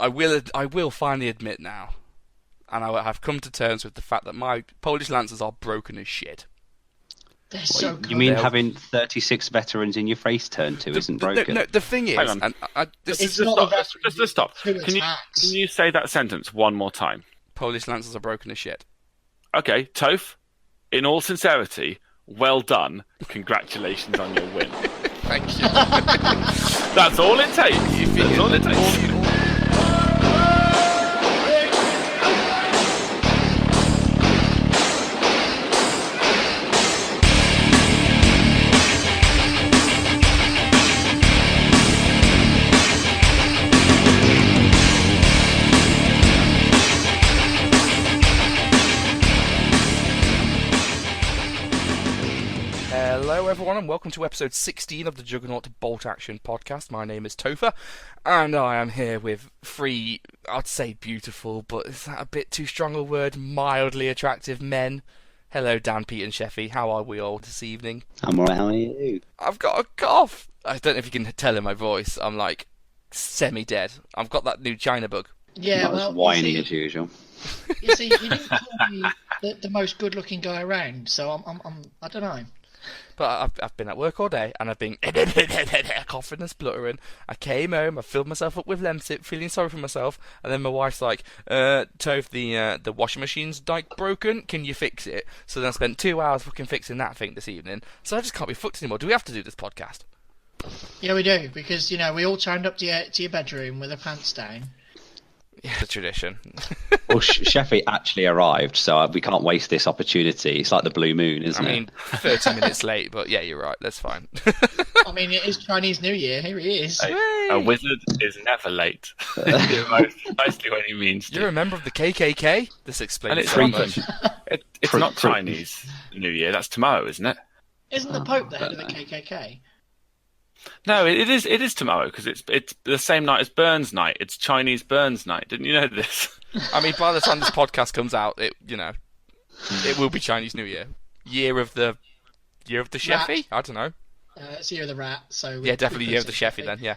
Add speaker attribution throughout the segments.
Speaker 1: I will finally admit now, and I have come to terms with the fact that my Polish Lancers are broken as shit.
Speaker 2: They're so good.
Speaker 3: You mean having 36 veterans in your face turn to isn't broken?
Speaker 1: No, the thing is, and
Speaker 2: It's not
Speaker 1: just
Speaker 4: stop.
Speaker 2: Two
Speaker 4: Can
Speaker 2: attacks.
Speaker 4: you say that sentence one more time?
Speaker 1: Polish Lancers are broken as shit.
Speaker 4: Okay, Toph, in all sincerity, well done. Congratulations on your win.
Speaker 1: Thank you.
Speaker 4: That's all it takes. That's all it takes.
Speaker 1: Hello everyone and welcome to episode 16 of the Juggernaut Bolt Action podcast. My name is Topher and I am here with three, I'd say beautiful, but is that a bit too strong a word, mildly attractive men. Hello Dan, Pete and Sheffy, how are we all this evening?
Speaker 3: I'm alright, how are you?
Speaker 1: I've got a cough. I don't know if you can tell in my voice, I'm like semi-dead. I've got that new China bug.
Speaker 2: Yeah,
Speaker 3: Not
Speaker 2: well,
Speaker 3: as whiny as usual.
Speaker 2: you see, you didn't call me the most good-looking guy around, so I don't know.
Speaker 1: But I've been at work all day and I've been coughing and spluttering. I came home, I filled myself up with Lemsip, feeling sorry for myself, and then my wife's like, Toph, the washing machine's like broken, can you fix it? So then I spent 2 hours fucking fixing that thing this evening. So I just can't be fucked anymore. Do we have to do this podcast?
Speaker 2: Yeah, we do, because, you know, we all turned up to your bedroom with our pants down.
Speaker 1: Yeah, the tradition.
Speaker 3: Well, Sheffy actually arrived, so we can't waste this opportunity. It's like the blue moon, isn't it?
Speaker 1: I mean, 30 minutes late, but yeah, you're right, that's fine.
Speaker 2: I mean, it is Chinese New Year, here he is.
Speaker 4: A wizard is never late. Mostly when he means to.
Speaker 1: You're a member of the KKK? This explains
Speaker 4: And it's
Speaker 1: so
Speaker 4: not,
Speaker 1: much.
Speaker 4: it's not Chinese New Year, that's tomorrow, isn't it?
Speaker 2: Isn't the Pope the head of the KKK?
Speaker 4: No, it is tomorrow because it's the same night as Burns Night. It's Chinese Burns Night. Didn't you know this?
Speaker 1: I mean, by the time this podcast comes out, it will be Chinese New Year. Year of the Sheffy? I don't know.
Speaker 2: It's Year of the Rat, so...
Speaker 1: Yeah, definitely Year of the Sheffy then, yeah.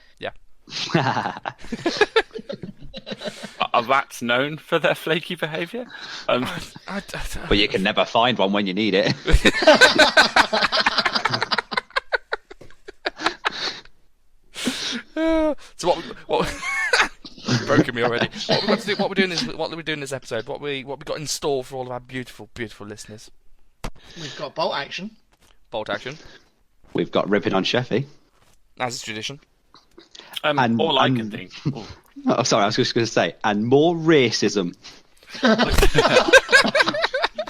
Speaker 4: Are rats known for their flaky behaviour?
Speaker 3: But you can never find one when you need it.
Speaker 1: So what you've broken me already. What we're doing this episode? What we got in store for all of our beautiful listeners?
Speaker 2: We've got Bolt Action.
Speaker 1: Bolt Action,
Speaker 3: We've got ripping on Sheffy.
Speaker 1: as is tradition.
Speaker 4: All I can think.
Speaker 3: Oh, sorry, I was just going to say, and more racism.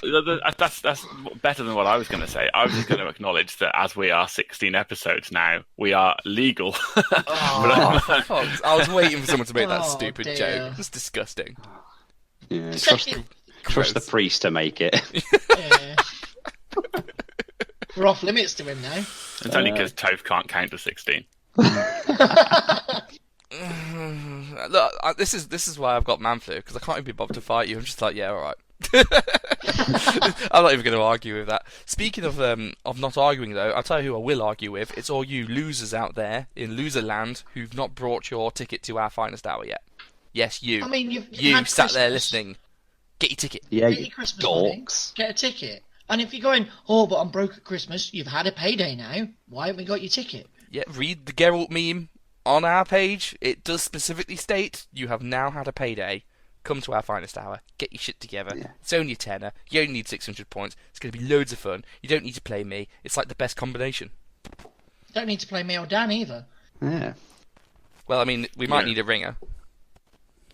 Speaker 4: That's better than what I was going to say. I was just going to acknowledge that as we are 16 episodes now, we are legal.
Speaker 1: Fuck, I was waiting for someone to make that
Speaker 2: Oh,
Speaker 1: stupid
Speaker 2: dear.
Speaker 1: joke. It's disgusting.
Speaker 3: Yeah, trust the priest to make it.
Speaker 2: Yeah. We're off limits to him now.
Speaker 4: It's only because Toph can't count to 16.
Speaker 1: Look, this is why I've got man flu, because I can't even be bothered to fight you. I'm just like, yeah, all right. I'm not even going to argue with that. Speaking of not arguing though, I'll tell you who I will argue with. It's all you losers out there in loser land who've not brought your ticket to our finest hour yet. Yes, you.
Speaker 2: I mean, you've
Speaker 1: You
Speaker 2: had
Speaker 1: sat there
Speaker 2: Christmas.
Speaker 1: listening. Get your ticket.
Speaker 3: Yeah,
Speaker 2: Get
Speaker 3: you
Speaker 2: your Christmas money,
Speaker 3: dorks.
Speaker 2: get a ticket. And if you're going, oh, but I'm broke at Christmas, you've had a payday now. Why haven't we got your ticket?
Speaker 1: Yeah, read the Geralt meme on our page. It does specifically state you have now had a payday. Come to our finest hour. Get your shit together.
Speaker 3: Yeah.
Speaker 1: It's only a tenner. You only need 600 points. It's going to be loads of fun. You don't need to play me. It's like the best combination.
Speaker 2: Don't need to play me or Dan either.
Speaker 3: Yeah.
Speaker 1: Well, I mean, we might need a ringer.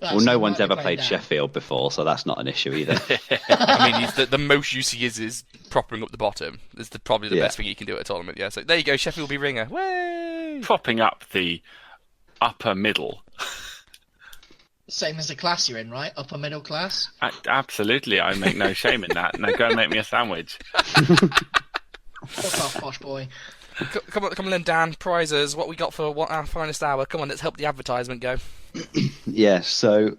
Speaker 3: Well, no one's ever played Sheffield before, so that's not an issue either.
Speaker 1: I mean, the most use he is propping up the bottom. It's probably the best thing he can do at a tournament. Yeah, so there you go. Sheffield will be ringer. Way!
Speaker 4: Propping up the upper middle.
Speaker 2: Same as the class you're in, right? Upper middle class.
Speaker 4: Absolutely, I make no shame in that. Now go and make me a sandwich.
Speaker 2: Fuck off, posh boy.
Speaker 1: Come on then, Dan. Prizes. What we got for our finest hour? Come on, let's help the advertisement go.
Speaker 3: Yeah, so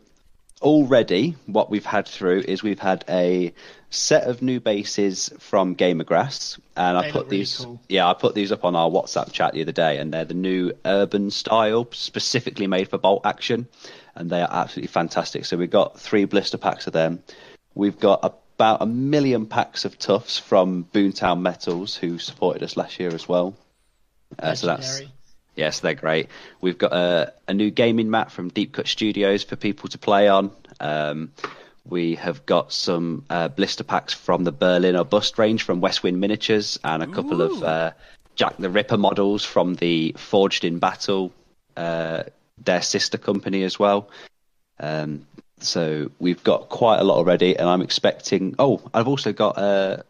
Speaker 3: already what we've had through is we've had a set of new bases from Gamergrass, and
Speaker 2: They look really cool.
Speaker 3: I put these up on our WhatsApp chat the other day, and they're the new urban style specifically made for bolt action, and they are absolutely fantastic. So we've got 3 blister packs of them. We've got about 1 million packs of Tufts from Boomtown Metals, who supported us last year as well. So that's yes, they're great. We've got a new gaming mat from Deep Cut Studios for people to play on. We have got some blister packs from the Berliner Bust range from Westwind Miniatures, and a couple of Jack the Ripper models from the Forged in Battle, their sister company as well. So we've got quite a lot already, and I'm expecting... Oh, I've also got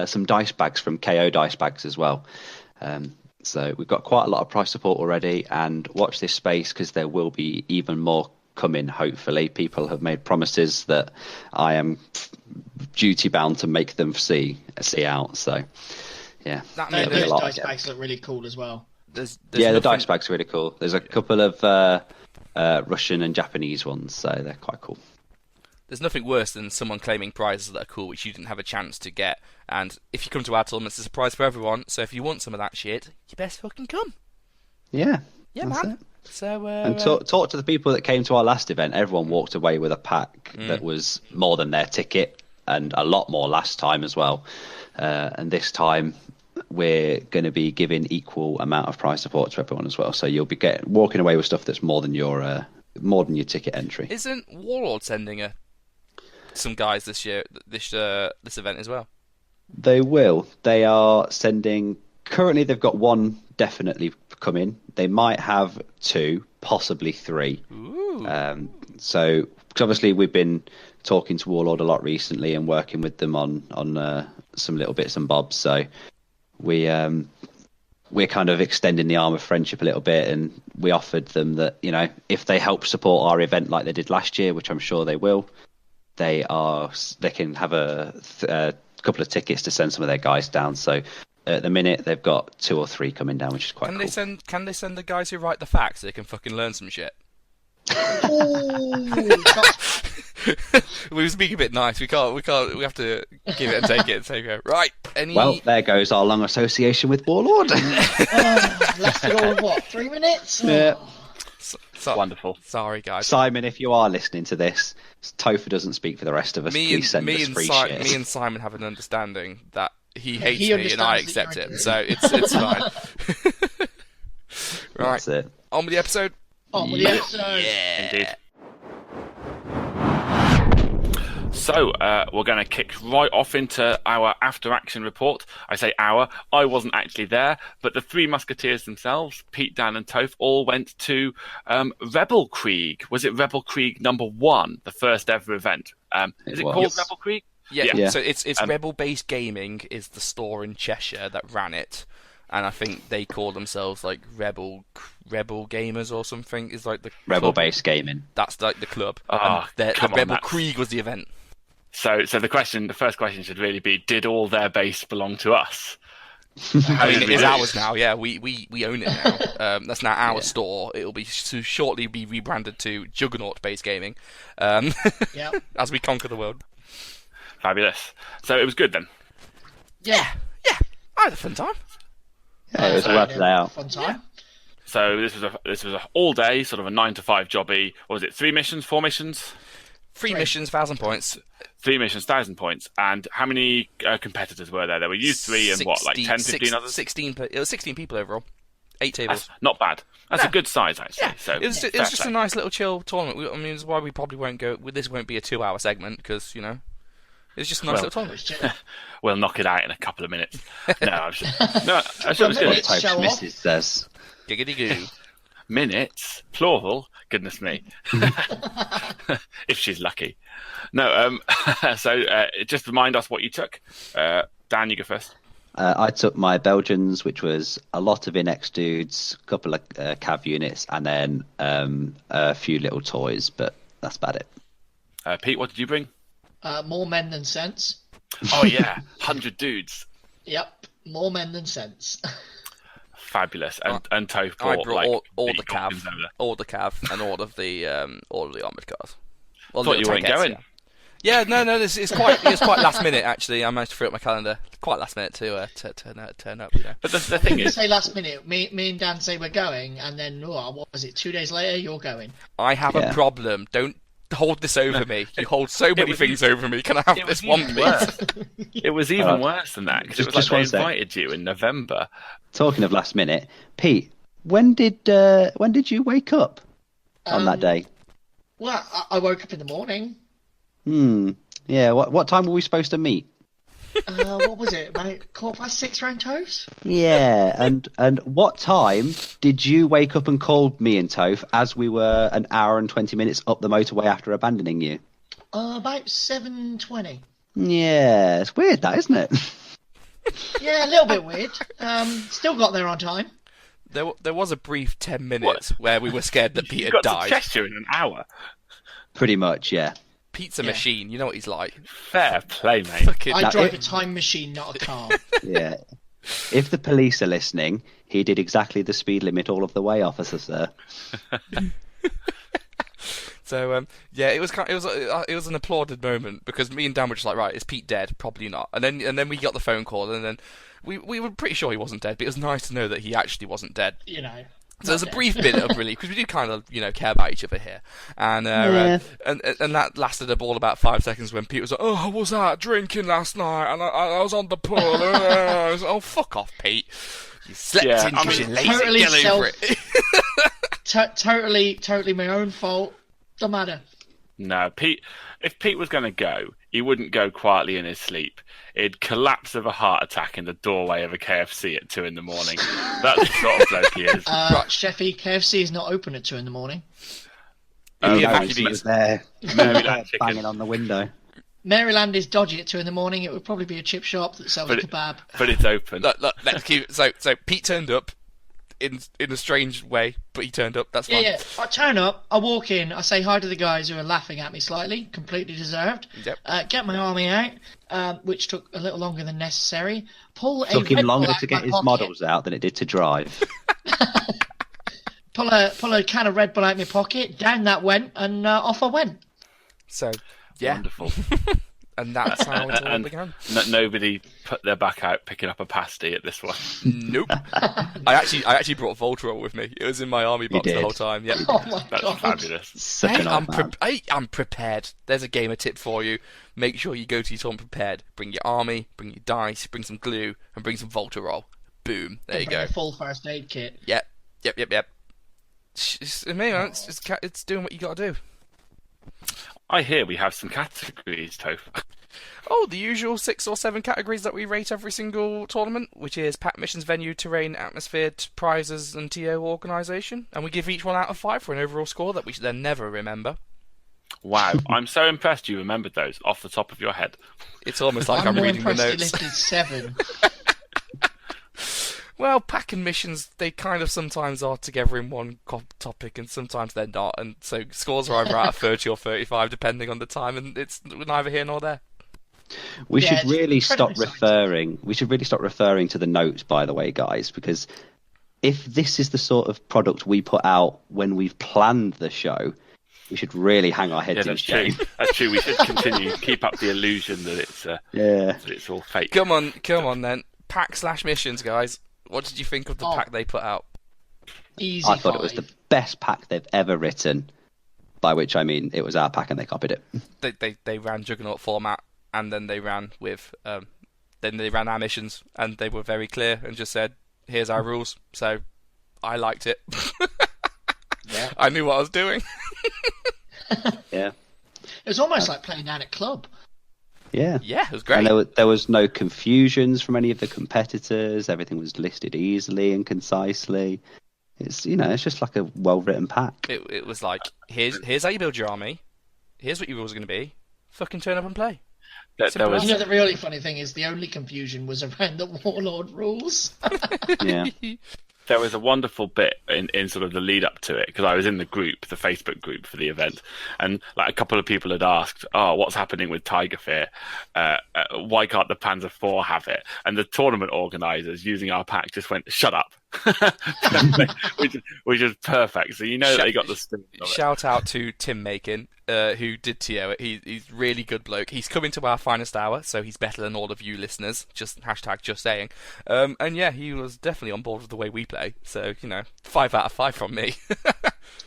Speaker 3: some dice bags from KO Dice Bags as well. So we've got quite a lot of price support already, and watch this space because there will be even more coming, hopefully. People have made promises that I am duty bound to make them see out. So, yeah.
Speaker 2: Those dice bags look really cool as well.
Speaker 1: There's
Speaker 3: the dice bags are really cool. There's a couple of Russian and Japanese ones, so they're quite cool.
Speaker 1: There's nothing worse than someone claiming prizes that are cool which you didn't have a chance to get. And if you come to our tournaments, there's a prize for everyone. So if you want some of that shit, you best fucking come.
Speaker 3: Yeah.
Speaker 1: Yeah, man. It. So
Speaker 3: and talk to the people that came to our last event. Everyone walked away with a pack that was more than their ticket, and a lot more last time as well. And this time we're going to be giving equal amount of prize support to everyone as well. So you'll be walking away with stuff that's more than your ticket entry.
Speaker 1: Isn't Warlord sending some guys this year, this event as well?
Speaker 3: They will. They are sending. Currently, they've got 1 definitely coming. They might have 2, possibly 3.
Speaker 1: Ooh.
Speaker 3: So, because obviously we've been talking to Warlord a lot recently and working with them on some little bits and bobs. So we're kind of extending the arm of friendship a little bit, and we offered them that, you know, if they help support our event like they did last year, which I'm sure they will, they can have a couple of tickets to send some of their guys down. So at the minute they've got 2 or 3 coming down, which is quite cool.
Speaker 1: Can they send the guys who write the facts so they can fucking learn some shit? We were speaking a bit nice. We can't. We have to give it and take it. So go right.
Speaker 3: Well, there goes our long association with Warlord.
Speaker 2: Lasted all of what, 3 minutes?
Speaker 3: Yeah.
Speaker 4: Wonderful.
Speaker 1: Sorry, guys.
Speaker 3: Simon, if you are listening to this, Topher doesn't speak for the rest of us. Please send us free shit.
Speaker 1: Me and Simon have an understanding that he hates me and I accept it. So it's fine. Right.
Speaker 3: That's it.
Speaker 1: On with the episode.
Speaker 4: Yeah. Indeed. So, we're going to kick right off into our after-action report. I say our. I wasn't actually there, but the 3 Musketeers themselves, Pete, Dan and Toph, all went to Rebelkreig. Was it Rebelkreig #1, the first ever event? Is it called Rebelkreig?
Speaker 1: Yeah. So it's Rebel Base Gaming is the store in Cheshire that ran it. And I think they call themselves like Rebel Gamers or something. Is like the
Speaker 3: Rebel Base Gaming.
Speaker 1: That's like the club.
Speaker 4: Oh,
Speaker 1: and the Rebelkreig was the event.
Speaker 4: So the first question should really be: did all their base belong to us?
Speaker 1: I mean, it's ours now. Yeah, we own it now. That's now our store. It'll be shortly be rebranded to Juggernaut Base Gaming. As we conquer the world.
Speaker 4: Fabulous. So it was good then.
Speaker 2: Yeah.
Speaker 1: I had a fun time.
Speaker 3: Yeah, it was worth it out.
Speaker 2: Fun time.
Speaker 4: So this was a all day sort of a 9 to 5 jobby. What was it? 3 missions, 4 missions?
Speaker 1: 3 missions, 1,000 points.
Speaker 4: 3 missions, 1,000 points. And how many competitors were there? There were you 3 and 10, 15 others?
Speaker 1: 16. It was 16 people overall. 8 tables.
Speaker 4: That's not bad. That's a good size, actually.
Speaker 1: Yeah.
Speaker 4: So
Speaker 1: it was just a nice little chill tournament. I mean, it's why we probably won't go. This won't be a 2-hour segment because it's just a nice little tournament.
Speaker 4: We'll knock it out in a couple of minutes. I was good.
Speaker 3: Mrs. says.
Speaker 1: Giggity goo.
Speaker 4: Minutes, plural. Goodness me. If she's lucky. No. So just remind us what you took. Dan, you go first.
Speaker 3: I took my Belgians, which was a lot of Inex dudes, a couple of cav units, and then a few little toys. But that's about it.
Speaker 4: Pete, what did you bring?
Speaker 2: More men than sense.
Speaker 4: Oh yeah, 100 dudes.
Speaker 2: Yep, more men than sense.
Speaker 4: Fabulous. And Toph
Speaker 1: I
Speaker 4: brought
Speaker 1: all the
Speaker 4: cav,
Speaker 1: and all of the armored cars. Well,
Speaker 4: Thought you
Speaker 1: little
Speaker 4: weren't
Speaker 1: tankettes,
Speaker 4: going.
Speaker 1: Yeah. Yeah, no, it's quite last minute actually. I managed to free up my calendar quite last minute to turn up. You know.
Speaker 4: But the thing
Speaker 2: You
Speaker 4: is,
Speaker 2: say last minute. Me and Dan say we're going, and then what was it? 2 days later, you're going.
Speaker 1: I have a
Speaker 3: Yeah.
Speaker 1: problem. Don't hold this over me. You hold so many
Speaker 4: was
Speaker 1: things over me. Can I have
Speaker 4: it
Speaker 1: this
Speaker 4: was
Speaker 1: one,
Speaker 4: even
Speaker 1: please?
Speaker 4: worse. It was even worse than that because it
Speaker 3: Just
Speaker 4: was like
Speaker 3: one
Speaker 4: they
Speaker 3: sec.
Speaker 4: invited you in November.
Speaker 3: Talking of last minute, Pete, when did you wake up on that day?
Speaker 2: Well, I woke up in the morning.
Speaker 3: Yeah. What time were we supposed to meet?
Speaker 2: What was it? About 6:15 round toast?
Speaker 3: Yeah, and what time did you wake up and call me and Toph as we were an hour and 20 minutes up the motorway after abandoning you?
Speaker 2: About 7:20.
Speaker 3: Yeah, it's weird that, isn't it?
Speaker 2: Yeah, a little bit weird. Still got there on time.
Speaker 1: There was a brief 10 minutes where we were scared that Pete
Speaker 4: You
Speaker 1: had
Speaker 4: got to
Speaker 1: died.
Speaker 4: Chester in an hour.
Speaker 3: Pretty much, yeah.
Speaker 1: Pete's a
Speaker 2: Yeah.
Speaker 1: machine. You know what he's like.
Speaker 4: Fair play, mate.
Speaker 1: Fucking
Speaker 2: I
Speaker 3: Now,
Speaker 2: drive
Speaker 3: it-
Speaker 2: a time machine, not a car.
Speaker 3: Yeah. If the police are listening, he did exactly the speed limit all of the way, officer, sir.
Speaker 1: So yeah, it was an applauded moment because me and Dan were just like, right, is Pete dead? Probably not. And then we got the phone call, and then we were pretty sure he wasn't dead, but it was nice to know that he actually wasn't dead.
Speaker 2: You know.
Speaker 1: So there's a brief bit of relief because we do kind of care about each other here, and and that lasted about 5 seconds when Pete was like, "Oh, I was out drinking last night and I was on the pool." I was like, "Oh, fuck off, Pete! You slept
Speaker 4: Yeah,
Speaker 1: in
Speaker 4: I
Speaker 1: because
Speaker 4: mean,
Speaker 1: you're lazy.
Speaker 2: totally
Speaker 1: Get over it."
Speaker 2: Totally my own fault. Don't matter.
Speaker 4: No, Pete. If Pete was going to go, he wouldn't go quietly in his sleep. He'd collapse of a heart attack in the doorway of a KFC at 2 in the morning. That's the sort of bloke he is.
Speaker 2: Sheffy, KFC is not open at 2 in the morning.
Speaker 1: It'd be
Speaker 3: He
Speaker 1: a
Speaker 3: knows
Speaker 1: vacuum
Speaker 3: he
Speaker 1: eater.
Speaker 3: was there,
Speaker 4: Maryland chicken.
Speaker 3: banging on the window.
Speaker 2: Maryland is dodgy at 2 in the morning. It would probably be a chip shop that sells
Speaker 4: But
Speaker 2: kebab.
Speaker 4: But it's open.
Speaker 1: Look, let's keep. So Pete turned up in a strange way, but he turned up. That's fine.
Speaker 2: Yeah. I turn up, I walk in, I say hi to the guys who are laughing at me slightly, completely deserved.
Speaker 1: Yep.
Speaker 2: Get my army out, which took a little longer than necessary.
Speaker 3: Took him longer to get his models out than it did to drive.
Speaker 2: Pull a can of Red Bull out of my pocket, down that went, and off I went.
Speaker 1: So yeah,
Speaker 4: Wonderful.
Speaker 1: and that's how it all
Speaker 4: And
Speaker 1: began.
Speaker 4: nobody put their back out picking up a pasty at this one.
Speaker 1: Nope. I actually brought Voltron with me. It was in my army box the
Speaker 3: did.
Speaker 1: whole time. Yeah.
Speaker 2: Oh my
Speaker 4: That's
Speaker 2: god.
Speaker 4: fabulous.
Speaker 3: Such
Speaker 1: Hey,
Speaker 3: an old man.
Speaker 1: I'm prepared. There's a gamer tip for you. Make sure you go to your tournament prepared. Bring your army, bring your dice, bring some glue, and bring some Voltarol. Boom. There you
Speaker 2: Bring
Speaker 1: go.
Speaker 2: a full first aid kit.
Speaker 1: Yep. It's, man, it's doing what you got to do.
Speaker 4: I hear we have some categories, Toph.
Speaker 1: Oh, the usual 6 or 7 categories that we rate every single tournament, which is pack missions, venue, terrain, atmosphere, prizes, and TO organisation. And we give each one out of 5 for an overall score that we should then never remember.
Speaker 4: Wow, I'm so impressed you remembered those off the top of your head.
Speaker 1: It's almost like
Speaker 2: I'm
Speaker 1: I'm
Speaker 2: more
Speaker 1: reading the
Speaker 2: impressed
Speaker 1: notes.
Speaker 2: you listed 7.
Speaker 1: Well, pack and missions, they kind of sometimes are together in one topic, and sometimes they're not. And so scores are either out of 30 or 35, depending on the time, and it's neither here nor there.
Speaker 3: We
Speaker 2: Yeah,
Speaker 3: should
Speaker 2: it's
Speaker 3: really stop
Speaker 2: incredibly
Speaker 3: referring. We should really stop referring to the notes, by the way, guys, because if this is the sort of product we put out when we've planned the show, we should really hang our heads
Speaker 4: Yeah,
Speaker 3: in
Speaker 4: that's true.
Speaker 3: shame.
Speaker 4: That's true. We should continue keep up the illusion that it's all fake.
Speaker 1: Come on then. Pack/missions, guys. What did you think of the pack they put out?
Speaker 2: Easy
Speaker 3: I thought it was the
Speaker 2: 5.
Speaker 3: best pack they've ever written, by which I mean it was our pack and they copied it.
Speaker 1: They ran Juggernaut format, and then they ran with then they ran our missions, and they were very clear and just said, "Here's our rules." So I liked it.
Speaker 2: Yeah.
Speaker 1: I knew what I was doing.
Speaker 3: Yeah,
Speaker 2: It was almost like playing down at club.
Speaker 3: yeah.
Speaker 1: Yeah, it was great.
Speaker 3: And there was no confusions from any of the competitors. Everything was listed easily and concisely. It's just like a well-written pack.
Speaker 1: It was like, here's how you build your army. Here's what your rules are going to be. Fucking turn up and play.
Speaker 4: There
Speaker 1: Simple
Speaker 4: was
Speaker 2: You know, the really funny thing is the only confusion was around the Warlord rules.
Speaker 3: Yeah.
Speaker 4: There was a wonderful bit in sort of the lead up to it because I was in the group, the Facebook group for the event, and like a couple of people had asked, "Oh, what's happening with Tiger Fear? Why can't the Panzer IV have it?" And the tournament organisers using our pack just went, "Shut up." which is perfect. So you know that they got the spin of it.
Speaker 1: Shout out to Tim Macon, who did TO it. He's really good bloke. He's coming to our finest hour, so he's better than all of you listeners. Just saying. And yeah, he was definitely on board with the way we play. So 5 out of 5 from me.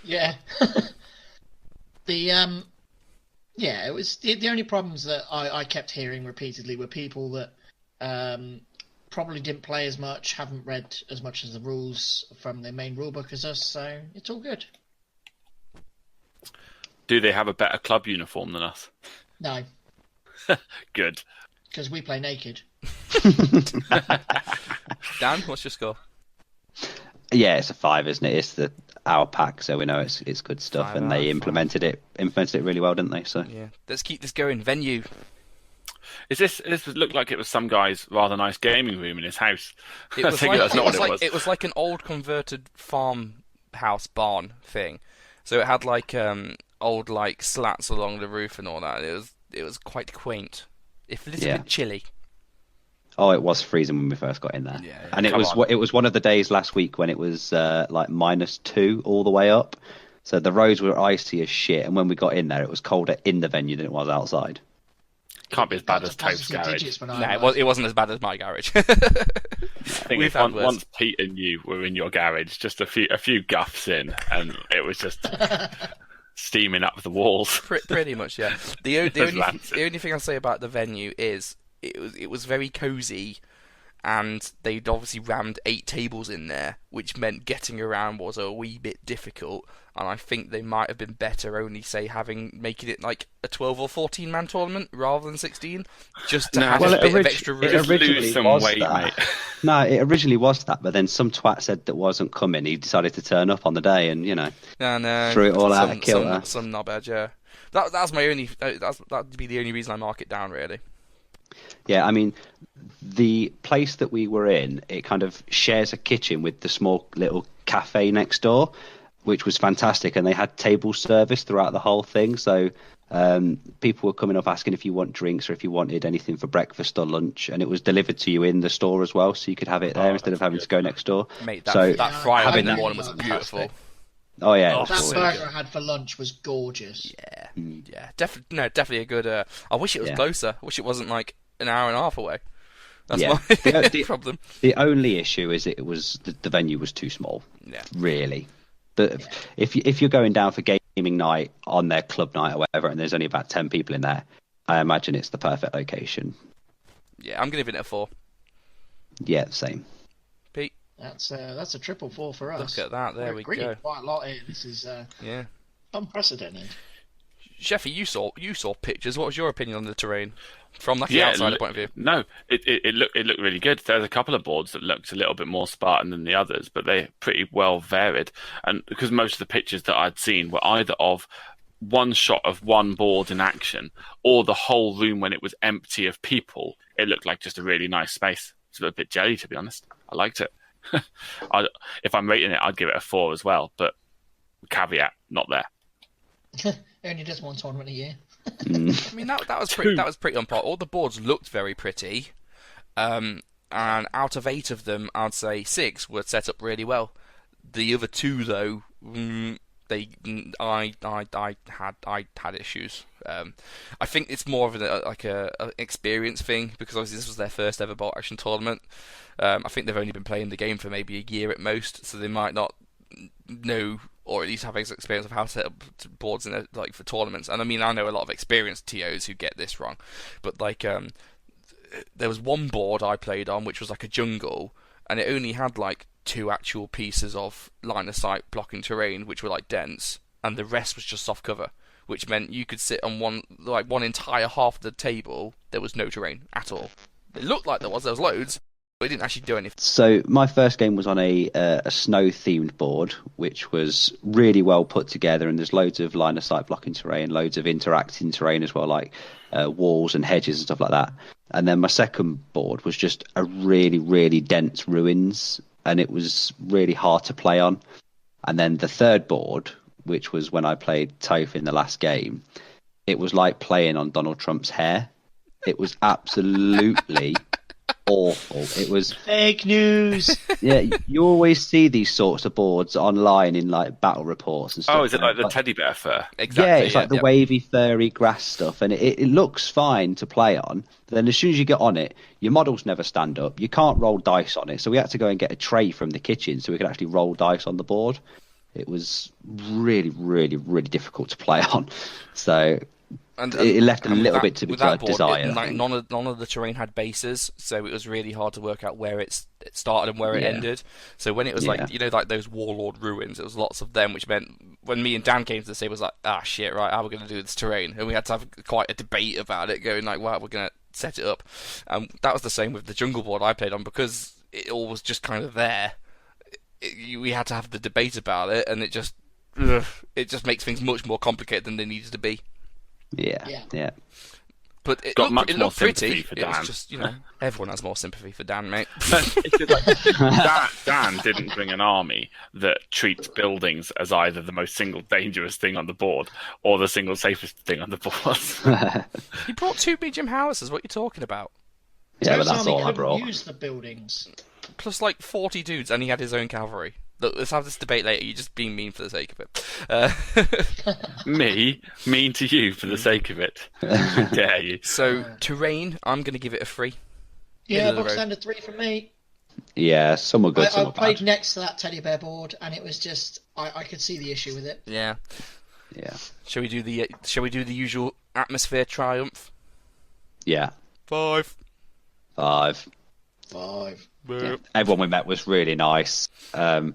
Speaker 2: Yeah. It was the only problems that I kept hearing repeatedly were people that probably didn't play as much, haven't read as much as the rules from the main rulebook as us, so it's all good.
Speaker 4: Do they have a better club uniform than us?
Speaker 2: No.
Speaker 4: Good.
Speaker 2: Because we play naked.
Speaker 1: Dan, what's your score?
Speaker 3: Yeah, it's a 5, isn't it? It's our pack, so we know it's good stuff,
Speaker 1: 5
Speaker 3: and
Speaker 1: out
Speaker 3: they
Speaker 1: of
Speaker 3: implemented it really well, didn't they? So
Speaker 1: Yeah, let's keep this going. Venue.
Speaker 4: This looked like it was some guy's rather nice gaming room in his house.
Speaker 1: It was
Speaker 4: that's not what it was.
Speaker 1: It was like an old converted farmhouse barn thing. So it had like old like slats along the roof and all that. It was quite quaint, if a little bit chilly.
Speaker 3: Oh, it was freezing when we first got in there.
Speaker 1: Yeah.
Speaker 3: And it was one of the days last week when it was like -2 all the way up. So the roads were icy as shit, and when we got in there, it was colder in the venue than it was outside.
Speaker 4: Can't be as bad as
Speaker 2: Got to
Speaker 4: Toast's
Speaker 2: positive
Speaker 4: garage.
Speaker 2: digits when
Speaker 1: No, it wasn't as bad as my garage.
Speaker 4: I think
Speaker 1: We've had worse.
Speaker 4: once Pete and you were in your garage, just a few guffs in, and it was just steaming up the walls.
Speaker 1: Pretty much, yeah. The only thing I'll say about the venue is it was very cozy, and they'd obviously rammed 8 tables in there, which meant getting around was a wee bit difficult. And I think they might have been better only making it like a 12 or 14 man tournament rather than 16, just to have a bit of extra room.
Speaker 3: It originally
Speaker 4: some
Speaker 3: was
Speaker 4: weight,
Speaker 3: that.
Speaker 4: mate.
Speaker 3: No, it originally was that, but then some twat said that wasn't coming. He decided to turn up on the day, and threw it all out of kilter.
Speaker 1: Some knobhead, yeah. That's my only. That'd be the only reason I mark it down, really.
Speaker 3: Yeah, I mean, the place that we were in, it kind of shares a kitchen with the small little cafe next door, which was fantastic, and they had table service throughout the whole thing. So people were coming up asking if you want drinks or if you wanted anything for breakfast or lunch, and it was delivered to you in the store as well, so you could have it there instead of having to go next door.
Speaker 1: Mate, that fry in the morning was
Speaker 2: fantastic.
Speaker 1: beautiful.
Speaker 3: Oh yeah,
Speaker 1: Oh,
Speaker 3: it was
Speaker 2: That
Speaker 3: really
Speaker 2: burger I had for lunch was gorgeous.
Speaker 1: Yeah. Definitely a good. I wish it was closer. I wish it wasn't like an hour and a half away. That's my
Speaker 3: the
Speaker 1: problem.
Speaker 3: The only issue is it was the venue was too small.
Speaker 1: Yeah.
Speaker 3: Really. But if you're going down for gaming night on their club night or whatever, and there's only about 10 people in there, I imagine it's the perfect location.
Speaker 1: Yeah, I'm giving it a 4.
Speaker 3: Yeah, same.
Speaker 1: Pete,
Speaker 2: That's a triple 4 for us.
Speaker 1: look at that. There we
Speaker 2: agreed
Speaker 1: go.
Speaker 2: quite a lot here. This is unprecedented.
Speaker 1: Sheffy, you saw pictures. What was your opinion on the terrain from the outsider point of view?
Speaker 4: No, it looked really good. There's a couple of boards that looked a little bit more Spartan than the others, but they're pretty well varied. And because most of the pictures that I'd seen were either of one shot of one board in action, or the whole room when it was empty of people, it looked like just a really nice space. It's a bit jelly, to be honest. I liked it. If I'm rating it, I'd give it a 4 as well, but caveat, not there.
Speaker 2: Only does one tournament a year.
Speaker 1: I mean, that was pretty on par. All the boards looked very pretty, and out of 8 of them, I'd say 6 were set up really well. The other 2, though, I had issues. I think it's more of an experience thing, because obviously this was their first ever bolt action tournament. I think they've only been playing the game for maybe a year at most, so they might not know, or at least have experience of how to set up boards in for tournaments. And I mean, I know a lot of experienced TOs who get this wrong, but there was one board I played on which was like a jungle, and it only had like 2 actual pieces of line of sight blocking terrain, which were like dense, and the rest was just soft cover, which meant you could sit on one entire half of the table. There was no terrain at all. It looked like there was loads, but it didn't actually do anything.
Speaker 3: So my first game was on a snow-themed board, which was really well put together, and there's loads of line of sight blocking terrain, loads of interacting terrain as well, like walls and hedges and stuff like that. And then my second board was just a really, really dense ruins, and it was really hard to play on. And then the third board, which was when I played Toph in the last game, it was like playing on Donald Trump's hair. It was absolutely awful. It was
Speaker 2: Fake news.
Speaker 3: yeah. You always see these sorts of boards online in like battle reports and stuff.
Speaker 4: Oh, is it like the teddy bear fur?
Speaker 1: Exactly.
Speaker 3: Yeah, it's like the
Speaker 1: yeah.
Speaker 3: wavy, furry grass stuff, and it looks fine to play on. Then as soon as you get on it, your models never stand up. You can't roll dice on it, so we had to go and get a tray from the kitchen so we could actually roll dice on the board. It was really, really, really difficult to play on. So it left a little bit to be desired.
Speaker 1: Like none of the terrain had bases, so it was really hard to work out where it started and where it ended. So when it was like like those warlord ruins, it was lots of them, which meant when me and Dan came to the table, it was like, shit, right, how are we going to do this terrain? And we had to have quite a debate about it, going like, wow, we're going to set it up. That was the same with the jungle board I played on, because it all was just kind of there. We had to have the debate about it, and it just makes things much more complicated than they needed to be.
Speaker 3: Yeah.
Speaker 1: But it
Speaker 4: Got
Speaker 1: looked,
Speaker 4: much more sympathy
Speaker 1: pretty.
Speaker 4: for
Speaker 1: It
Speaker 4: Dan.
Speaker 1: was just, everyone has more sympathy for Dan, mate.
Speaker 4: Dan didn't bring an army that treats buildings as either the most single dangerous thing on the board or the single safest thing on the board.
Speaker 1: He brought 2 medium howitzers. What are you talking about?
Speaker 3: Yeah, but
Speaker 2: Toast
Speaker 3: that's
Speaker 2: Army
Speaker 3: all I
Speaker 2: couldn't
Speaker 3: brought.
Speaker 2: use the buildings.
Speaker 1: Plus like 40 dudes, and he had his own cavalry. Look, let's have this debate later. You're just being mean for the sake of it.
Speaker 4: Me? Mean to you for the sake of it. How dare you?
Speaker 1: So, terrain, I'm going to give it a 3.
Speaker 2: Yeah,
Speaker 1: Middle of the
Speaker 2: box
Speaker 1: road.
Speaker 2: standard 3 from me.
Speaker 3: Yeah, some were good, some
Speaker 2: I
Speaker 3: were
Speaker 2: played
Speaker 3: bad.
Speaker 2: next to that teddy bear board, and it was just I could see the issue with it.
Speaker 1: Yeah.
Speaker 3: Yeah.
Speaker 1: Shall we do the usual atmosphere triumph?
Speaker 3: Yeah.
Speaker 1: 5.
Speaker 3: 5.
Speaker 2: 5.
Speaker 3: Yeah. Everyone we met was really nice. I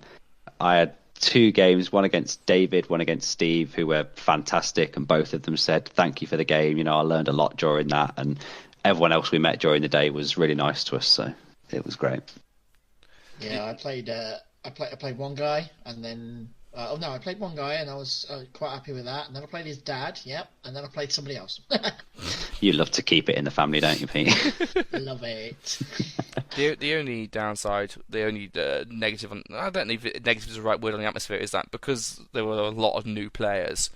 Speaker 3: had 2 games, one against David, one against Steve, who were fantastic, and both of them said thank you for the game. I learned a lot during that, and everyone else we met during the day was really nice to us, so it was great.
Speaker 2: Yeah, I played one guy, and then I played one guy, and I was quite happy with that. And then I played his dad, and then I played somebody else.
Speaker 3: You love to keep it in the family, don't you, Pete?
Speaker 2: Love it.
Speaker 1: The only downside, the only negative, I don't know if negative is the right word on the atmosphere, is that because there were a lot of new players,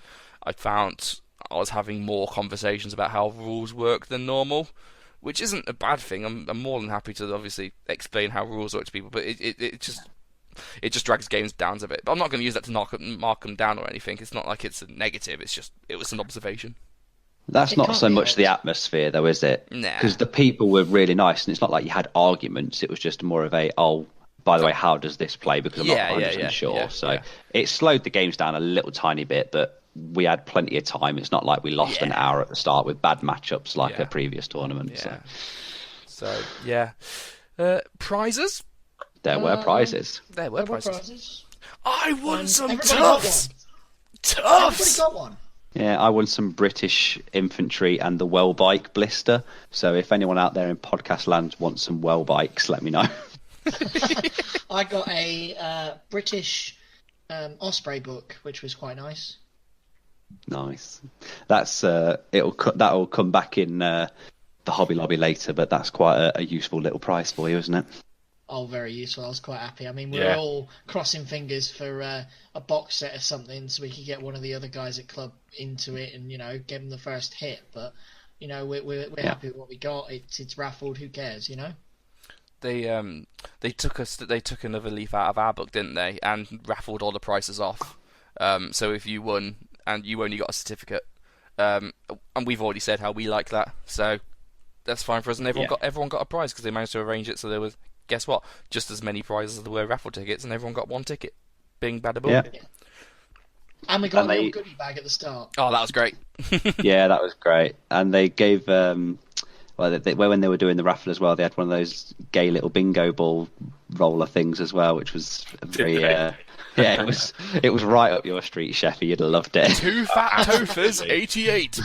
Speaker 1: I found I was having more conversations about how rules work than normal, which isn't a bad thing. I'm more than happy to obviously explain how rules work to people, but it just drags games down a bit. But I'm not going to use that to mark them down or anything. It's not like it's a negative. It was an observation.
Speaker 3: That's
Speaker 2: It
Speaker 3: not
Speaker 2: can't
Speaker 3: so
Speaker 2: be
Speaker 3: much
Speaker 2: helped.
Speaker 3: the atmosphere, though, is it?
Speaker 1: Nah.
Speaker 3: Because the people were really nice, and it's not like you had arguments. It was just more of a, by the way, how does this play? Because I'm not 100% sure. So it slowed the games down a little tiny bit, but we had plenty of time. It's not like we lost an hour at the start with bad matchups like a previous tournament.
Speaker 1: Yeah. So prizes?
Speaker 3: There were prizes.
Speaker 1: There were
Speaker 2: Double
Speaker 1: prizes.
Speaker 2: prizes.
Speaker 1: I won
Speaker 2: And
Speaker 1: some
Speaker 2: everybody got
Speaker 1: tufts.
Speaker 2: one. Everybody
Speaker 1: Tufts.
Speaker 2: got one.
Speaker 3: Yeah, I won some British infantry and the well bike blister. So if anyone out there in podcast land wants some well bikes, let me know.
Speaker 2: I got a British Osprey book, which was quite nice.
Speaker 3: Nice. That's that'll come back in the Hobby Lobby later, but that's quite a useful little prize for you, isn't it?
Speaker 2: Oh, very useful. I was quite happy. I mean, we were all crossing fingers for a box set or something so we could get one of the other guys at club into it and, give them the first hit. But, we're happy with what we got. It's raffled. Who cares,
Speaker 1: They took another leaf out of our book, didn't they? And raffled all the prices off. So if you won and you only got a certificate, and we've already said how we like that, so that's fine for us. And everyone got a prize because they managed to arrange it so there was. Guess what? Just as many prizes as there were raffle tickets, and everyone got one ticket. Bing, bada, boom.
Speaker 3: Yeah.
Speaker 2: And we got
Speaker 3: And
Speaker 2: a little goodie bag at the start.
Speaker 1: Oh, that was great.
Speaker 3: Yeah, that was great. And they gave when they were doing the raffle as well, they had one of those gay little bingo ball roller things as well, which was very it was right up your street, Sheffy. You'd have loved it.
Speaker 1: 2 fat tofers, 88.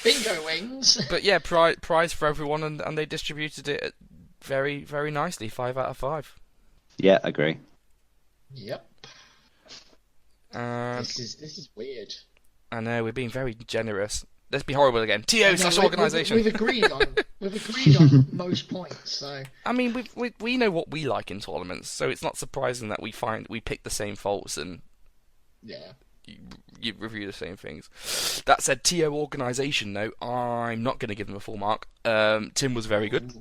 Speaker 2: Bingo wings.
Speaker 1: But yeah, prize for everyone, and they distributed it very, very nicely. 5 out of 5.
Speaker 3: Yeah, agree.
Speaker 2: Yep. This is weird.
Speaker 1: I know, we're being very generous. Let's be horrible again. TO/organisation.
Speaker 2: We've agreed on most points. So
Speaker 1: I mean, we know what we like in tournaments, so it's not surprising that we pick the same faults and
Speaker 2: yeah.
Speaker 1: you review the same things. That said, TO organisation, though, I'm not going to give them a full mark. Tim was very good.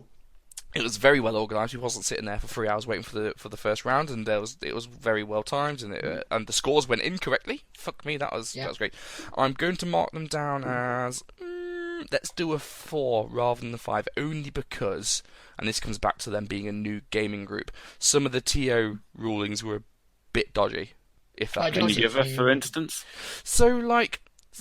Speaker 1: It was very well organised. He wasn't sitting there for 3 hours waiting for the first round, and it was very well timed, and the scores went in correctly. Fuck me, that was great. I'm going to mark them down as let's do a 4 rather than the 5, only because, and this comes back to them being a new gaming group, some of the TO rulings were a bit dodgy. If that
Speaker 4: Can you give us, for instance?
Speaker 1: So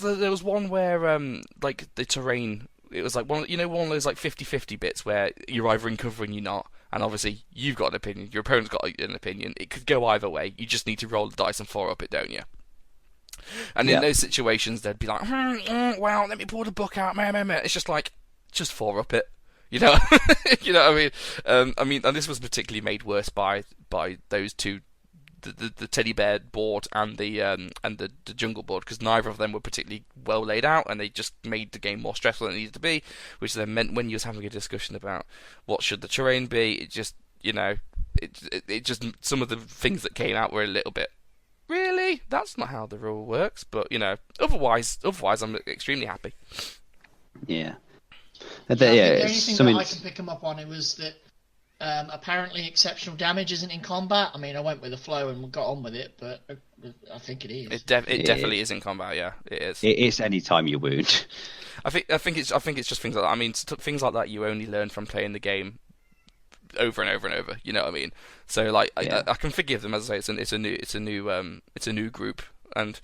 Speaker 1: there was one where the terrain. It was like one of those like 50-50 bits where you're either in cover and you're not, and obviously you've got an opinion, your opponent's got an opinion. It could go either way. You just need to roll the dice and 4 up it, don't you? And in those situations, they'd be like, well, let me pull the book out, man. It's just like, just 4 up it, you know, you know what I mean? And this was particularly made worse by those two. The teddy bear board and the jungle board, because neither of them were particularly well laid out, and they just made the game more stressful than it needed to be, which then meant when you was having a discussion about what should the terrain be, it just, it just, some of the things that came out were a little bit, really? That's not how the rule works, but, otherwise I'm extremely happy.
Speaker 3: Yeah.
Speaker 2: The only thing that I can pick them up on, it was that apparently exceptional damage isn't in combat. I mean, I went with the flow and got on with it, but I think it is.
Speaker 1: It definitely is in combat. Yeah, it is.
Speaker 3: It's any time you wound.
Speaker 1: I think it's just things like that. I mean, things like that you only learn from playing the game over and over and over. You know what I mean? So like, I can forgive them, as I say. It's a new group, and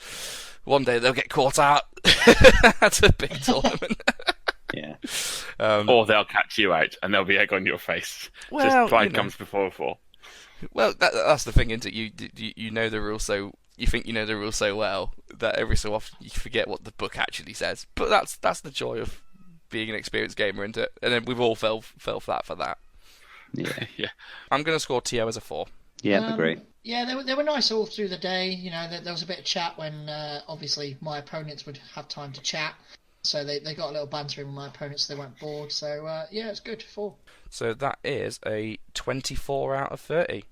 Speaker 1: one day they'll get caught out. That's a big tournament.
Speaker 3: Yeah.
Speaker 4: Or they'll catch you out and there'll be egg on your face.
Speaker 1: Well,
Speaker 4: just pride comes before a fall.
Speaker 1: Well, that's the thing, isn't it? You know the rules, so you think you know the rules so well that every so often you forget what the book actually says. But that's the joy of being an experienced gamer, isn't it? And then we've all fell flat for that.
Speaker 3: Yeah.
Speaker 4: Yeah.
Speaker 1: I'm going to score TO as a 4.
Speaker 3: Yeah, agree.
Speaker 2: Yeah, they were nice all through the day. There was a bit of chat when obviously my opponents would have time to chat. So they got a little banter in with my opponents, so they weren't bored. So, it's good, 4.
Speaker 1: So that is a 24 out of 30.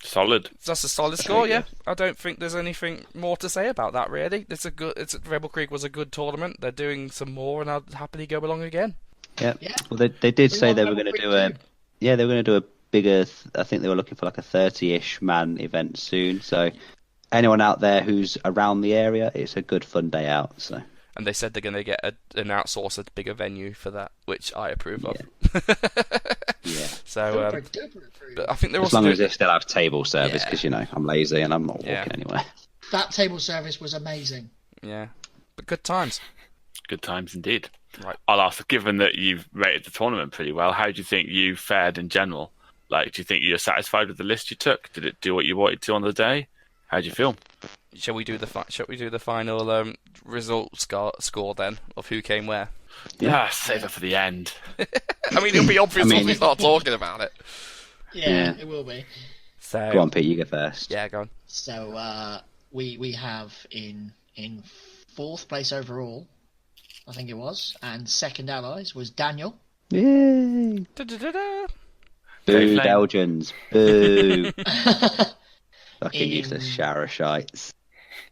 Speaker 4: Solid.
Speaker 1: That's a solid score, yeah. I don't think there's anything more to say about that, really. Rebelkreig was a good tournament. They're doing some more, and I'd happily go along again.
Speaker 3: Yeah. Well, they did say they were going to do they were going to do a bigger. I think they were looking for like a 30-ish man event soon. So anyone out there who's around the area, it's a good fun day out. So.
Speaker 1: And they said they're going to get an outsourced bigger venue for that, which I approve of.
Speaker 3: Yeah.
Speaker 1: So, but I think they're
Speaker 3: as long as they still have table service, because I'm lazy and I'm not walking anywhere.
Speaker 2: That table service was amazing.
Speaker 1: Yeah, but good times.
Speaker 4: Good times indeed.
Speaker 1: Right.
Speaker 4: I'll ask, given that you've rated the tournament pretty well, how do you think you fared in general? Like, do you think you're satisfied with the list you took? Did it do what you wanted to on the day? How do you feel?
Speaker 1: Shall we do the final result score then of who came where?
Speaker 4: Yeah, save it for the end.
Speaker 1: I mean, it'll be obvious once we start talking about it.
Speaker 2: Yeah, it will be.
Speaker 1: So
Speaker 3: go on, Pete, you go first.
Speaker 1: Yeah, go on.
Speaker 2: So we have in 4th place overall, I think it was, and second allies was Daniel.
Speaker 3: Yay!
Speaker 1: Da-da-da-da.
Speaker 3: Boo, Belgians. Boo. Fucking useless shower shites.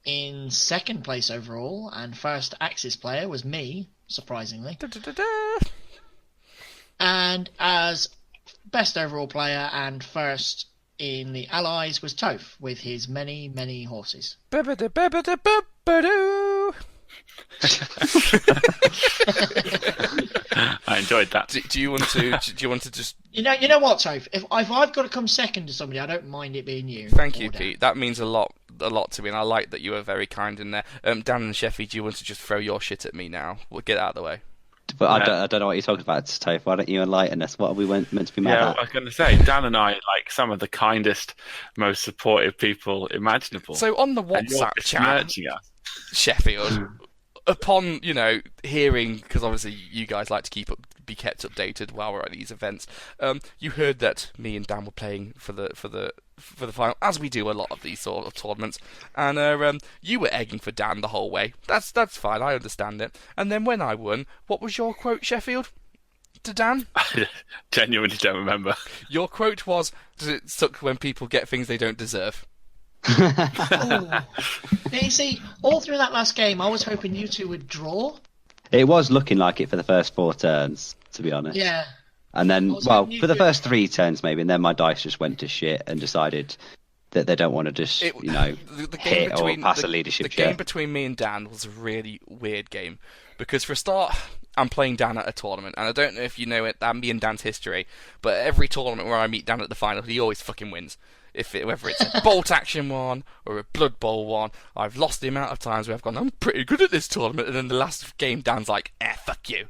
Speaker 2: In 2nd place overall and first Axis player was me, surprisingly.
Speaker 1: Da-da-da-da.
Speaker 2: And as best overall player and first in the Allies was Toph with his many, many horses.
Speaker 1: Ba-ba-da-ba-ba-da-ba-ba-doo.
Speaker 4: I enjoyed that.
Speaker 1: Do you want to just?
Speaker 2: You know what, Toph? If I've got to come second to somebody, I don't mind it being you.
Speaker 1: Thank you, Pete. That means a lot to me, and I like that you were very kind in there. Dan and Sheffy, do you want to just throw your shit at me now? We'll get out of the way.
Speaker 3: But I don't know what you're talking about, Toph. Why don't you enlighten us? What are we meant to be mad at?
Speaker 4: I was going to say, Dan and I are like some of the kindest, most supportive people imaginable.
Speaker 1: So on the WhatsApp chat, Sheffield, upon hearing, because obviously you guys like to be kept updated while we're at these events, you heard that me and Dan were playing for the final, as we do a lot of these sort of tournaments, and you were egging for Dan the whole way. That's fine, I understand it. And then when I won, what was your quote, Sheffield, to Dan?
Speaker 4: I genuinely don't remember.
Speaker 1: Your quote was, "Does it suck when people get things they don't deserve?"
Speaker 2: Ooh. You see, all through that last game, I was hoping you two would draw.
Speaker 3: It was looking like it for the first 4 turns, to be honest.
Speaker 2: Yeah.
Speaker 3: And then,
Speaker 2: was
Speaker 3: well,
Speaker 2: hoping you
Speaker 3: for the
Speaker 2: could-
Speaker 3: first 3 turns maybe, and then my dice just went to shit and decided that they don't want to just,
Speaker 1: The
Speaker 3: hit or pass a
Speaker 1: The
Speaker 3: leadership
Speaker 1: game
Speaker 3: check.
Speaker 1: between me and Dan was a really weird game because for a start, I'm playing Dan at a tournament, and I don't know if you know it, me and Dan's history, but every tournament where I meet Dan at the final, he always fucking wins. Whether it's a bolt action one or a blood bowl one, I've lost the amount of times where I've gone, I'm pretty good at this tournament, and then the last game, Dan's like, fuck you.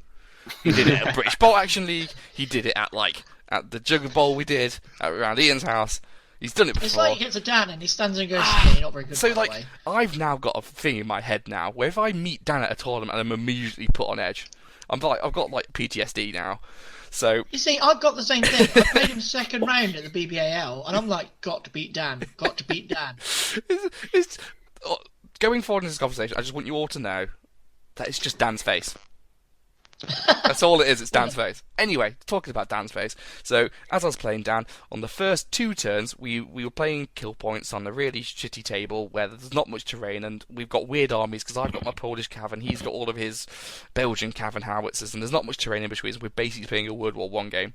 Speaker 1: He did it at British Bolt Action League. He did it at the Jugger Bowl we did around Ian's house. He's done it before.
Speaker 2: It's like he gets a Dan and he stands and goes, yeah, you're not very good,
Speaker 1: So,
Speaker 2: by the way.
Speaker 1: I've now got a thing in my head now where if I meet Dan at a tournament and I'm immediately put on edge, I've got PTSD now. So
Speaker 2: You see, I've got the same thing. I played him second round at the BBAL, and I'm like, got to beat Dan. Got to beat Dan.
Speaker 1: it's going forward in this conversation, I just want you all to know that it's just Dan's face. That's all it is, it's Dan's face. Anyway, talking about Dan's face. So, as I was playing Dan, on the first 2 turns, we were playing kill points on a really shitty table where there's not much terrain, and we've got weird armies because I've got my Polish cav and he's got all of his Belgian cav and howitzers, and there's not much terrain in between, so we're basically playing a World War One game.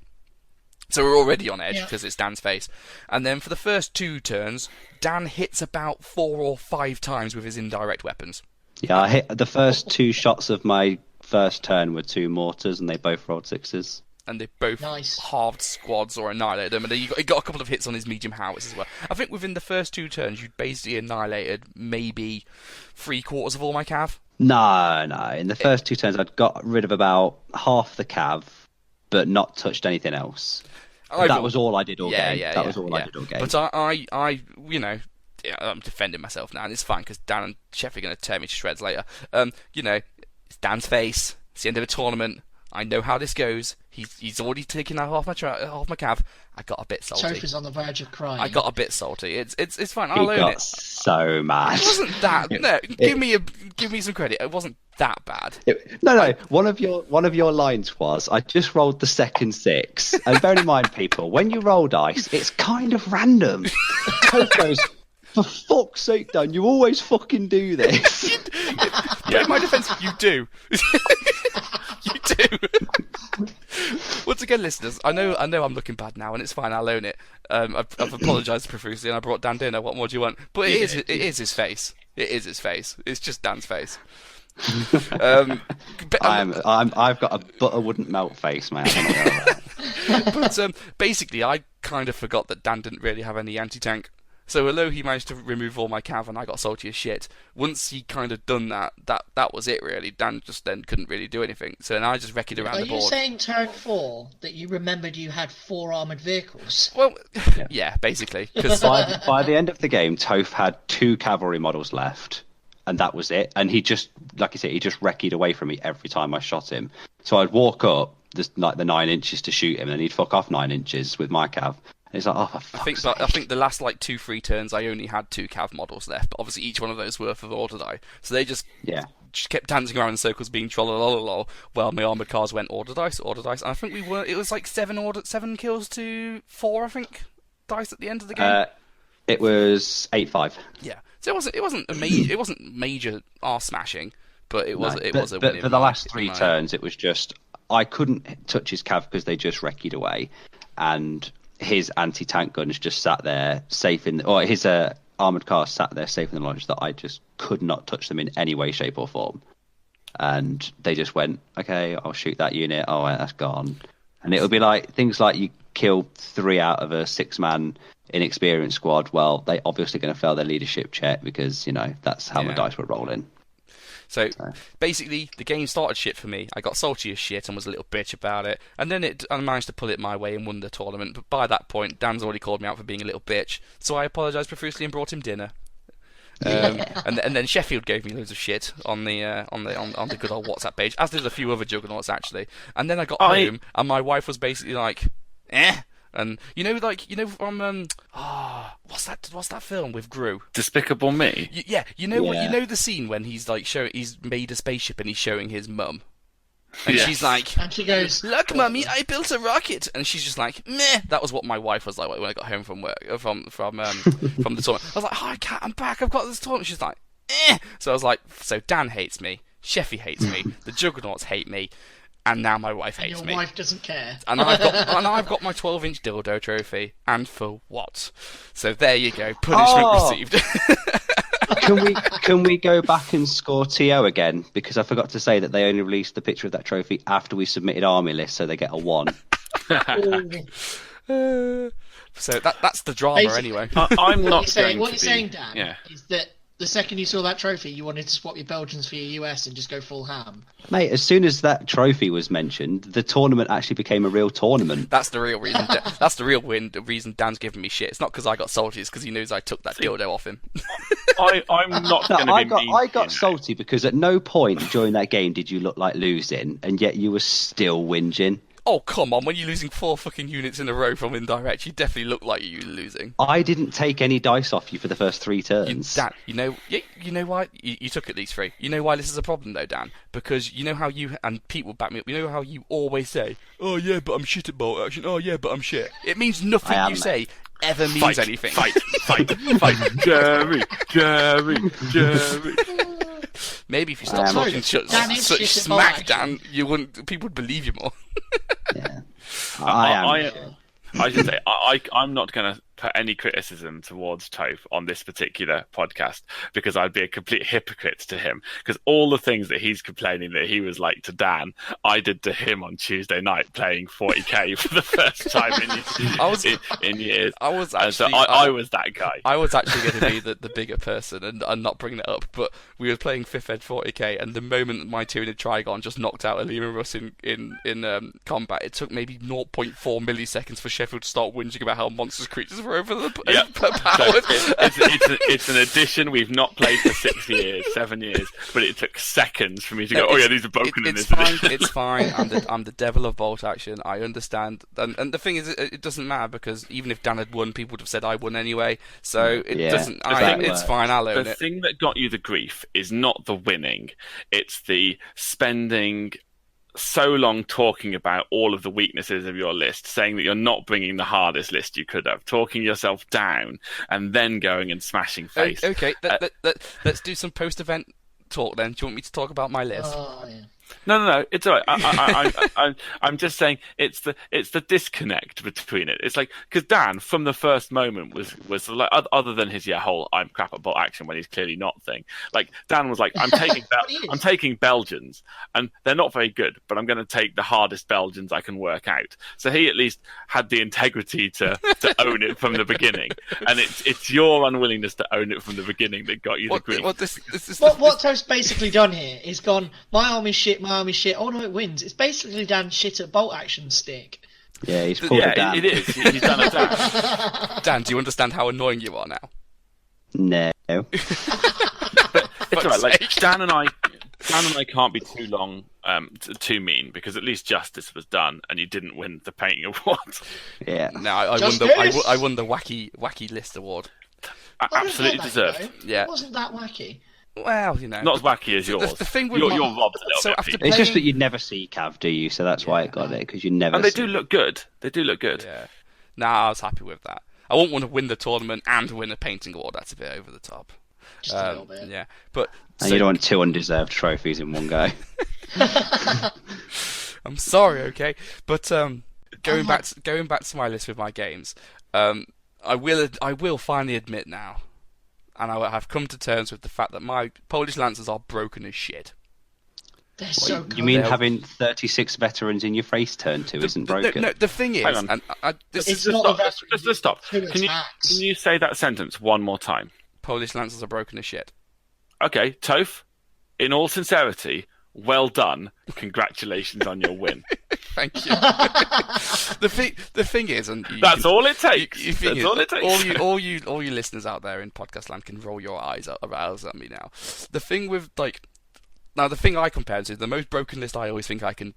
Speaker 1: So we're already on edge because it's Dan's face. And then for the first 2 turns, Dan hits about 4 or 5 times with his indirect weapons.
Speaker 3: Yeah, I hit the first 2 shots of my first turn were 2 mortars, and they both rolled 6s.
Speaker 1: And they both halved squads or annihilated them. And then he got a couple of hits on his medium howitz as well. I think within the first 2 turns, you'd basically annihilated maybe 3/4 of all my cav.
Speaker 3: No. In the first 2 turns, I'd got rid of about half the cav, but not touched anything else. That was all I did all game. That was all I did all game.
Speaker 1: But I I'm defending myself now, and it's fine because Dan and Chef are going to tear me to shreds later. It's Dan's face. It's the end of a tournament. I know how this goes. He's already taken out half my cav. I got a bit salty.
Speaker 2: Toph is on the verge of crying.
Speaker 1: I got a bit salty. It's fine.
Speaker 3: He
Speaker 1: I'll own
Speaker 3: got
Speaker 1: it.
Speaker 3: so mad.
Speaker 1: It wasn't that. No, give me some credit. It wasn't that bad.
Speaker 3: No. One of your lines was, "I just rolled the second 6." And bear in mind, people, when you roll dice, it's kind of random. Toph goes, "For fuck's sake, Dan, you always fucking do this."
Speaker 1: In my defence, you do. You do. Once again, listeners, I know I'm looking bad now, and it's fine. I'll own it. I've apologised profusely, and I brought Dan dinner. What more do you want? But it is his face. It is his face. It's just Dan's face.
Speaker 3: I've got a butter wouldn't melt face, man.
Speaker 1: But basically, I kind of forgot that Dan didn't really have any anti-tank. So although he managed to remove all my cav and I got salty as shit, once he kind of done that was it really. Dan just then couldn't really do anything. So then I just wrecked around the board.
Speaker 2: Are you saying turn 4 that you remembered you had 4 armoured vehicles?
Speaker 1: Well, yeah basically. Cause
Speaker 3: by the end of the game, Toph had 2 cavalry models left, and that was it. And he just, like I said, he just wrecked away from me every time I shot him. So I'd walk up, just like the 9 inches to shoot him, and then he'd fuck off 9 inches with my cav. It's like, I
Speaker 1: think the last 2-3 turns I only had 2 cav models left, but obviously each one of those were for the order die. So they just kept dancing around in circles, being trollololol, while my armoured cars went order dice. And I think it was like 7 kills to 4, I think, dice at the end of the game.
Speaker 3: It was 8-5.
Speaker 1: Yeah, so it wasn't major arse smashing, but it was a
Speaker 3: But for the last 3 turns, it was just I couldn't touch his cav because they just wrecked away, and his anti-tank guns just sat there safe or his armoured cars sat there safe in the lodge that I just could not touch them in any way, shape or form. And they just went, okay, I'll shoot that unit. Oh, that's gone. And it would be like things like you kill 3 out of a 6-man inexperienced squad. Well, they obviously going to fail their leadership check because, that's how the dice were rolling.
Speaker 1: So basically, the game started shit for me. I got salty as shit and was a little bitch about it. And then I managed to pull it my way and won the tournament. But by that point, Dan's already called me out for being a little bitch. So I apologised profusely and brought him dinner. And then Sheffield gave me loads of shit on the good old WhatsApp page, as did a few other Juggernauts actually. And then I got home and my wife was basically like, eh. And from what's that film with Gru?
Speaker 4: Despicable Me.
Speaker 1: You know the scene when he's like he's made a spaceship and he's showing his mum. And
Speaker 4: Yes.
Speaker 1: she's like,
Speaker 2: And she goes,
Speaker 1: "Look, mummy, I built a rocket." And she's just like, "Meh." That was what my wife was like when I got home from work, from the tournament. I was like, "Hi, Cat, I'm back. I've got this tournament." She's like, "Eh." So I was like, "So Dan hates me, Sheffy hates me, the Juggernauts hate me, and now my wife hates
Speaker 2: your
Speaker 1: me."
Speaker 2: wife doesn't care.
Speaker 1: And I've got my 12-inch dildo trophy, and for what? So there you go, punishment received.
Speaker 3: Can we go back and score TO again? Because I forgot to say that they only released the picture of that trophy after we submitted army list, so they get a 1.
Speaker 1: So that's the drama anyway.
Speaker 4: I'm not
Speaker 2: What
Speaker 4: going
Speaker 2: you're
Speaker 4: to
Speaker 2: saying,
Speaker 4: be.
Speaker 2: Dan,
Speaker 4: Yeah.
Speaker 2: is that the second you saw that trophy, you wanted to swap your Belgians for your US and just go full ham.
Speaker 3: Mate, as soon as that trophy was mentioned, the tournament actually became a real tournament.
Speaker 1: That's the real reason. That's the real reason Dan's giving me shit. It's not because I got salty. It's because he knows I took that dildo off him.
Speaker 4: I'm not
Speaker 3: No,
Speaker 4: going to be mean.
Speaker 3: I got salty because at no point during that game did you look like losing, and yet you were still whinging.
Speaker 1: Oh, come on. When you're losing 4 fucking units in a row from indirect, you definitely look like you're losing.
Speaker 3: I didn't take any dice off you for the first 3 turns.
Speaker 1: Dan, you know why? You took at least 3. You know why this is a problem, though, Dan? Because you know how you, and Pete will back me up, you know how you always say, "Oh, yeah, but I'm shit at bolt action. Oh, yeah, but I'm shit." It means nothing you say ever means anything.
Speaker 4: Fight. Jerry.
Speaker 1: Maybe if you stop
Speaker 3: am.
Speaker 1: talking
Speaker 2: Dan is
Speaker 1: such
Speaker 2: shit at
Speaker 1: smack,
Speaker 2: bolt
Speaker 1: Dan, people would believe you more.
Speaker 3: Yeah. I am.
Speaker 4: I should say, I'm not going to put any criticism towards Toph on this particular podcast because I'd be a complete hypocrite to him. Because all the things that he's complaining that he was like to Dan, I did to him on Tuesday night playing 40k for the first time in years.
Speaker 1: I was actually,
Speaker 4: so I was that guy.
Speaker 1: I was actually going to be the bigger person and not bringing it up, but we were playing 5th Ed 40k, and the moment that my Tyranid Trigon just knocked out a Lehman Russ in combat, it took maybe 0.4 milliseconds for Sheffield to start whinging about how monstrous creatures were over the powered.
Speaker 4: It's an addition we've not played for 7 years, but it took seconds for me to go, "Oh yeah, these are broken in this edition."
Speaker 1: It's fine. I'm the devil of bolt action. I understand, and the thing is, it doesn't matter because even if Dan had won, people would have said I won anyway. So it doesn't. It's fine. I'll own it.
Speaker 4: The thing that got you the grief is not the winning; it's the spending so long talking about all of the weaknesses of your list, saying that you're not bringing the hardest list you could have, talking yourself down, and then going and smashing face.
Speaker 1: Okay, let's do some post-event talk then. Do you want me to talk about my list?
Speaker 2: Oh, yeah.
Speaker 4: No, it's all right. I'm just saying it's the disconnect between it. It's like because Dan from the first moment was like other than his whole "I'm crap at bolt action" when he's clearly not thing. Like Dan was like, I'm taking Belgians and they're not very good, but I'm going to take the hardest Belgians I can work out. So he at least had the integrity to own it from the beginning, and it's your unwillingness to own it from the beginning that got you the grief.
Speaker 2: What Toast's basically done here is gone, my army's shit. Oh no, it wins. It's basically Dan shit at bolt action stick.
Speaker 3: Yeah, he's pulled it down.
Speaker 4: It is. He's done a Dan.
Speaker 1: Dan, do you understand how annoying you are now?
Speaker 3: No.
Speaker 4: But it's all right. Like Dan and I can't be too long, too mean because at least justice was done and you didn't win the painting award.
Speaker 3: Yeah.
Speaker 1: No, I won the wacky list award.
Speaker 4: Absolutely deserved.
Speaker 1: Yeah.
Speaker 2: It wasn't that wacky.
Speaker 1: Well, you know,
Speaker 4: not as wacky as yours.
Speaker 1: The thing with
Speaker 4: you're robbed a little bit.
Speaker 3: It's just that you never see Cav, do you? So that's why it got it, because you never.
Speaker 4: And they do look good. They do look good.
Speaker 1: Yeah. Nah, I was happy with that. I won't want to win the tournament and win a painting award. That's a bit over the top.
Speaker 2: Just a little bit.
Speaker 1: Yeah, but
Speaker 3: and you don't want 2 undeserved trophies in one go.
Speaker 1: I'm sorry, okay, but going back to my list with my games, I will finally admit now. And I have come to terms with the fact that my Polish Lancers are broken as shit.
Speaker 2: They're so good.
Speaker 3: You mean having 36 veterans in your face turn to isn't broken?
Speaker 1: No, the thing is, and
Speaker 4: Just stop. Can you say that sentence one more time?
Speaker 1: Polish Lancers are broken as shit.
Speaker 4: Okay, Toph, in all sincerity, well done. Congratulations on your win.
Speaker 1: Thank you. the thing is, and
Speaker 4: that's all it takes.
Speaker 1: All you listeners out there in podcast land can roll your eyes at me now. The thing with Now the thing I compare to, the most broken list I always think I can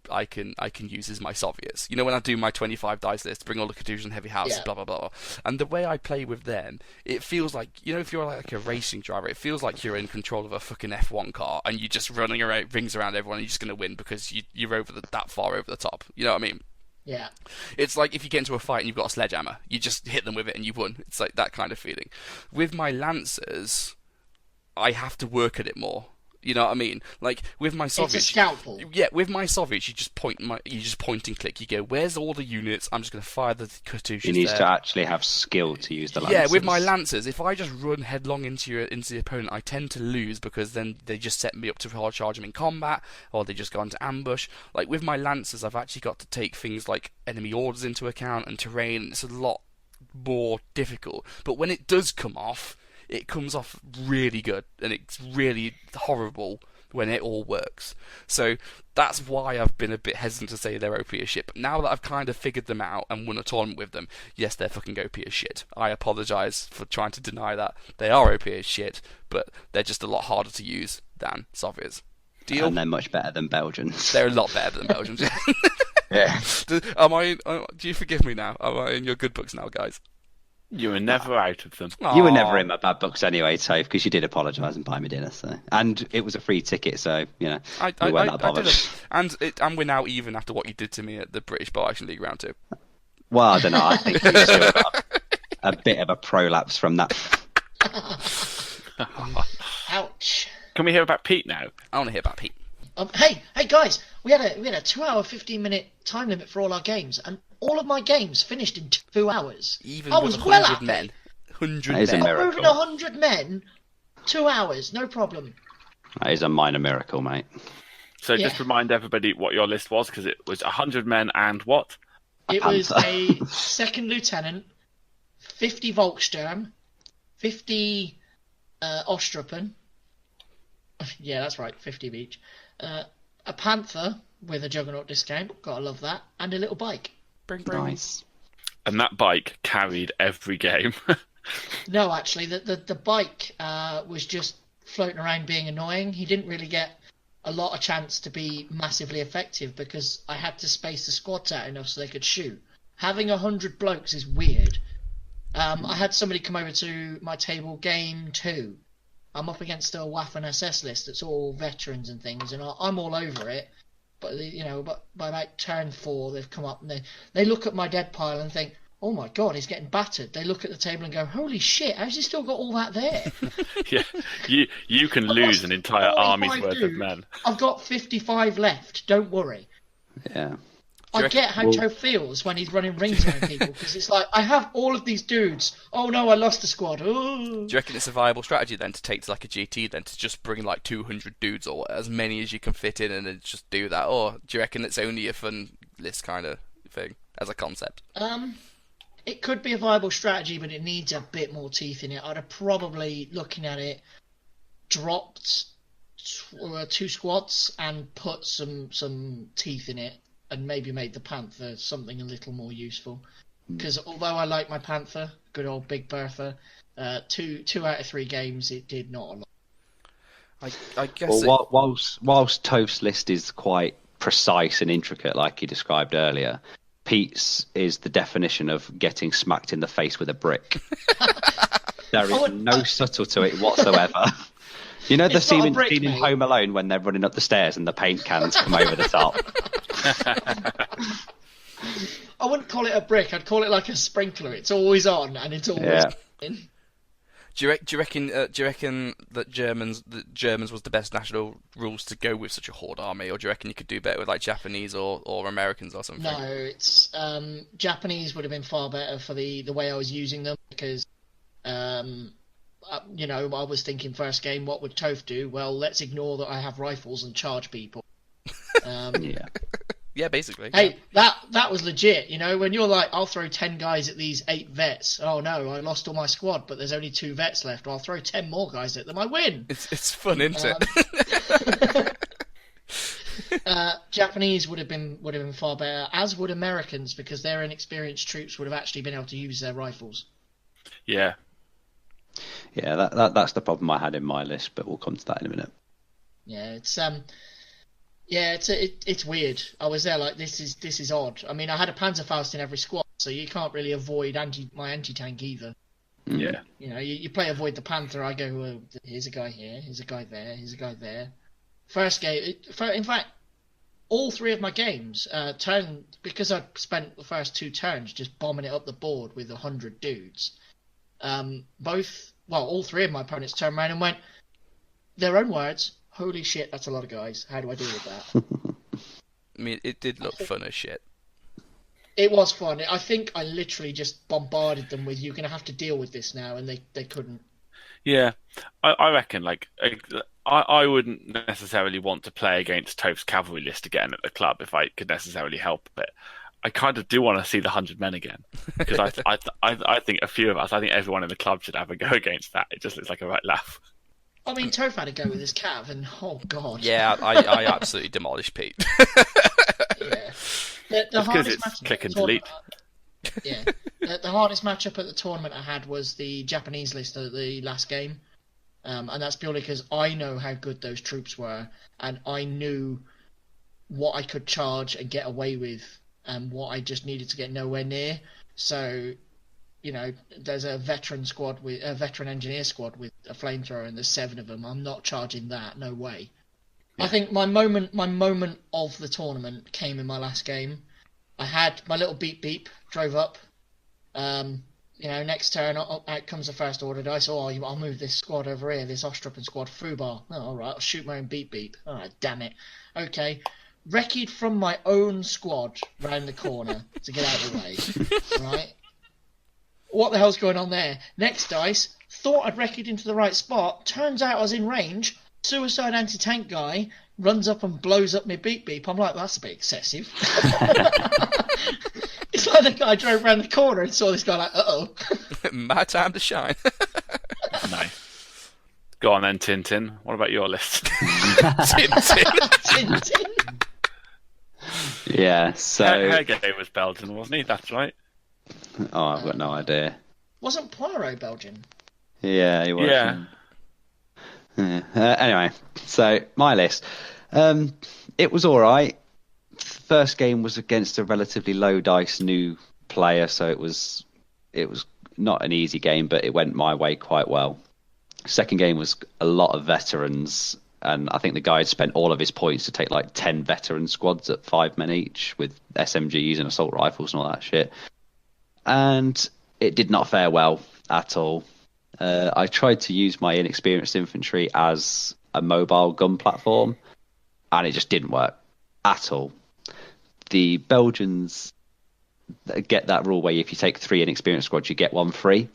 Speaker 1: use is my Soviets. You know, when I do my 25 dice list, bring all the Katushan heavy houses, blah blah blah. And the way I play with them, it feels like, you know, if you're like a racing driver, it feels like you're in control of a fucking F1 car and you're just running around, rings around everyone, and you're just gonna win because you're that far over the top. You know what I mean?
Speaker 2: Yeah.
Speaker 1: It's like if you get into a fight and you've got a sledgehammer, you just hit them with it and you've won. It's like that kind of feeling. With my Lancers, I have to work at it more. You know what I mean? Like with my Soviets,
Speaker 2: it's a scalpel.
Speaker 1: Yeah, with my Soviets, you just point and click. You go, "Where's all the units? I'm just going to fire the Katyushas."
Speaker 3: You need to actually have skill to use the Lancers.
Speaker 1: Yeah, with my Lancers, if I just run headlong into the opponent, I tend to lose because then they just set me up to hard charge them in combat, or they just go into ambush. Like with my Lancers, I've actually got to take things like enemy orders into account and terrain. And it's a lot more difficult. But when it does come off, it comes off really good, and it's really horrible when it all works. So that's why I've been a bit hesitant to say they're OP as shit. But now that I've kind of figured them out and won a tournament with them, yes, they're fucking OP as shit. I apologise for trying to deny that. They are OP as shit, but they're just a lot harder to use than Soviets. Deal?
Speaker 3: And they're much better than Belgians.
Speaker 1: They're a lot better than Belgians.
Speaker 3: Yeah.
Speaker 1: Do you forgive me now? Am I in your good books now, guys?
Speaker 4: You were never out of them.
Speaker 3: You were never in my bad books anyway, Toph, because you did apologise and buy me dinner. So, and it was a free ticket, so you know we weren't that bothered.
Speaker 1: And we're now even after what you did to me at the British Bar Action League round 2.
Speaker 3: Well, I don't know. I think you still got a bit of a prolapse from that.
Speaker 2: Ouch.
Speaker 4: Can we hear about Pete now?
Speaker 1: I want to hear about Pete.
Speaker 2: Hey guys, we had a 2-hour, 15-minute time limit for all our games, and all of my games finished in 2 hours.
Speaker 1: Even
Speaker 2: I
Speaker 1: with
Speaker 2: was well
Speaker 1: 100
Speaker 2: happy.
Speaker 1: men. 100
Speaker 3: That is a
Speaker 1: men.
Speaker 3: miracle.
Speaker 2: Moving 100 men, 2 hours, no problem.
Speaker 3: That is a minor miracle, mate.
Speaker 4: So
Speaker 2: Yeah.
Speaker 4: just remind everybody what your list was, because it was 100 men and what?
Speaker 2: It was
Speaker 3: Panther.
Speaker 2: a second lieutenant, 50 Volkssturm, 50 Ostrupen. Yeah, that's right, 50 of each. A Panther with a Juggernaut discount, gotta love that, and a little bike.
Speaker 1: Bring, bring.
Speaker 3: Nice.
Speaker 4: And that bike carried every game.
Speaker 2: No, actually, the bike was just floating around being annoying. He didn't really get a lot of chance to be massively effective because I had to space the squads out enough so they could shoot. Having 100 blokes is weird. I had somebody come over to my table game 2. I'm up against a Waffen SS list that's all veterans and things, and I'm all over it. But but by about turn 4, they've come up and they look at my dead pile and think, "Oh my god, he's getting battered." They look at the table and go, "Holy shit, how's he still got all that there?"
Speaker 4: Yeah, you can lose an entire army's worth of men.
Speaker 2: I've got 55 left. Don't worry.
Speaker 3: Yeah.
Speaker 2: I get how Joe feels when he's running rings around people because it's like I have all of these dudes. Oh no, I lost the squad. Ooh.
Speaker 1: Do you reckon it's a viable strategy then to take to like a GT then to just bring like 200 dudes or as many as you can fit in and then just do that? Or do you reckon it's only a fun list kind of thing as a concept?
Speaker 2: It could be a viable strategy, but it needs a bit more teeth in it. I'd have probably, looking at it, dropped 2 squads and put some teeth in it. And maybe made the Panther something a little more useful. Because although I like my Panther, good old Big Bertha, 2 out of 3 games it did not a lot.
Speaker 1: I guess.
Speaker 3: Well, whilst Toph's list is quite precise and intricate, like he described earlier, Pete's is the definition of getting smacked in the face with a brick. There is no subtle to it whatsoever. You know the
Speaker 2: It's not a
Speaker 3: scene
Speaker 2: brick,
Speaker 3: in
Speaker 2: mate.
Speaker 3: Home Alone when they're running up the stairs and the paint cans come over the top?
Speaker 2: I wouldn't call it a brick. I'd call it like a sprinkler. It's always on and it's always in.
Speaker 1: Do you reckon that Germans was the best national rules to go with such a horde army, or do you reckon you could do better with like Japanese or Americans or something?
Speaker 2: No, it's Japanese would have been far better for the way I was using them because I was thinking first game, what would Toph do? Well, let's ignore that I have rifles and charge people.
Speaker 3: Yeah.
Speaker 1: Yeah, basically.
Speaker 2: Hey, that was legit. When you're like, I'll throw 10 guys at these 8 vets. Oh no, I lost all my squad, but there's only 2 vets left. I'll throw 10 more guys at them. I win.
Speaker 1: It's fun, isn't it?
Speaker 2: Japanese would have been far better, as would Americans, because their inexperienced troops would have actually been able to use their rifles.
Speaker 4: Yeah.
Speaker 3: Yeah, that's the problem I had in my list, but we'll come to that in a minute.
Speaker 2: It's weird. I was there like this is odd. I mean, I had a Panzerfaust in every squad, so you can't really avoid my anti-tank either.
Speaker 4: Yeah.
Speaker 2: You know, you play avoid the Panther. I go, well, here's a guy here, here's a guy there, here's a guy there. First game, in fact, all three of my games because I spent the first 2 turns just bombing it up the board with 100 dudes. All 3 of my opponents turned around and went, their own words, holy shit, that's a lot of guys. How do I deal with that?
Speaker 1: I mean, it did look fun as shit.
Speaker 2: It was fun. I think I literally just bombarded them with, you're going to have to deal with this now, and they couldn't.
Speaker 4: Yeah, I reckon, like, I wouldn't necessarily want to play against Toph's cavalry list again at the club if I could necessarily help it. I kind of do want to see the 100 men again, because I think a few of us, I think everyone in the club should have a go against that. It just looks like a right laugh.
Speaker 2: I mean, Toph had a go with his cav, and oh god.
Speaker 1: Yeah, I absolutely demolished Pete.
Speaker 2: Yeah.
Speaker 4: Because it's click and delete.
Speaker 2: Yeah. The hardest matchup at the tournament I had was the Japanese list at the last game. And that's purely because I know how good those troops were, and I knew what I could charge and get away with, and what I just needed to get nowhere near. So, you know, there's a veteran engineer squad with a flamethrower, and there's 7 of them. I'm not charging that, no way. Yeah. I think my moment of the tournament came in my last game. I had my little beep, drove up. You know, next turn, out comes the first order dice. Oh, I'll move this squad over here, this Ostruppen squad, Fubar. Oh, all right, I'll shoot my own beep. All right, damn it. Okay. Wrecked from my own squad round the corner to get out of the way. Right? What the hell's going on there? Next dice, thought I'd wrecked into the right spot. Turns out I was in range. Suicide anti-tank guy runs up and blows up my beep. I'm like, that's a bit excessive. It's like the guy drove around the corner and saw this guy like, uh-oh.
Speaker 1: My time to shine.
Speaker 4: Nice. Go on then, Tintin. What about your list?
Speaker 2: Tintin.
Speaker 3: Yeah, so...
Speaker 4: Hergé was Belgian, wasn't he? That's right.
Speaker 3: Oh, I've got no idea.
Speaker 2: Wasn't Poirot Belgian?
Speaker 3: Yeah, he was.
Speaker 4: Yeah.
Speaker 3: Anyway, so my list. It was all right. First game was against a relatively low dice new player, so it was not an easy game, but it went my way quite well. Second game was a lot of veterans, and I think the guy had spent all of his points to take like 10 veteran squads at 5 men each with SMGs and assault rifles and all that shit. And it did not fare well at all. I tried to use my inexperienced infantry as a mobile gun platform, and it just didn't work at all. The Belgians get that rule where if you take 3 inexperienced squads, you get 1 free,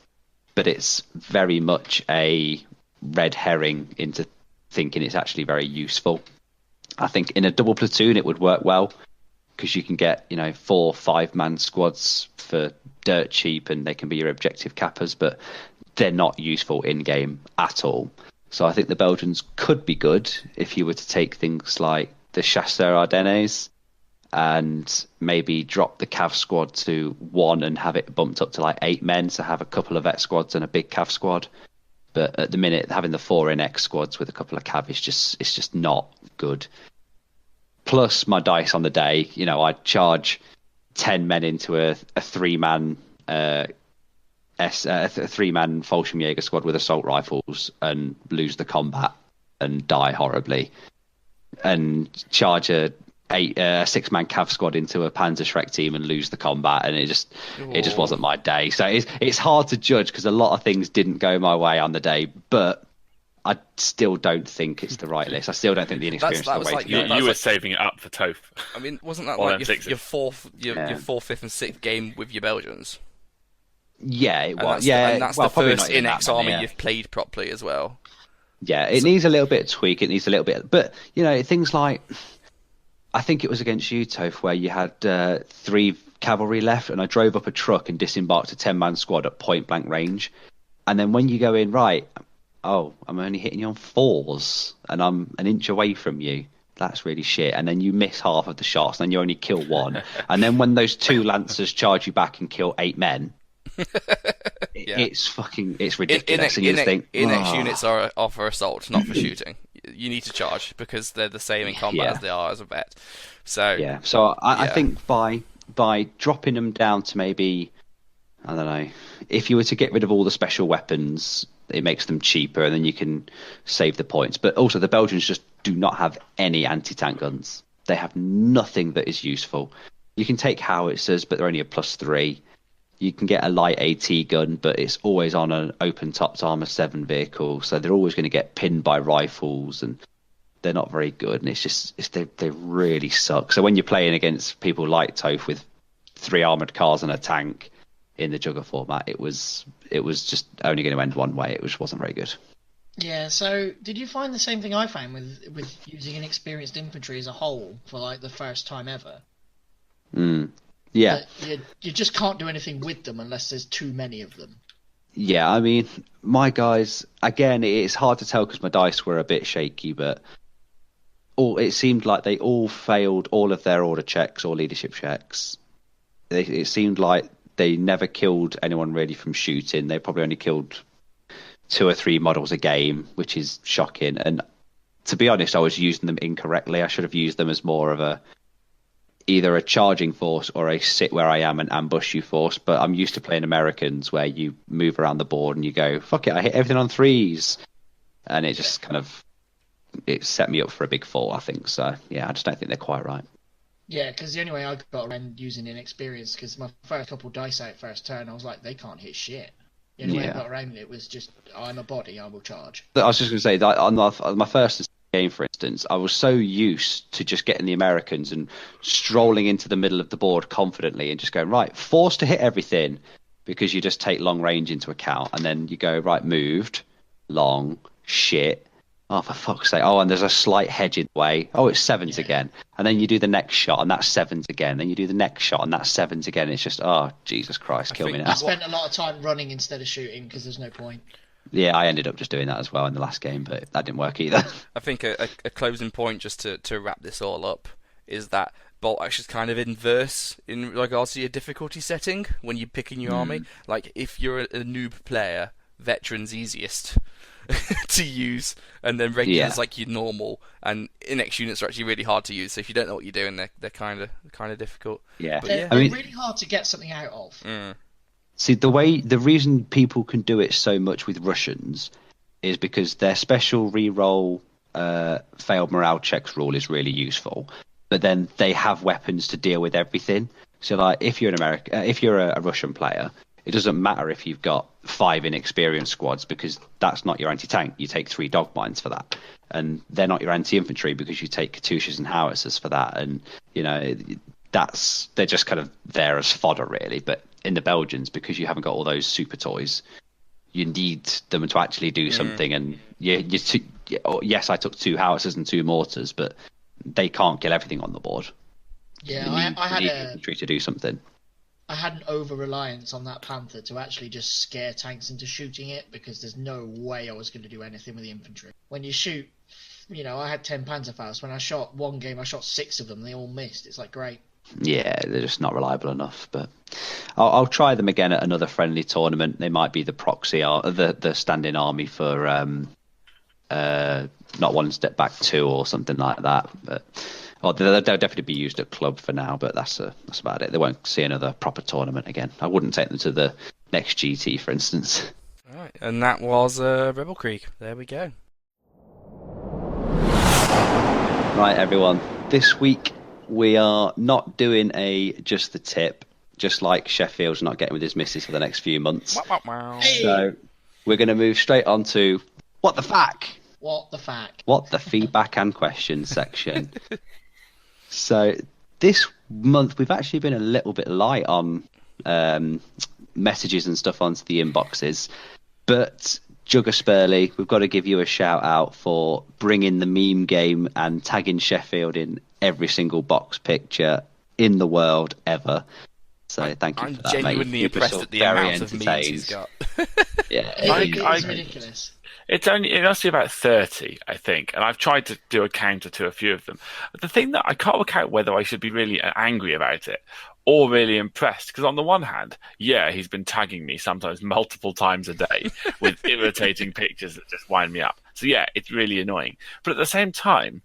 Speaker 3: but it's very much a red herring into thinking it's actually very useful. I think in a double platoon it would work well, because you can get 4 5-man squads for dirt cheap, and they can be your objective cappers, but they're not useful in game at all. So I think the Belgians could be good if you were to take things like the Chasseurs Ardennes and maybe drop the cav squad to 1 and have it bumped up to like 8 men, so have a couple of vet squads and a big cav squad. But at the minute, having the 4 NX squads with a couple of cav is just not good. Plus my dice on the day, I'd charge 10 men into a 3-man a 3-man Fallschirmjäger squad with assault rifles and lose the combat and die horribly, and charge a 6-man cav squad into a Panzerschreck team and lose the combat, and it just wasn't my day. So it's hard to judge because a lot of things didn't go my way on the day, but I still don't think it's the right list. I still don't think the inexperience is the way to go.
Speaker 4: You were saving it up for Toph.
Speaker 1: I mean, wasn't that like your 4th, 5th, and 6th game with your Belgians?
Speaker 3: Yeah, it was.
Speaker 1: And that's the first NX army you've played properly as well.
Speaker 3: Yeah, it needs a little bit of tweak. It needs a little bit, but things like, I think it was against you, Toph, where you had 3 cavalry left, and I drove up a truck and disembarked a 10-man squad at point blank range, and then when you go in, right, oh, I'm only hitting you on 4s, and I'm an inch away from you. That's really shit. And then you miss half of the shots, and then you only kill 1, and then when those 2 lancers charge you back and kill 8 men. It's ridiculous. And you just think,
Speaker 1: NX units are for assault, not for shooting. you need to charge because they're the same in combat
Speaker 3: Yeah.
Speaker 1: as they are as a vet. So
Speaker 3: Yeah. So I
Speaker 1: Yeah.
Speaker 3: think by dropping them down to maybe, I don't know, if you were to get rid of all the special weapons, it makes them cheaper, and then you can save the points. But also, the Belgians just do not have any anti-tank guns. They have nothing that is useful. You can take howitzers, but they're only a +3. You can get a light AT gun, but it's always on an open-topped Armour 7 vehicle, so they're always going to get pinned by rifles, and they're not very good. And they really suck. So when you're playing against people like Toph with 3 armoured cars and a tank in the Jugger format, it was just only going to end one way. It just wasn't very good.
Speaker 2: Yeah, so did you find the same thing I found with using inexperienced infantry as a whole for like the first time ever?
Speaker 3: Yeah.
Speaker 2: That you just can't do anything with them unless there's too many of them.
Speaker 3: Yeah, I mean, my guys, again, it's hard to tell because my dice were a bit shaky, but it seemed like they all failed all of their order checks or leadership checks. It seemed like they never killed anyone really from shooting. They probably only killed 2 or 3 models a game, which is shocking. And to be honest, I was using them incorrectly. I should have used them as more of either a charging force or a sit where I am and ambush you force. But I'm used to playing Americans where you move around the board and you go, fuck it, I hit everything on 3s. And it just it set me up for a big fall, I think. So, yeah, I just don't think they're quite right.
Speaker 2: Yeah, because the only way I got around using inexperienced, because my first couple dice out first turn, I was like, they can't hit shit. The only way I got around it was just, I'm a body, I will charge.
Speaker 3: But I was just going to say that on my first game, for instance, I was so used to just getting the Americans and strolling into the middle of the board confidently and just going, right, forced to hit everything, because you just take long range into account, and then you go, right, moved, long, shit. Oh, for fuck's sake. Oh, and there's a slight hedge in the way. Oh, it's 7s again. And then you do the next shot, and that's 7s again. Then you do the next shot, and that's 7s again. It's just, oh, Jesus Christ, kill me now.
Speaker 2: I spent a lot of time running instead of shooting because there's no point.
Speaker 3: Yeah, I ended up just doing that as well in the last game, but that didn't work either.
Speaker 1: I think a closing point, just to wrap this all up, is that bolt action is kind of inverse in regards to your difficulty setting when you're picking your army. Like, if you're a noob player, veteran's easiest to use, and then regulars like your normal, and inex units are actually really hard to use. So if you don't know what you're doing, they're kind of difficult.
Speaker 3: Yeah,
Speaker 2: They're
Speaker 3: I mean,
Speaker 2: really hard to get something out of.
Speaker 3: See, the reason people can do it so much with Russians is because their special reroll failed morale checks rule is really useful, but then they have weapons to deal with everything. So, like, if you're a Russian player, it doesn't matter if you've got 5 inexperienced squads, because that's not your anti-tank. You take 3 dog mines for that, and they're not your anti-infantry because you take Katyushas and howitzers for that. And they're just kind of there as fodder, really. But in the Belgians, because you haven't got all those super toys, you need them to actually do something. And yes, I took 2 howitzers and 2 mortars, but they can't kill everything on the board.
Speaker 2: Yeah,
Speaker 3: I need infantry to do something.
Speaker 2: I had an over-reliance on that Panther to actually just scare tanks into shooting it, because there's no way I was going to do anything with the infantry. When you shoot, I had 10 Panzerfaust. When I shot one game, I shot 6 of them. They all missed. It's like, great.
Speaker 3: Yeah, they're just not reliable enough. But I'll try them again at another friendly tournament. They might be the proxy, the stand-in army for not One Step Back 2 or something like that. But they'll definitely be used at club for now, but that's about it. They won't see another proper tournament again. I wouldn't take them to the next GT, for instance.
Speaker 1: All right, and that was Rebelkreig. There we go.
Speaker 3: Right, everyone. This week we are not doing a just the tip, just like Sheffield's not getting with his missus for the next few months.
Speaker 2: Hey!
Speaker 3: So we're going to move straight on to What the Fack?
Speaker 2: What the fact?
Speaker 3: What the feedback and questions section. So this month we've actually been a little bit light on messages and stuff onto the inboxes, but Jugger Spurley, we've got to give you a shout out for bringing the meme game and tagging Sheffield in every single box picture in the world ever. So thank you for that, mate.
Speaker 1: I'm genuinely impressed at the amount of memes he's got.
Speaker 3: Yeah,
Speaker 2: It's ridiculous.
Speaker 4: It must be about 30, I think, and I've tried to do a counter to a few of them. But the thing that I can't work out whether I should be really angry about it or really impressed, because on the one hand, yeah, he's been tagging me sometimes multiple times a day with irritating pictures that just wind me up. So yeah, it's really annoying. But at the same time,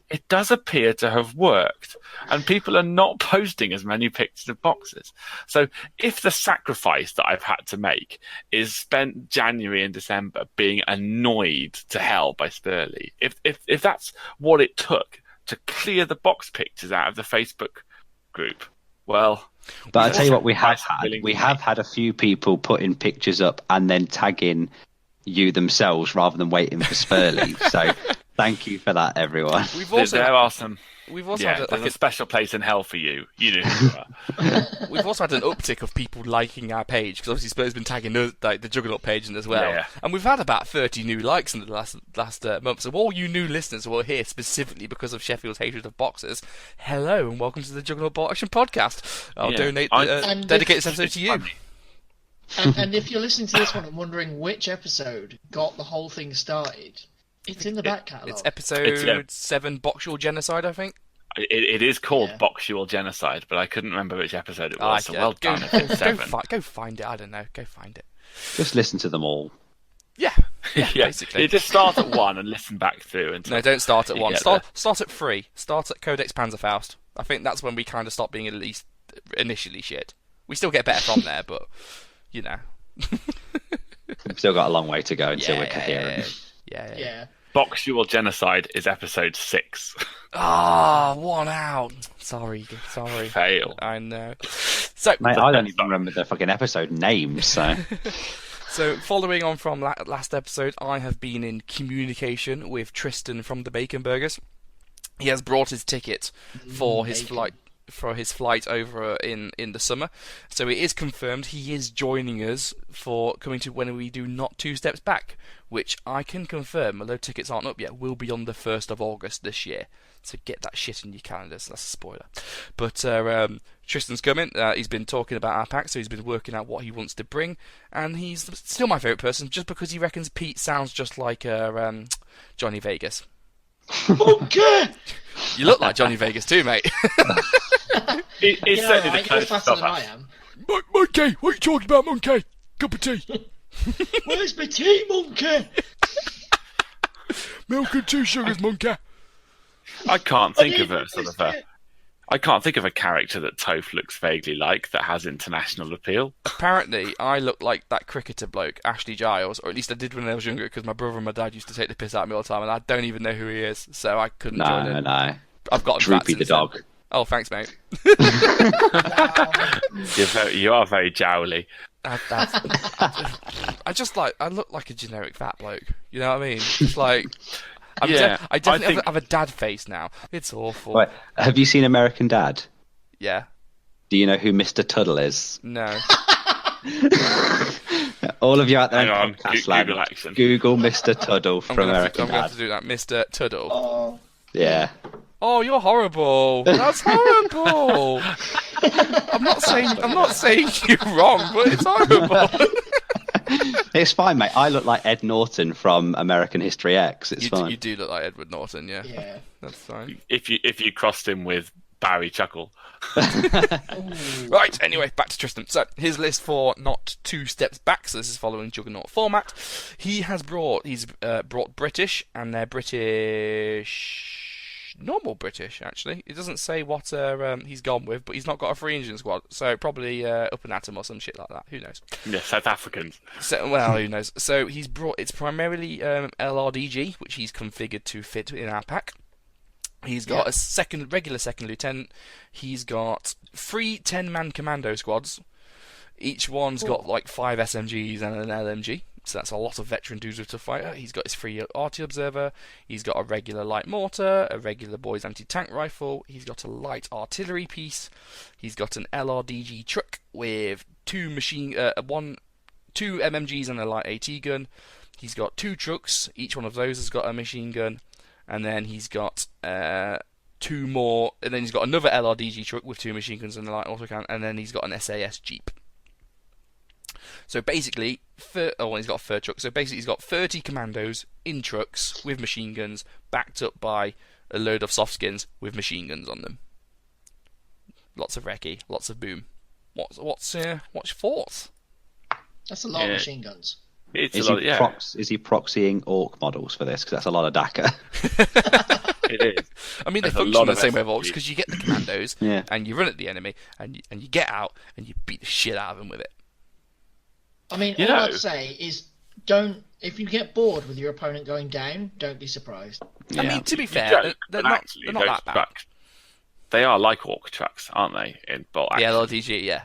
Speaker 4: it does appear to have worked, and people are not posting as many pictures of boxes. So if the sacrifice that I've had to make is spent January and December being annoyed to hell by Spurley, if that's what it took to clear the box pictures out of the Facebook group, well...
Speaker 3: But I tell you what, we have had a few people putting pictures up and then tagging you themselves rather than waiting for Spurley. So thank you for that, everyone.
Speaker 1: We've also
Speaker 4: had a special place in hell for you. You know who you are.
Speaker 1: We've also had an uptick of people liking our page, because obviously Spur's been tagging the Juggernaut page as well.
Speaker 4: Yeah.
Speaker 1: And we've had about 30 new likes in the last month. So all you new listeners who are here specifically because of Sheffield's hatred of boxers, hello and welcome to the Juggernaut Ball Action Podcast. I'll dedicate this episode to you.
Speaker 2: And if you're listening to this one and wondering which episode got the whole thing started, it's in the back catalogue.
Speaker 1: It's episode 7, Boxual Genocide, I think.
Speaker 4: It is called Boxual Genocide, but I couldn't remember which episode it was. So well done.
Speaker 1: Go find it. I don't know. Go find it.
Speaker 3: Just listen to them all.
Speaker 1: Yeah, basically.
Speaker 4: You just start at 1 and listen back through. Until
Speaker 1: no, don't start at 1. Start at 3. Start at Codex Panzerfaust. I think that's when we kind of stop being at least initially shit. We still get better from there, but, you know.
Speaker 3: We've still got a long way to go until we're coherent.
Speaker 2: Yeah.
Speaker 4: Boxual Genocide is episode 6.
Speaker 1: One out. Sorry.
Speaker 4: Fail.
Speaker 1: I know. So,
Speaker 3: mate, I don't even remember the fucking episode names, so...
Speaker 1: So, following on from last episode, I have been in communication with Tristan from the Bacon Burgers. He has brought his ticket for his flight over in the summer. So it is confirmed he is joining us for coming to when we do Not Two Steps Back, which I can confirm, although tickets aren't up yet, will be on the 1st of August this year. So get that shit in your calendars. That's a spoiler. But Tristan's coming. He's been talking about our pack, so he's been working out what he wants to bring. And he's still my favourite person, just because he reckons Pete sounds just like Johnny Vegas.
Speaker 2: Okay!
Speaker 1: You look like Johnny Vegas too, mate.
Speaker 4: It's certainly the closest
Speaker 2: faster than I am.
Speaker 1: Monkey! What are you talking about, Monkey? Cup of tea.
Speaker 2: Where's my tea, Monkey?
Speaker 1: Milk and 2 sugars, Monkey.
Speaker 4: I can't think of a character that Toph looks vaguely like that has international appeal.
Speaker 1: Apparently, I look like that cricketer bloke, Ashley Giles, or at least I did when I was younger, because my brother and my dad used to take the piss out of me all the time, and I don't even know who he is, so I couldn't join in.
Speaker 3: No.
Speaker 1: I've got
Speaker 3: Droopy the dog.
Speaker 1: Then. Oh, thanks, mate.
Speaker 4: You are very jowly.
Speaker 1: I look like a generic fat bloke. You know what I mean? Just like... I definitely have a dad face now. It's awful.
Speaker 3: Wait, have you seen American Dad?
Speaker 1: Yeah.
Speaker 3: Do you know who Mr. Tuttle is?
Speaker 1: No.
Speaker 3: All of you out there in
Speaker 4: on,
Speaker 3: podcast land,
Speaker 4: Google action.
Speaker 3: Google Mr. Tuttle from American Dad.
Speaker 1: I'm going to have to do that. Mr. Tuttle.
Speaker 2: Oh.
Speaker 3: Yeah.
Speaker 1: Oh, you're horrible. That's horrible. I'm not saying you're wrong, but it's horrible.
Speaker 3: It's fine, mate. I look like Ed Norton from American History X. It's fine.
Speaker 1: You do look like Edward Norton, yeah.
Speaker 2: Yeah.
Speaker 1: That's fine.
Speaker 4: If you crossed him with Barry Chuckle.
Speaker 1: Right, anyway, back to Tristan. So, his list for Not Two Steps Back, so this is following Juggernaut format. He's brought British, and they're normal British, actually. It doesn't say what he's gone with, but he's not got a free engine squad, so probably up an atom or some shit like that. Who knows?
Speaker 4: Yeah, South Africans.
Speaker 1: So, well, who knows? So it's primarily LRDG, which he's configured to fit in our pack. He's got a regular second lieutenant. He's got 3 10-man commando squads. Each one's got like 5 SMGs and an LMG. So that's a lot of veteran dudes with tough fighter. He's got his 3 arty observer. He's got a regular light mortar, a regular boys anti-tank rifle. He's got a light artillery piece. He's got an LRDG truck with 2 MMGs and a light AT gun. He's got 2 trucks. Each one of those has got a machine gun. And then he's got 2 more. And then he's got another LRDG truck with 2 machine guns and a light autocan. And then he's got an SAS Jeep. So basically, he's got a third truck. So basically, he's got 30 commandos in trucks with machine guns, backed up by a load of soft skins with machine guns on them. Lots of recce, lots of boom. What's your thoughts?
Speaker 2: That's a lot of machine guns.
Speaker 4: It's
Speaker 3: Is
Speaker 4: a lot. Yeah,
Speaker 3: is he proxying orc models for this? Because that's a lot of DACA.
Speaker 4: it is.
Speaker 1: I mean, they
Speaker 4: There's a
Speaker 1: function
Speaker 4: lot
Speaker 1: the
Speaker 4: of
Speaker 1: same way as
Speaker 4: SFW.
Speaker 1: orcs because you get the commandos
Speaker 3: Yeah.
Speaker 1: and you run at the enemy and you get out and you beat the shit out of them with it.
Speaker 2: I mean,
Speaker 4: You
Speaker 2: all
Speaker 4: know-
Speaker 2: I'd say is don't. If you get bored with your opponent going down, don't be surprised.
Speaker 3: Yeah.
Speaker 1: I mean, to be
Speaker 4: You
Speaker 1: fair,
Speaker 4: don't,
Speaker 1: they're
Speaker 4: but
Speaker 1: not
Speaker 4: actually,
Speaker 1: they're not
Speaker 4: those
Speaker 1: that bad.
Speaker 4: trucks, they are like orc trucks, aren't they? In bolt
Speaker 1: The
Speaker 4: action.
Speaker 1: LRDG, yeah.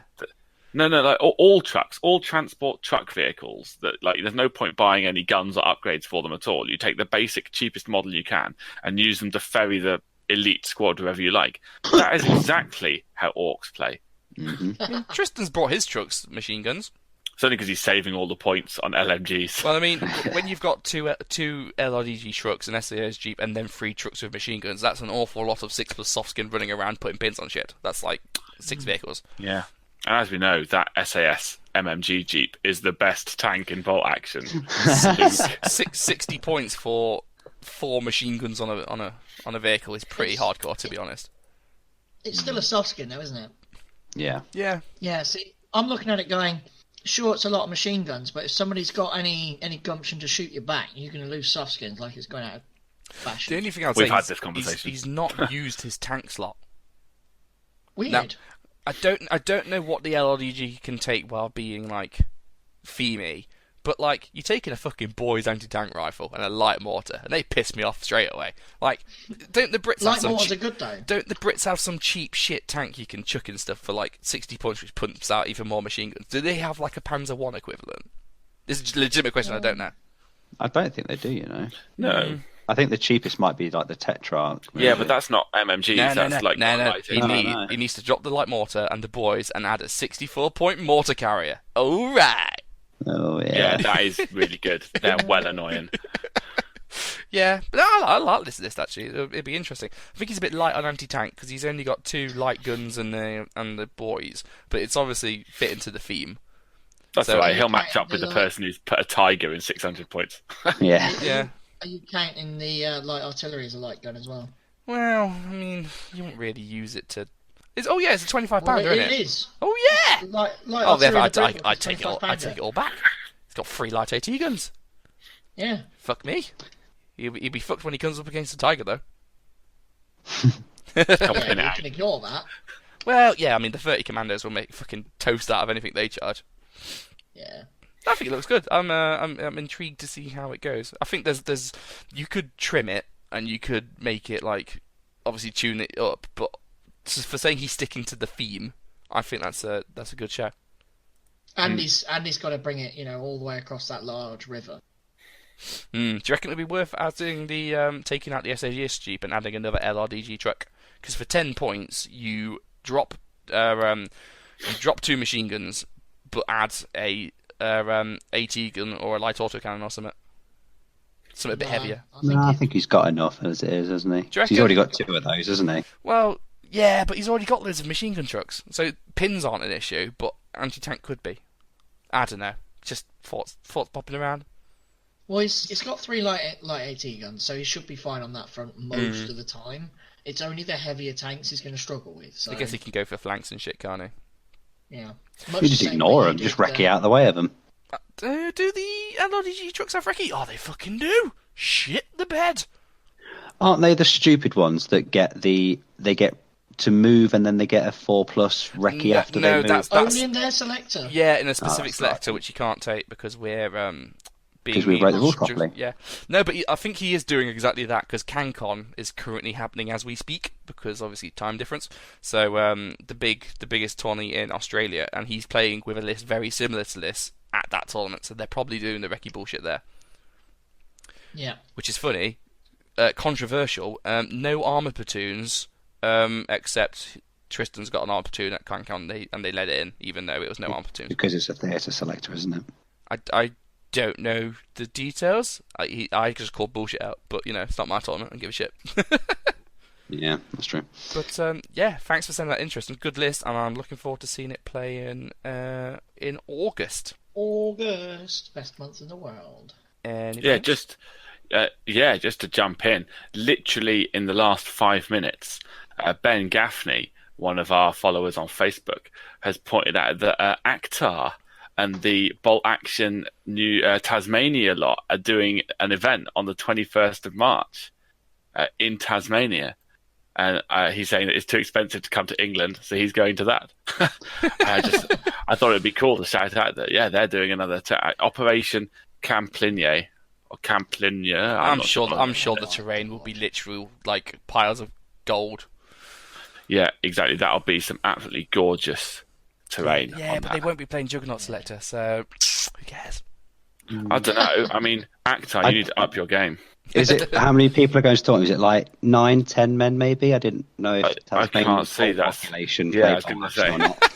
Speaker 4: No, like all trucks, all transport truck vehicles. That like, there's no point buying any guns or upgrades for them at all. You take the basic, cheapest model you can and use them to ferry the elite squad wherever you like. That is exactly how orcs play.
Speaker 3: Mhm.
Speaker 1: I mean, Tristan's brought his trucks machine guns.
Speaker 4: It's only because he's saving all the points on LMGs.
Speaker 1: Well, I mean, when you've got two LRDG trucks, an SAS Jeep, and then 3 trucks with machine guns, that's an awful lot of 6+ soft skin running around putting pins on shit. That's like 6 vehicles.
Speaker 4: Yeah. And as we know, that SAS MMG Jeep is the best tank in bolt action.
Speaker 1: 60 points for 4 machine guns on a vehicle is pretty hardcore, to be honest.
Speaker 2: It's still a soft skin, though, isn't it?
Speaker 3: Yeah.
Speaker 1: Yeah.
Speaker 2: Yeah. See, I'm looking at it going. Sure, it's a lot of machine guns, but if somebody's got any gumption to shoot you back, you're going to lose soft skins like it's going out of fashion.
Speaker 1: The only thing I'd
Speaker 4: We've
Speaker 1: say
Speaker 4: had
Speaker 1: is
Speaker 4: this conversation.
Speaker 1: he's not used his tank slot.
Speaker 2: Weird.
Speaker 1: Now, I don't know what the LRDG can take while being like themey, but like you're taking a fucking boys anti-tank rifle and a light mortar, and they piss me off straight away. Like, don't the Brits have
Speaker 2: Light
Speaker 1: some
Speaker 2: mortars are good though.
Speaker 1: don't the Brits have some cheap shit tank you can chuck in stuff for like 60 points, which pumps out even more machine guns? Do they have like a Panzer I equivalent? This is a legitimate question. I don't know.
Speaker 3: I don't think they do, you know.
Speaker 4: No.
Speaker 3: I think the cheapest might be like the Tetrarch.
Speaker 4: Yeah,
Speaker 3: maybe.
Speaker 4: but that's not MMGs. That's like light
Speaker 1: He,
Speaker 3: No,
Speaker 1: need-
Speaker 3: no.
Speaker 1: he needs to drop the light mortar and the boys and add a 64-point mortar carrier. All right.
Speaker 3: Oh,
Speaker 4: Yeah,
Speaker 3: yeah.
Speaker 4: that is really good. They're well annoying.
Speaker 1: Yeah, but I like this list actually. It'd be interesting. I think he's a bit light on anti-tank because he's only got 2 light guns and the boys, but it's obviously fit into the theme.
Speaker 4: That's
Speaker 1: So-
Speaker 4: all right. He'll match up with the person who's put a tiger in 600 points.
Speaker 3: Yeah.
Speaker 1: Yeah.
Speaker 2: Are you counting the light artillery as a light gun as well?
Speaker 1: Well, I mean, you won't really use it to. It's a £25
Speaker 2: Well,
Speaker 1: isn't
Speaker 2: it
Speaker 1: it?
Speaker 2: is.
Speaker 1: Oh yeah.
Speaker 2: Light
Speaker 1: Oh, therefore,
Speaker 2: artillery.
Speaker 1: I take it all. I take it all back. It's got 3 light AT guns.
Speaker 2: Yeah.
Speaker 1: Fuck me. He'll be fucked when he comes up against the tiger though.
Speaker 4: Helping
Speaker 2: Yeah, you
Speaker 4: out.
Speaker 2: can ignore that.
Speaker 1: Well, yeah. I mean, the 30 commandos will make fucking toast out of anything they charge.
Speaker 2: Yeah.
Speaker 1: I think it looks good. I'm intrigued to see how it goes. I think there's you could trim it and you could make it like obviously tune it up, but for saying he's sticking to the theme, I think that's a good show.
Speaker 2: And he's got to bring it, all the way across that large river.
Speaker 1: Do you reckon it'd be worth adding the taking out the SAS Jeep and adding another LRDG truck? Because for 10 points you drop 2 machine guns, but add a AT gun or a light autocannon or something a bit heavier.
Speaker 3: I think he's got enough as it is, hasn't he?
Speaker 1: Do you
Speaker 3: He's already got
Speaker 1: reckon?
Speaker 3: 2 of those, hasn't he?
Speaker 1: Well, yeah, but he's already got loads of machine gun trucks, so pins aren't an issue, but anti-tank could be. I don't know. Just thoughts popping around.
Speaker 2: Well, he's got 3 light AT guns, so he should be fine on that front most of the time. It's only the heavier tanks he's going to struggle with. So
Speaker 1: I guess he can go for flanks and shit, can't he?
Speaker 2: yeah.
Speaker 3: You just ignore him, just wreck out of the way of him.
Speaker 1: Do the LRDG trucks have recce? Oh, they fucking do. Shit the bed.
Speaker 3: Aren't they the stupid ones that get to move and then they get a 4+ recce after they move?
Speaker 1: that's
Speaker 2: Only in their selector.
Speaker 1: yeah, in a specific
Speaker 3: that's
Speaker 1: selector
Speaker 3: right.
Speaker 1: which you can't take because we're
Speaker 3: Because we wrote the rules properly.
Speaker 1: Yeah, no, but I think he is doing exactly that because CanCon is currently happening as we speak because obviously time difference. So the biggest tourney in Australia, and he's playing with a list very similar to this at that tournament. So they're probably doing the recce bullshit there,
Speaker 2: Yeah.
Speaker 1: which is funny, controversial. No armor platoons except Tristan's got an armor platoon at CanCon, and they let it in even though it was no armor platoons.
Speaker 3: Because it's a theatre selector, isn't it?
Speaker 1: I don't know the details. I just called bullshit out, but it's not my tournament. I don't give a shit.
Speaker 3: Yeah, that's true.
Speaker 1: But yeah, thanks for sending that interesting. Good list, and I'm looking forward to seeing it play in August.
Speaker 2: August, best month in the world.
Speaker 1: Anything?
Speaker 4: Just to jump in. Literally in the last 5 minutes, Ben Gaffney, one of our followers on Facebook, has pointed out that Akhtar and the Bolt Action New Tasmania lot are doing an event on the 21st of March in Tasmania. And he's saying that it's too expensive to come to England, so he's going to that. I thought it'd be cool to shout out that they're doing another Operation Campligne or Campligne.
Speaker 1: I'm sure the terrain will be literal like piles of gold.
Speaker 4: Yeah, exactly. That'll be some absolutely gorgeous terrain.
Speaker 1: Yeah, but they won't be playing Juggernaut Selector, so who cares?
Speaker 4: I don't know. I mean, Akhtar, you need to up your game.
Speaker 3: Is it how many people are going to Taunton? Is it like 9, 10 men maybe? I didn't know if
Speaker 4: I can't see that
Speaker 3: population.
Speaker 4: Yeah, I was going to say.
Speaker 3: Or not.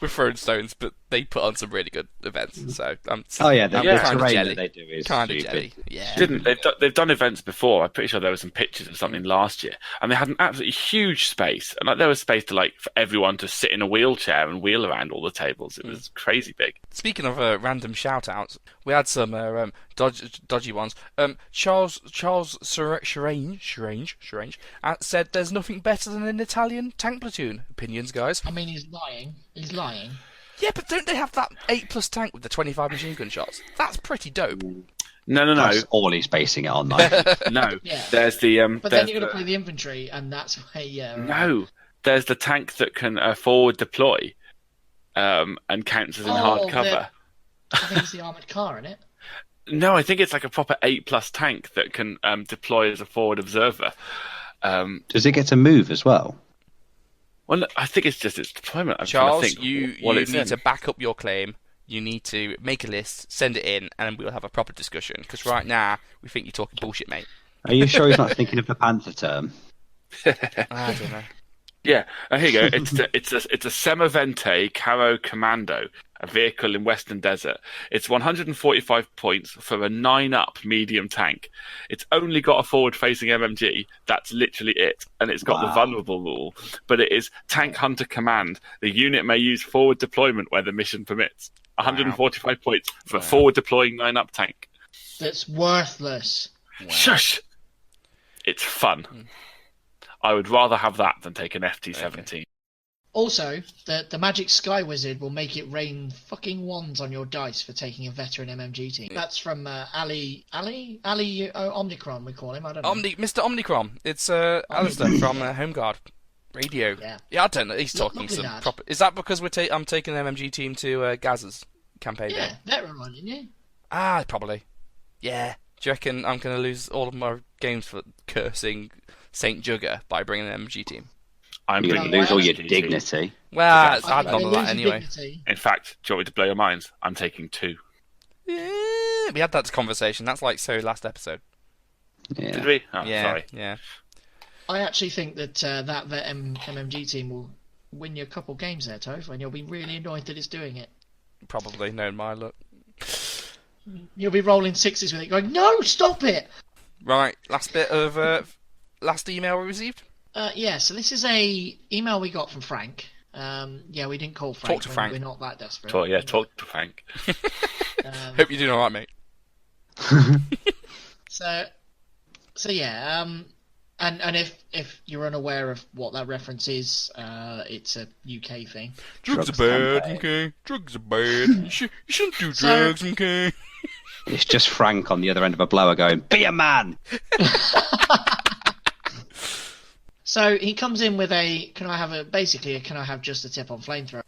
Speaker 1: We're throwing stones, but they put on some really good events. So
Speaker 3: the
Speaker 1: kind of
Speaker 3: terrain
Speaker 1: jelly.
Speaker 3: that they do is
Speaker 1: Kind of
Speaker 3: stupid.
Speaker 1: jelly. Yeah.
Speaker 4: They've done events before. I'm pretty sure there were some pictures of something last year, and they had an absolutely huge space, and like there was space to for everyone to sit in a wheelchair and wheel around all the tables. It was crazy big.
Speaker 1: Speaking of random shout-outs, we had some dodgy ones. Charles Strange said there's nothing better than an Italian tank platoon. Opinions, guys?
Speaker 2: I mean, he's lying. He's lying.
Speaker 1: Yeah, but don't they have that 8+ tank with the 25 machine gun shots? That's pretty dope.
Speaker 4: No.
Speaker 3: That's all he's basing it on, though.
Speaker 4: No.
Speaker 2: Yeah.
Speaker 4: There's the.
Speaker 2: But then you're going to play the infantry, and that's where
Speaker 4: No, there's the tank that can forward deploy, and counts as in hard cover.
Speaker 2: I think it's the armoured car, isn't it?
Speaker 4: No, I think it's like a proper 8+ tank that can deploy as a forward observer.
Speaker 3: Does it get to move as well?
Speaker 4: Well, no, I think it's just its deployment. I'm
Speaker 1: Charles,
Speaker 4: trying to think
Speaker 1: you
Speaker 4: what
Speaker 1: need
Speaker 4: it's in.
Speaker 1: to back up your claim. You need to make a list, send it in, and we'll have a proper discussion. Because right now, we think you're talking bullshit, mate.
Speaker 3: Are you sure he's not thinking of the Panther term?
Speaker 1: I don't know.
Speaker 4: Yeah, here you go. It's a Semavente Caro Commando, a vehicle in Western Desert. It's 145 points for a 9-up medium tank. It's only got a forward-facing MMG. That's literally it, and it's got the vulnerable rule. But it is Tank Hunter Command. The unit may use forward deployment where the mission permits. 145 points for a forward-deploying 9-up tank.
Speaker 2: That's worthless.
Speaker 1: Wow.
Speaker 4: Shush! It's fun. I would rather have that than take an FT-17.
Speaker 1: Okay.
Speaker 2: Also, the Magic Sky Wizard will make it rain fucking wands on your dice for taking a veteran MMG team. That's from Ali Omnicron, we call him. I don't know.
Speaker 1: Mr. Omnicron. It's Alistair from Home Guard Radio. Yeah, I don't know. He's talking
Speaker 2: Lovely
Speaker 1: some
Speaker 2: lad.
Speaker 1: proper. Is that because I'm taking an MMG team to Gaz's campaign?
Speaker 2: Yeah,
Speaker 1: day?
Speaker 2: veteran one, didn't you?
Speaker 1: Probably. Yeah. Do you reckon I'm going to lose all of my games for cursing Saint Jugger by bringing an MG team?
Speaker 4: I'm
Speaker 3: You're
Speaker 4: bringing
Speaker 3: going to lose all
Speaker 4: an
Speaker 3: your
Speaker 4: FT.
Speaker 3: dignity.
Speaker 1: Well,
Speaker 4: Okay.
Speaker 1: I'd none
Speaker 2: They
Speaker 1: of
Speaker 2: lose
Speaker 1: that
Speaker 2: your
Speaker 1: anyway.
Speaker 2: dignity.
Speaker 4: In fact, do you want me to blow your minds? I'm taking 2.
Speaker 1: Yeah, we had that conversation. That's like last episode.
Speaker 3: Yeah.
Speaker 4: Did we? Oh,
Speaker 1: Yeah,
Speaker 4: sorry.
Speaker 1: yeah.
Speaker 2: I actually think that that MMG team will win you a couple games there, Toph, and you'll be really annoyed that it's doing it.
Speaker 1: Probably known my luck.
Speaker 2: You'll be rolling sixes with it, going, "No, stop it!"
Speaker 1: Right, last bit of last email we received.
Speaker 2: Yeah, so this is a email we got from Frank. Yeah, we didn't call Frank.
Speaker 1: Talk to Frank.
Speaker 2: We're not that desperate.
Speaker 4: Talk to Frank.
Speaker 1: Hope you're doing all right, mate.
Speaker 2: So yeah, and if you're unaware of what that reference is, it's a UK thing.
Speaker 1: Drugs are
Speaker 3: Drugs
Speaker 1: bad,
Speaker 3: can
Speaker 1: okay? Drugs are bad. You shouldn't do drugs, okay?
Speaker 3: It's just Frank on the other end of a blower going, "Be a man!"
Speaker 2: So he comes in with can I have just a tip on flamethrower?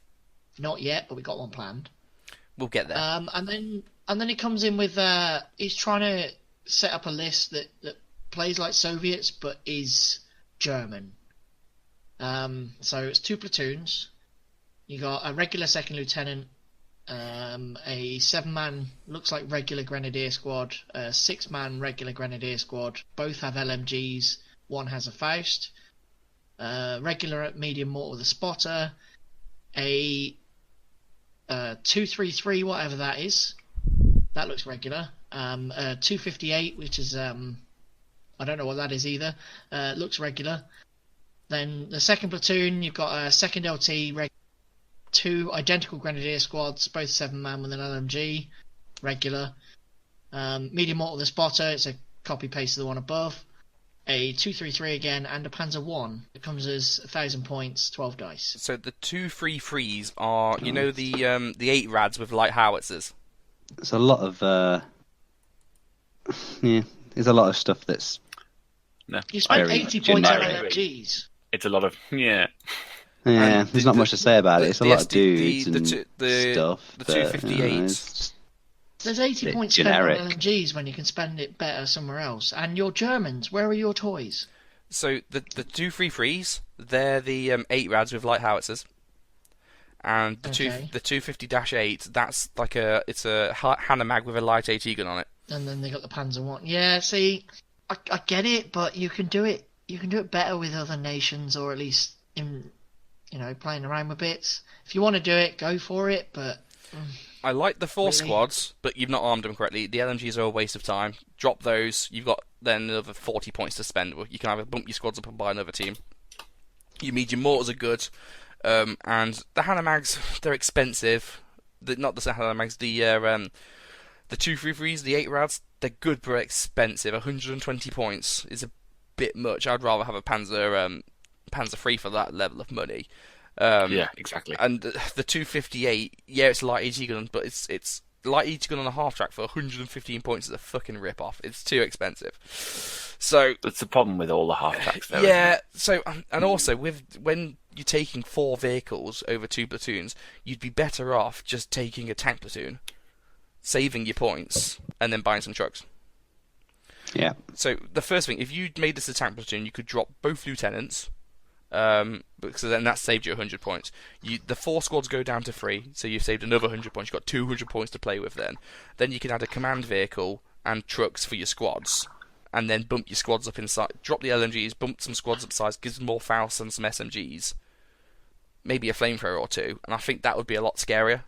Speaker 2: Not yet, but we got one planned.
Speaker 1: We'll get there.
Speaker 2: And then he comes in with he's trying to set up a list that plays like Soviets but is German. So it's 2 platoons. You got a regular second lieutenant, a 7-man looks like regular grenadier squad, a 6-man regular grenadier squad. Both have LMGs. One has a Faust. Regular medium mortar with a spotter. A 233, whatever that is. That looks regular. A 258, which is I don't know what that is either. Looks regular. Then the second platoon, you've got a second LT, 2 identical grenadier squads, both 7-man with an LMG, regular. Medium mortar with a spotter, it's a copy paste of the one above. a 233 again, and a Panzer 1. It comes as 1,000 points, 12 dice.
Speaker 1: So the 233s are, you know, the 8 rads with light howitzers.
Speaker 3: There's a lot of there's a lot of stuff that's
Speaker 2: You spent
Speaker 3: very
Speaker 2: 80 points on
Speaker 3: generic.
Speaker 2: LMGs.
Speaker 4: It's a lot of
Speaker 3: Yeah,
Speaker 1: And
Speaker 3: there's not much to say about it. It's a lot of dudes
Speaker 1: the
Speaker 3: and stuff.
Speaker 1: the
Speaker 3: but,
Speaker 1: 258s.
Speaker 3: it's just
Speaker 2: There's 80
Speaker 3: bit
Speaker 2: points
Speaker 3: generic.
Speaker 2: spent on LMGs when you can spend it better somewhere else. And your Germans, where are your toys?
Speaker 1: So the 233s, they're the 8 rads with light howitzers. And the
Speaker 2: Okay.
Speaker 1: the 250-8, that's like it's a Hanomag with a light AT gun on it.
Speaker 2: And then they got the Panzer 1. Yeah, see, I get it, but you can do it. You can do it better with other nations, or at least in, playing around with bits. If you want to do it, go for it. But
Speaker 1: I like the 4
Speaker 2: Really?
Speaker 1: squads, but you've not armed them correctly. The LMGs are a waste of time. Drop those. You've got then another 40 points to spend. You can either bump your squads up and buy another team. Your medium mortars are good. And the Hanomags, they're expensive. Not the Hanomags, the 233s, the 8 rads, they're good but expensive. 120 points is a bit much. I'd rather have a Panzer 3 for that level of money.
Speaker 4: yeah, exactly.
Speaker 1: And the 258, yeah, it's a light AT gun, but it's light AT gun on a half track for 115 points is a fucking rip off. It's too expensive. So
Speaker 4: That's the problem with all the half tracks, though.
Speaker 1: yeah, so and also when you're taking 4 vehicles over 2 platoons, you'd be better off just taking a tank platoon, saving your points, and then buying some trucks.
Speaker 3: yeah.
Speaker 1: So the first thing, if you made this a tank platoon, you could drop both lieutenants, because then that saved you 100 points. The 4 squads go down to 3, so you've saved another 100 points. You've got 200 points to play with then. Then you can add a command vehicle and trucks for your squads, and then bump your squads up inside. Drop the LMGs, bump some squads up size, gives them more Faust and some SMGs. Maybe a flamethrower or 2, and I think that would be a lot scarier.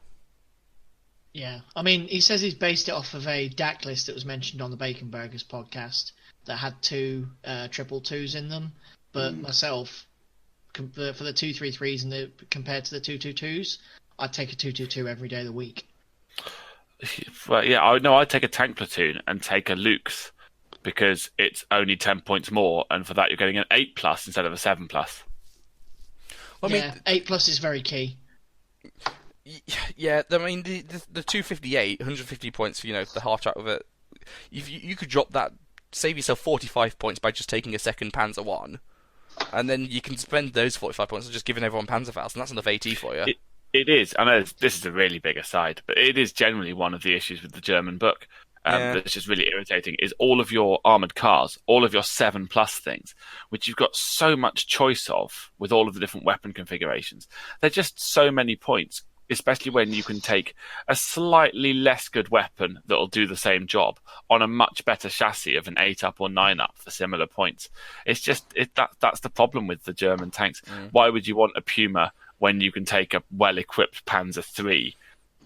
Speaker 2: yeah, I mean, he says he's based it off of a DAC list that was mentioned on the Bacon Burgers podcast that had 2 triple 2s in them. But myself, for the 233s and compared to the 222s, I'd take a 222 every day of the week.
Speaker 4: Well, yeah, I'd take a tank platoon and take a Luke's because it's only 10 points more, and for that you're getting an 8+ instead of a 7+.
Speaker 1: I
Speaker 2: Yeah,
Speaker 1: mean,
Speaker 2: 8+ is very key.
Speaker 1: yeah, I mean the 258, 150 points for the half track with it. You could drop that, save yourself 45 points by just taking a second Panzer 1, and then you can spend those 45 points on just giving everyone Panzerfaust, and that's enough AT for you.
Speaker 4: It is. I know this is a really big aside, but it is generally one of the issues with the German book.
Speaker 1: Yeah.
Speaker 4: That's just really irritating. Is all of your armored cars, all of your 7+ things, which you've got so much choice of with all of the different weapon configurations. They're just so many points, especially when you can take a slightly less good weapon that'll do the same job on a much better chassis of an 8-up or 9-up for similar points. It's just that's the problem with the German tanks. Why would you want a Puma when you can take a well-equipped Panzer III?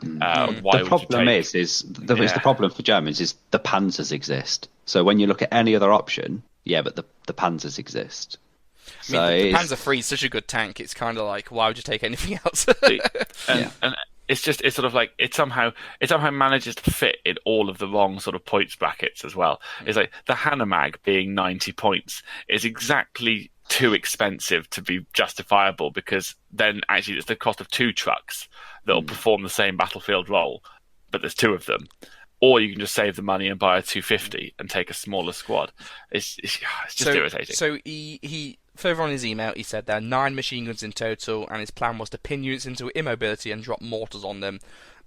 Speaker 3: The problem is the problem for Germans is the Panzers exist. So when you look at any other option, yeah, but the Panzers exist. So
Speaker 1: I mean, the Panzer III is such a good tank. It's kind of like, why would you take anything else?
Speaker 4: and it's sort of like it somehow manages to fit in all of the wrong sort of points brackets as well. It's like the Hanomag being 90 points is exactly too expensive to be justifiable, because then actually it's the cost of 2 trucks that'll perform the same battlefield role, but there's 2 of them. Or you can just save the money and buy a 250 and take a smaller squad. It's just irritating.
Speaker 1: So he further on in his email, he said there are 9 machine guns in total, and his plan was to pin units into immobility and drop mortars on them.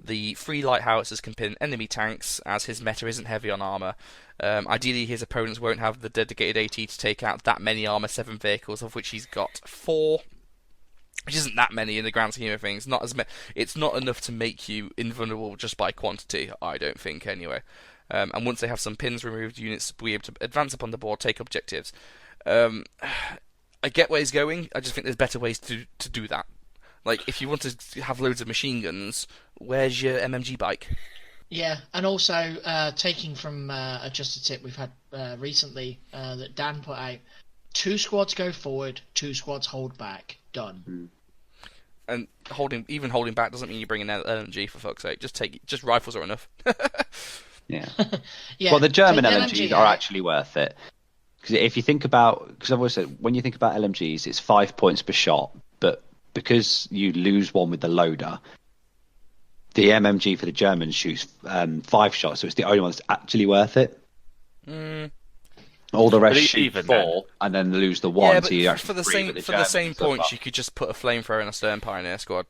Speaker 1: The 3 light howitzers can pin enemy tanks, as his meta isn't heavy on armour. Ideally, his opponents won't have the dedicated AT to take out that many armour 7 vehicles, of which he's got 4. Which isn't that many in the grand scheme of things. It's not enough to make you invulnerable just by quantity, I don't think, anyway. And once they have some pins removed, units will be able to advance upon the board, take objectives. I get where he's going. I just think there's better ways to do that. Like, if you want to have loads of machine guns, where's your MMG bike?
Speaker 2: Yeah, and also taking from just a tip we've had recently that Dan put out, 2 squads go forward, 2 squads hold back. Done.
Speaker 1: And holding back doesn't mean you bring in LMG, for fuck's sake. Just rifles are enough.
Speaker 3: Yeah.
Speaker 2: Yeah.
Speaker 3: Well, the German
Speaker 2: take
Speaker 3: LMGs are actually worth it. Because if you think about, because I've always said, when you think about LMGs, it's 5 points per shot, but because you lose one with the loader, the MMG for the Germans shoots 5 shots, so it's the only one that's actually worth it. All the rest shoot
Speaker 4: even
Speaker 3: 4,
Speaker 4: then.
Speaker 3: and then lose the 1.
Speaker 1: Yeah,
Speaker 3: so you
Speaker 1: but
Speaker 3: actually
Speaker 1: for the
Speaker 3: three
Speaker 1: same
Speaker 3: with
Speaker 1: for the same
Speaker 3: Germans, so
Speaker 1: points,
Speaker 3: far.
Speaker 1: you could just put a flamethrower in a Stern Pioneer squad.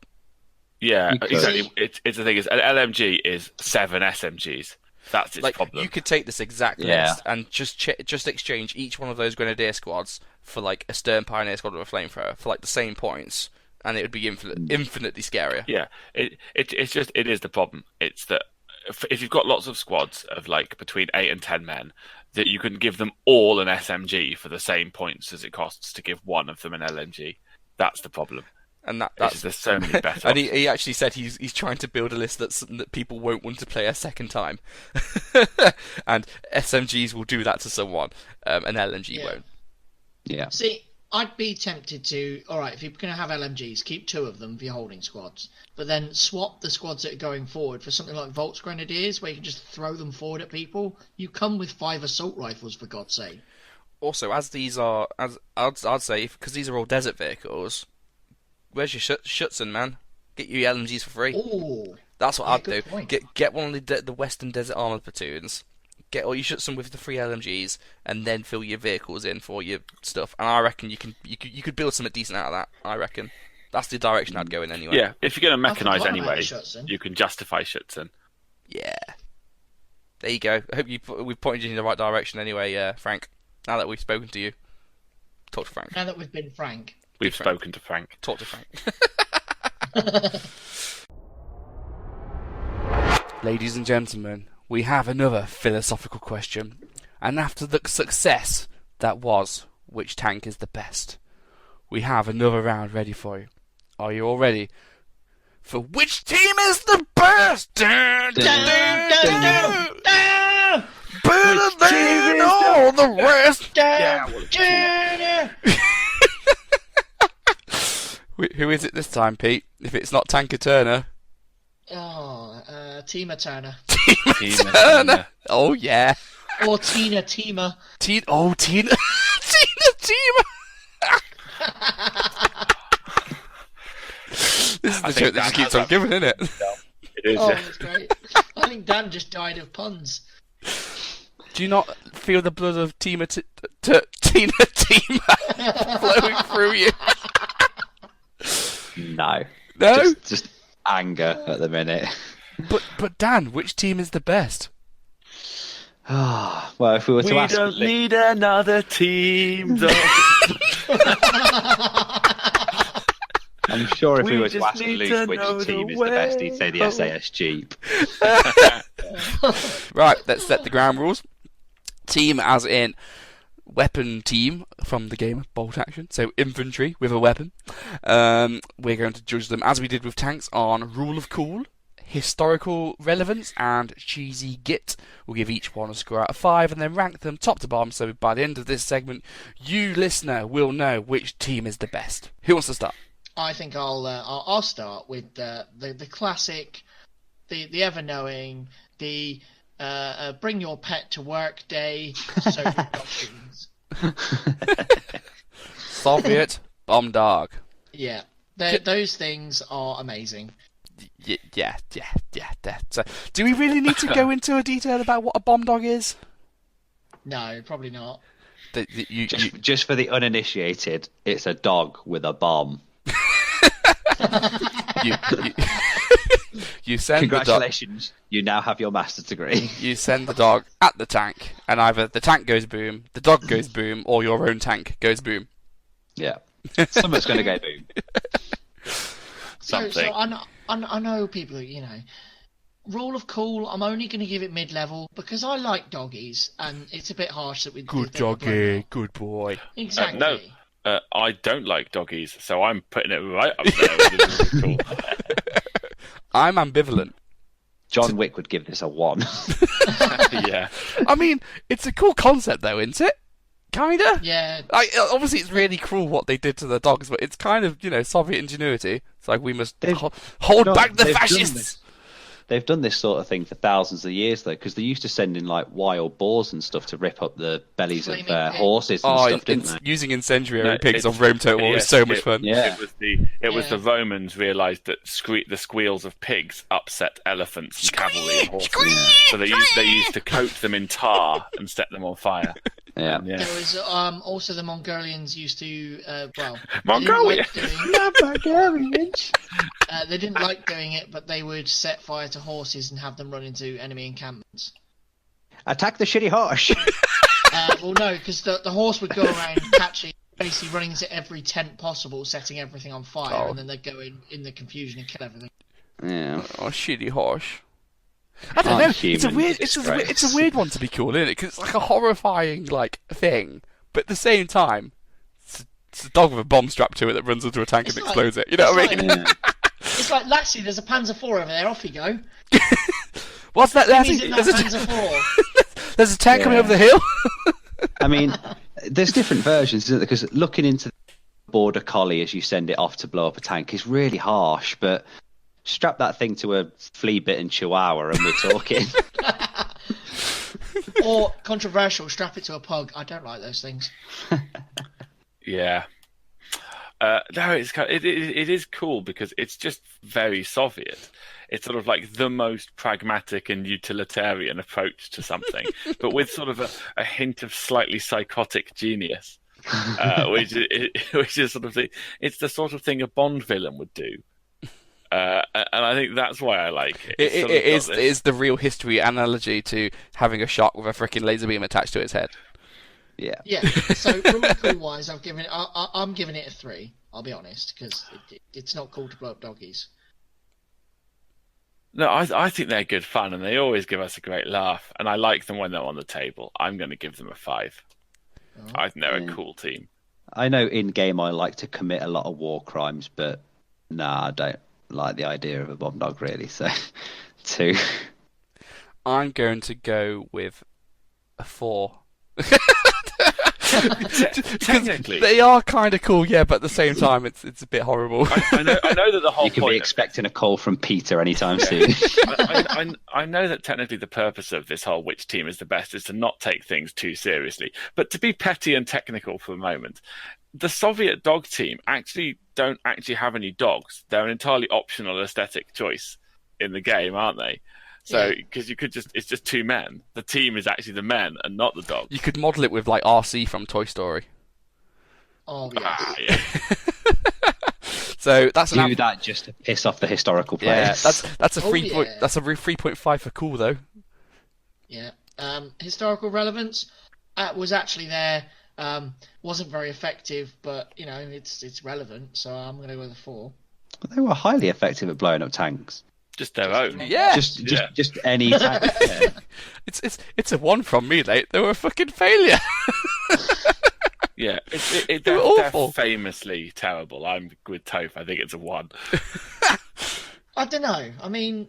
Speaker 4: Yeah,
Speaker 3: You could.
Speaker 4: exactly. It's the thing is, an LMG is 7 SMGs. That's its
Speaker 1: Like
Speaker 4: problem.
Speaker 1: you could take this exact
Speaker 3: Yeah.
Speaker 1: list and just exchange each one of those Grenadier squads for like a Stern Pioneer squad with a flamethrower for like the same points, and it would be infinitely scarier.
Speaker 4: Yeah, it's just it is the problem. It's that if you've got lots of squads of like between 8 and 10 men, that you can give them all an SMG for the same points as it costs to give one of them an LMG. That's the problem.
Speaker 1: And
Speaker 4: There's so many better.
Speaker 1: And he actually said he's trying to build a list that people won't want to play a second time, and SMGs will do that to someone, an LMG won't.
Speaker 3: Yeah.
Speaker 2: See, I'd be tempted to, all right, if you're going to have LMGs, keep 2 of them for your holding squads, but then swap the squads that are going forward for something like Volks Grenadiers, where you can just throw them forward at people. You come with 5 assault rifles, for God's sake.
Speaker 1: Also, as these are, as I'd say, because these are all desert vehicles, where's your Schutzen, man? Get you LMGs for free.
Speaker 2: Ooh.
Speaker 1: That's what
Speaker 2: Yeah,
Speaker 1: I'd do.
Speaker 2: good point.
Speaker 1: Get one of the Western Desert Armored platoons. Get all your Schutzen with the free LMGs, and then fill your vehicles in for your stuff. And I reckon you could build something decent out of that. I reckon that's the direction I'd go in anyway.
Speaker 4: Yeah, if you're going to mechanise
Speaker 2: forgot about
Speaker 4: anyway,
Speaker 2: the Schutzen.
Speaker 4: you can justify Schutzen.
Speaker 1: Yeah. There you go. I hope we've pointed you in the right direction anyway, Frank. Now that we've spoken to you, talk to Frank.
Speaker 2: Now that we've been frank.
Speaker 4: We've
Speaker 1: Frank.
Speaker 4: spoken to Frank.
Speaker 1: Talk to Frank. Ladies and gentlemen, we have another philosophical question. And after the success that was, which tank is the best? We have another round ready for you. Are you all ready? For which team is the best? Dun, dun, dun, dun, dun, dun. Better than all the rest. Who is it this time, Pete? If it's not Tanker Turner.
Speaker 2: Tima Turner.
Speaker 1: Tima Turner. Oh, yeah.
Speaker 2: Or Tina Tima.
Speaker 1: Tina Tina Tima. This is the joke that just keeps on giving, isn't it?
Speaker 4: It is.
Speaker 2: Oh,
Speaker 4: Yeah.
Speaker 2: that's great. I think Dan just died of puns.
Speaker 1: Do you not feel the blood of Tina Tima flowing through you?
Speaker 3: No.
Speaker 1: No?
Speaker 3: Just anger at the minute.
Speaker 1: But Dan, which team is the best?
Speaker 3: Well, if we were to ask...
Speaker 4: don't need another team.
Speaker 3: I'm sure if we
Speaker 4: We
Speaker 3: were to
Speaker 4: just
Speaker 3: ask
Speaker 4: need
Speaker 3: Luke
Speaker 4: to
Speaker 3: which
Speaker 4: know the
Speaker 3: team is the best, he'd say the
Speaker 4: way.
Speaker 3: SAS Jeep.
Speaker 1: Right, let's set the ground rules. Team as in weapon team from the game Bolt Action, so infantry with a weapon. We're going to judge them as we did with tanks on rule of cool, historical relevance, and cheesy git. We'll give each one a score out of 5 and then rank them top to bottom, so by the end of this segment, you listener will know which team is the best. Who wants to start?
Speaker 2: I think I'll start with the classic, the ever knowing, the bring your pet to work day. Social doctrines.
Speaker 1: Soviet Bombard.
Speaker 2: Yeah, those things are amazing.
Speaker 1: Yeah. Do we really need to go into a detail about what a bomb dog is?
Speaker 2: No, probably not.
Speaker 3: Just for the uninitiated, it's a dog with a bomb.
Speaker 1: You send
Speaker 3: Congratulations, you now have your master's degree.
Speaker 1: You send the dog at the tank, and either the tank goes boom, the dog goes boom, or your own tank goes boom.
Speaker 3: Yeah. Something's going to go boom.
Speaker 4: Something.
Speaker 2: So I know people, rule of cool, I'm only going to give it mid-level because I like doggies, and it's a bit harsh that we
Speaker 1: Good
Speaker 2: they were blown
Speaker 1: doggy,
Speaker 2: out.
Speaker 1: good boy.
Speaker 2: Exactly.
Speaker 4: No. I don't like doggies, so I'm putting it right up there with the cool.
Speaker 1: I'm ambivalent.
Speaker 3: John Wick would give this a 1.
Speaker 4: Yeah.
Speaker 1: I mean, it's a cool concept though, isn't it? Kinda?
Speaker 2: Yeah.
Speaker 1: Obviously it's really cruel what they did to the dogs, but it's kind of, Soviet ingenuity. It's like we must hold back the
Speaker 3: they've done
Speaker 1: fascists.
Speaker 3: this. they've done this sort of thing for thousands of years, though, because they used to send in like wild boars and stuff to rip up the bellies of horses and stuff, didn't they?
Speaker 1: Using incendiary pigs on Rome Total War is so much fun.
Speaker 3: Yeah.
Speaker 4: It was the Romans realised that the squeals of pigs upset elephants and cavalry and horses, so they used to coat them in tar and set them on fire.
Speaker 3: Yeah.
Speaker 2: There was also the Mongolians used to
Speaker 4: Mongolia.
Speaker 2: They didn't like doing it, but they would set fire to horses and have them run into enemy encampments.
Speaker 3: Attack the shitty horse.
Speaker 2: Well, no, because the horse would go around catching, basically running into every tent possible, setting everything on fire, and then they'd go in the confusion and kill everything.
Speaker 3: Yeah.
Speaker 1: Oh, shitty horse. I don't know. It's a weird one to be cool, isn't it? Because it's like a horrifying thing, but at the same time, it's a dog with a bomb strapped to it that runs into a tank and explodes it. You know what I mean?
Speaker 2: Yeah. It's like, Lassie, there's a Panzer IV over there. Off you go.
Speaker 1: What's that? There's a tank coming over the hill.
Speaker 3: I mean, there's different versions, isn't there? Because looking into the border collie as you send it off to blow up a tank is really harsh, but strap that thing to a flea-bitten chihuahua and we're talking.
Speaker 2: Or, controversial, strap it to a pug. I don't like those things.
Speaker 4: Yeah. No, it is cool because it's just very Soviet. It's sort of like the most pragmatic and utilitarian approach to something, but with sort of a hint of slightly psychotic genius, which is sort of it's the sort of thing a Bond villain would do. And I think that's why I like it. It
Speaker 1: is the real history analogy to having a shark with a freaking laser beam attached to its head.
Speaker 3: Yeah.
Speaker 2: Yeah. So rule cool wise, I'm giving it a 3. I'll be honest, because it's not cool to blow up doggies.
Speaker 4: No, I think they're good fun, and they always give us a great laugh. And I like them when they're on the table. I'm going to give them a 5. I think they're a cool team.
Speaker 3: I know in game I like to commit a lot of war crimes, but I don't like the idea of a bomb dog really. So 2.
Speaker 1: I'm going to go with a 4.
Speaker 4: Technically,
Speaker 1: they are kind of cool, yeah, but at the same time, it's a bit horrible.
Speaker 4: I know that the whole
Speaker 3: you could
Speaker 4: point
Speaker 3: be expecting a call from Peter anytime soon.
Speaker 4: I know that technically the purpose of this whole which team is the best is to not take things too seriously, but to be petty and technical for a moment, the Soviet dog team don't have any dogs. They're an entirely optional aesthetic choice in the game, aren't they? So, because it's just 2 men. The team is actually the men and not the dogs.
Speaker 1: You could model it with like RC from Toy Story.
Speaker 2: Oh yeah.
Speaker 4: Yeah.
Speaker 1: So that's
Speaker 3: that just to piss off the historical players.
Speaker 1: Yeah, that's a 3.5 for cool though.
Speaker 2: Yeah. Historical relevance was actually there. Wasn't very effective, but it's relevant. So I'm going to go with a 4.
Speaker 3: They were highly effective at blowing up tanks.
Speaker 4: Just their own.
Speaker 1: Yeah.
Speaker 3: Just any tank. Yeah.
Speaker 1: It's a 1 from me, mate. They were a fucking failure.
Speaker 4: Yeah,
Speaker 1: they're awful.
Speaker 4: They're famously terrible. I'm with Toph. I think it's a 1.
Speaker 2: I don't know. I mean,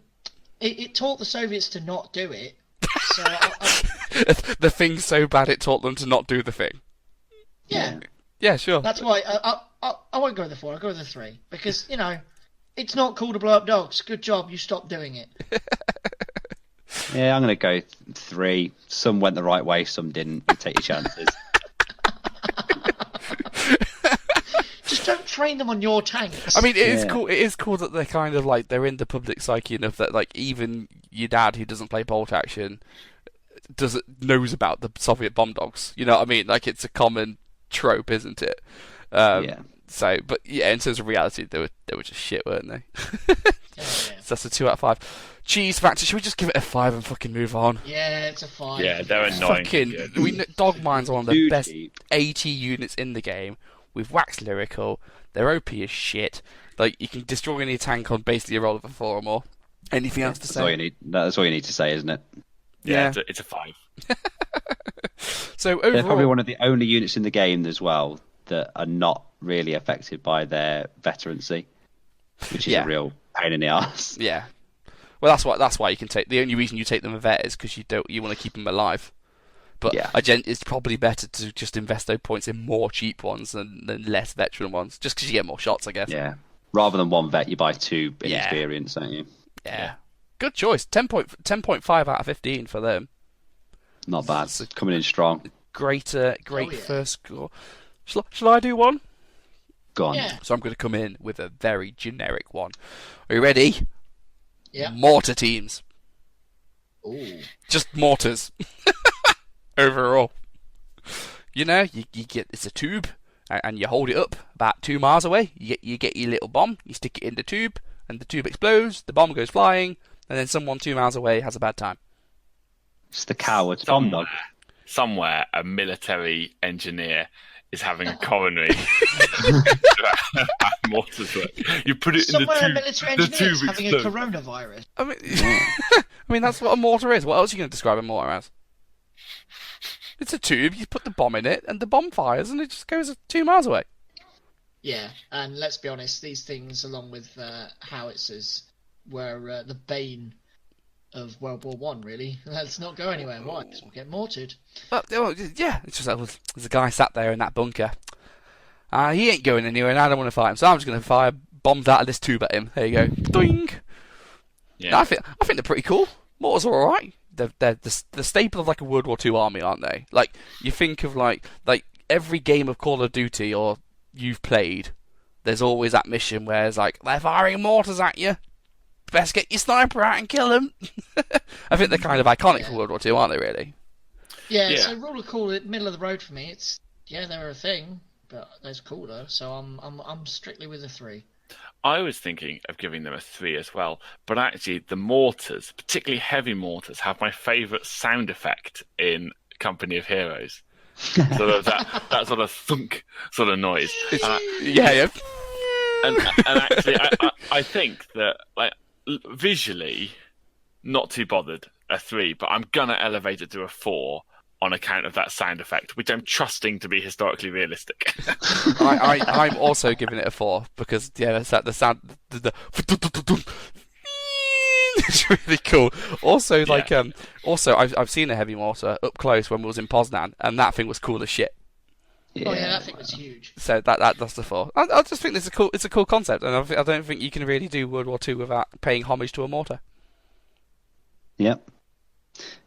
Speaker 2: it taught the Soviets to not do it. So
Speaker 1: the thing's so bad it taught them to not do the thing.
Speaker 2: Yeah.
Speaker 1: Yeah, sure.
Speaker 2: That's why I won't go with the 4. I'll go with the 3 because it's not cool to blow up dogs. Good job, you stopped doing it.
Speaker 3: Yeah, I'm going to go 3. Some went the right way, some didn't. You take your chances.
Speaker 2: Just don't train them on your tanks.
Speaker 1: I mean, it is cool. It is cool that they're kind of like they're in the public psyche enough that like even your dad who doesn't play bolt action knows about the Soviet bomb dogs. You know what I mean? Like it's a common trope, isn't it?
Speaker 3: Yeah.
Speaker 1: So, but yeah, in terms of reality, they were just shit, weren't they? So that's a 2 out of 5. Cheese factor. Should we just give it a 5 and fucking move on?
Speaker 2: Yeah, it's a 5.
Speaker 4: Yeah, they're annoying.
Speaker 1: Dog Mines are one of the best
Speaker 3: cheap.
Speaker 1: AT units in the game. We've waxed lyrical. They're OP as shit. Like you can destroy any tank on basically a roll of a 4 or more. Anything else to say?
Speaker 3: That's all you need to say, isn't it?
Speaker 4: Yeah. It's a 5.
Speaker 1: So overall,
Speaker 3: they're probably one of the only units in the game as well that are not really affected by their veterancy, which is a real pain in the arse.
Speaker 1: Yeah. Well, that's why you can take. The only reason you take them a vet is because you want to keep them alive. But it's probably better to just invest those points in more cheap ones than less veteran ones, just because you get more shots, I guess.
Speaker 3: Yeah. Rather than 1 vet, you buy 2 inexperienced, don't you?
Speaker 1: Yeah. Good choice. 10.5 out of 15 for them.
Speaker 3: Not bad. Coming in strong.
Speaker 1: Great first score. Shall I do one?
Speaker 3: Go on.
Speaker 2: Yeah.
Speaker 1: So I'm going to come in with a very generic one. Are you ready?
Speaker 2: Yeah.
Speaker 1: Mortar teams.
Speaker 2: Ooh.
Speaker 1: Just mortars. Overall. You know, you get, it's a tube, and you hold it up about 2 miles away. You get your little bomb, you stick it in the tube, and the tube explodes, the bomb goes flying, and then someone 2 miles away has a bad time.
Speaker 3: It's the coward's bomb dog.
Speaker 4: Somewhere, a military engineer is having a coronary. Mortars work. You put it
Speaker 2: Somewhere
Speaker 4: in the tube.
Speaker 2: a military
Speaker 4: The
Speaker 2: engineer is
Speaker 4: tube
Speaker 2: having a
Speaker 4: explodes.
Speaker 2: coronavirus.
Speaker 1: I mean, I mean that's what a mortar is. What else are you going to describe a mortar as? It's a tube, you put the bomb in it, and the bomb fires, and it just goes 2 miles away.
Speaker 2: Yeah, and let's be honest, these things, along with howitzers, were the bane of World War One. Really, let's not go anywhere. Why? Because we'll get mortared.
Speaker 1: Yeah, it's just there's a guy sat there in that bunker. He ain't going anywhere, and I don't want to fight him, so I'm just going to fire bombs out of this tube at him. There you go, doing.
Speaker 4: Yeah.
Speaker 1: I think they're pretty cool. Mortars are all right. They're the staple of like a World War II army, aren't they? Like you think of like every game of Call of Duty or you've played, there's always that mission where it's like they're firing mortars at you. Best get your sniper out and kill them. I think they're kind of iconic for World War II, aren't they? Really?
Speaker 2: Yeah,
Speaker 4: Yeah.
Speaker 2: so rule of cool, middle of the road for me. It's they're a thing, but that's cool though. So I'm strictly with a 3.
Speaker 4: I was thinking of giving them a 3 as well, but actually the mortars, particularly heavy mortars, have my favourite sound effect in Company of Heroes. Sort of that sort of thunk sort of noise.
Speaker 1: Yeah.
Speaker 4: And actually, I think that like visually, not too bothered, a 3, but I'm gonna elevate it to a 4 on account of that sound effect, which I'm trusting to be historically realistic.
Speaker 1: I'm also giving it a 4 because that's the sound. It's really cool. Also, I've seen a heavy mortar up close when we was in Poznan, and that thing was cool as shit.
Speaker 2: Oh yeah, that thing was huge.
Speaker 1: So that's the 4. I just think it's a cool concept, and I don't think you can really do World War II without paying homage to a mortar.
Speaker 3: Yep.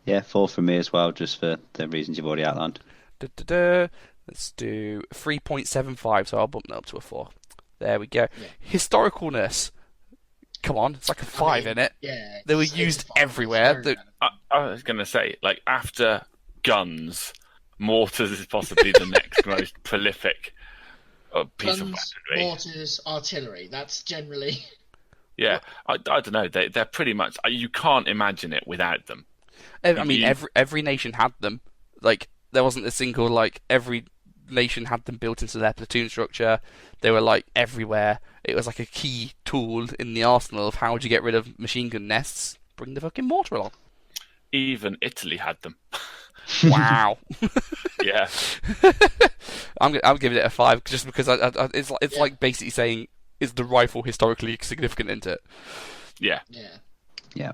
Speaker 3: Yeah, 4 for me as well, just for the reasons you've already outlined.
Speaker 1: Let's do 3.75, so I'll bump that up to a 4. There we go. Yeah. Historicalness. Come on, it's like a 5 in it.
Speaker 2: Yeah.
Speaker 1: They were used everywhere.
Speaker 4: I was going to say, like, after guns, mortars is possibly the next most prolific piece of
Speaker 2: Guns,
Speaker 4: weaponry.
Speaker 2: mortars, artillery. That's generally.
Speaker 4: Yeah, I don't know. They're pretty much. You can't imagine it without them.
Speaker 1: I mean, every nation had them. Like, there wasn't a single, like, every nation had them built into their platoon structure. They were, like, everywhere. It was like a key tool in the arsenal of how would you get rid of machine gun nests? Bring the fucking mortar along.
Speaker 4: Even Italy had them.
Speaker 1: Wow.
Speaker 4: Yeah.
Speaker 1: I'm giving it a 5 just because it's like basically saying, is the rifle historically significant, isn't it?
Speaker 4: Yeah.
Speaker 2: Yeah.
Speaker 3: Yeah.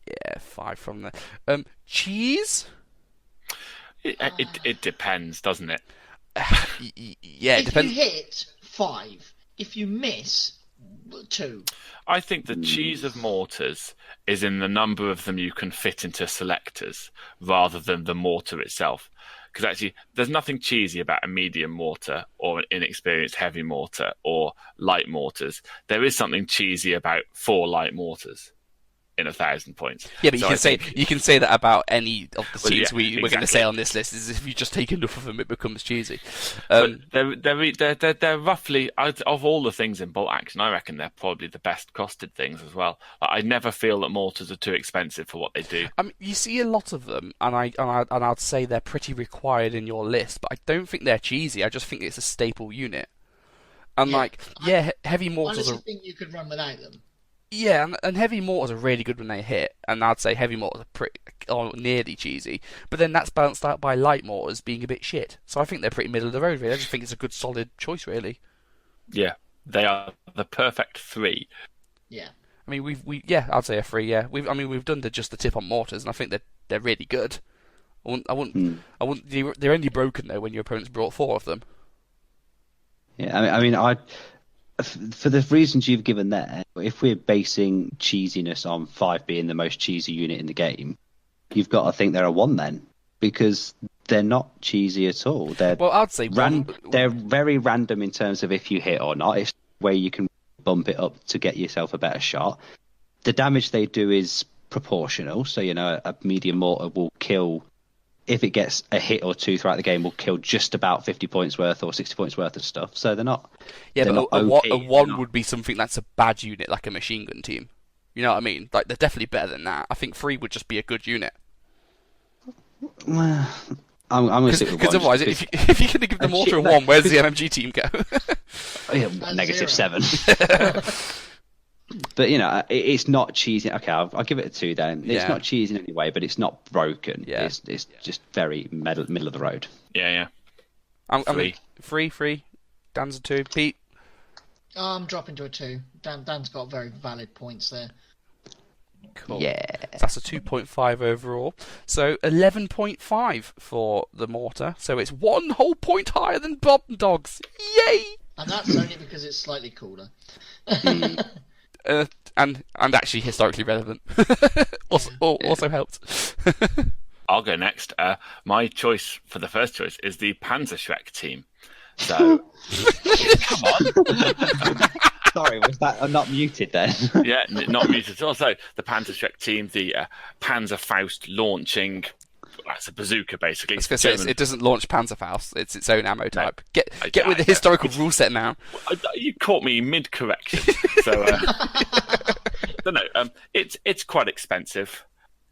Speaker 1: Yeah, 5 from there. Cheese?
Speaker 4: It depends, doesn't it?
Speaker 1: Yeah, it depends.
Speaker 2: If you hit 5, if you miss 2.
Speaker 4: I think the cheese of mortars is in the number of them you can fit into selectors rather than the mortar itself. Because actually, there's nothing cheesy about a medium mortar or an inexperienced heavy mortar or light mortars. There is something cheesy about 4 light mortars in 1,000 points.
Speaker 1: Yeah, but
Speaker 4: So
Speaker 1: you can say that about any of the teams we're going to
Speaker 4: exactly.
Speaker 1: say on this list. Is if you just take enough of them, it becomes cheesy.
Speaker 4: But they're roughly, of all the things in bolt action, I reckon they're probably the best costed things as well. Like, I never feel that mortars are too expensive for what they do.
Speaker 1: I mean, you see a lot of them, and I'd say they're pretty required in your list. But I don't think they're cheesy. I just think it's a staple unit. And heavy mortars
Speaker 2: I
Speaker 1: are.
Speaker 2: honestly think you could run without them.
Speaker 1: Yeah, and heavy mortars are really good when they hit, and I'd say heavy mortars are pretty nearly cheesy. But then that's balanced out by light mortars being a bit shit. So I think they're pretty middle of the road, really. I just think it's a good, solid choice, really.
Speaker 4: Yeah, they are the perfect 3.
Speaker 2: Yeah.
Speaker 1: I mean, I'd say a 3. Yeah, we've done just the tip on mortars, and I think they're really good. I wouldn't. They're only broken though when your opponent's brought 4 of them.
Speaker 3: Yeah, I mean, for the reasons you've given there, if we're basing cheesiness on 5 being the most cheesy unit in the game, you've got to think they're a 1 then, because they're not cheesy at all.
Speaker 1: Well, I'd say
Speaker 3: they're very random in terms of if you hit or not. It's where you can bump it up to get yourself a better shot. The damage they do is proportional, so a medium mortar will kill. If it gets a hit or two throughout the game, will kill just about 50 points worth or 60 points worth of stuff. So they're not.
Speaker 1: Yeah,
Speaker 3: they're
Speaker 1: but
Speaker 3: not
Speaker 1: a 1 would be something that's a bad unit, like a machine gun team. You know what I mean? Like, they're definitely better than that. I think 3 would just be a good unit.
Speaker 3: I'm going to stick with 1.
Speaker 1: Because otherwise, if you're going to give the mortar a 1, where's the MMG team go?
Speaker 3: -7. But it's not cheesy. Okay, I'll give it a 2 then. It's not cheesy in any way, but it's not broken.
Speaker 1: Yeah.
Speaker 3: It's just very middle of the road.
Speaker 4: Yeah.
Speaker 1: I'm 3. Dan's a 2. Pete?
Speaker 2: I'm dropping to a 2. Dan's got very valid points there.
Speaker 1: Cool.
Speaker 3: Yeah.
Speaker 1: That's a 2.5 overall. So 11.5 for the mortar. So it's 1 whole point higher than Bob Dogs. Yay!
Speaker 2: And that's only because it's slightly cooler.
Speaker 1: And actually historically relevant. Also helped.
Speaker 4: I'll go next. My choice for the first choice is the Panzerschreck team. So, come on.
Speaker 3: Sorry, was that not muted then?
Speaker 4: Yeah, not muted at all. So, the Panzerschreck team, the Panzerfaust launching. That's a bazooka, basically.
Speaker 1: I was going to say, it doesn't launch Panzerfaust. It's its own ammo type. Get with the historical rule set now.
Speaker 4: You caught me mid-correction. So, don't know. It's quite expensive.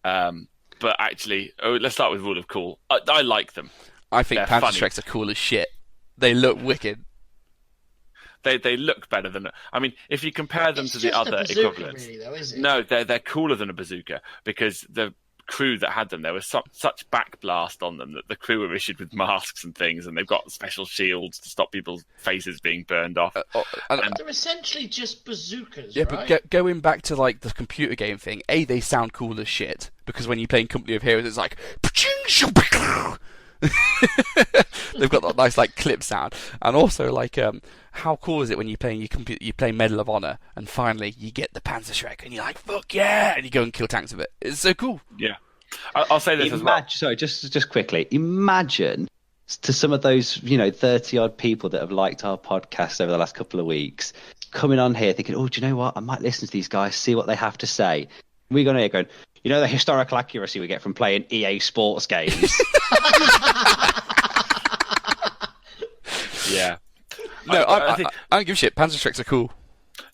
Speaker 4: But actually, let's start with Rule of Cool. I like them.
Speaker 1: I think Panzerschrecks are cool as shit. They look wicked.
Speaker 4: They look better than. I mean, if you compare them to the other equivalents,
Speaker 2: really, though, is it?
Speaker 4: No, they're cooler than a bazooka because the crew that had them, there was such backblast on them that the crew were issued with masks and things, and they've got special shields to stop people's faces being burned off.
Speaker 2: They're essentially just bazookas,
Speaker 1: yeah,
Speaker 2: right?
Speaker 1: But going back to like the computer game thing, they sound cool as shit because when you're playing Company of Heroes, it's like. They've got that nice like clip sound, and also like how cool is it when you play Medal of Honor and finally you get the Panzerschreck and you're like fuck yeah, and you go and kill tanks with it. It's so cool.
Speaker 4: Yeah, I'll say this as well.
Speaker 3: Sorry, just quickly. Imagine to some of those 30 odd people that have liked our podcast over the last couple of weeks coming on here thinking, oh, do you know what? I might listen to these guys, see what they have to say. We're going here going. The historical accuracy we get from playing EA Sports games.
Speaker 1: Yeah. No, I don't give a shit. Panzerschrecks are cool.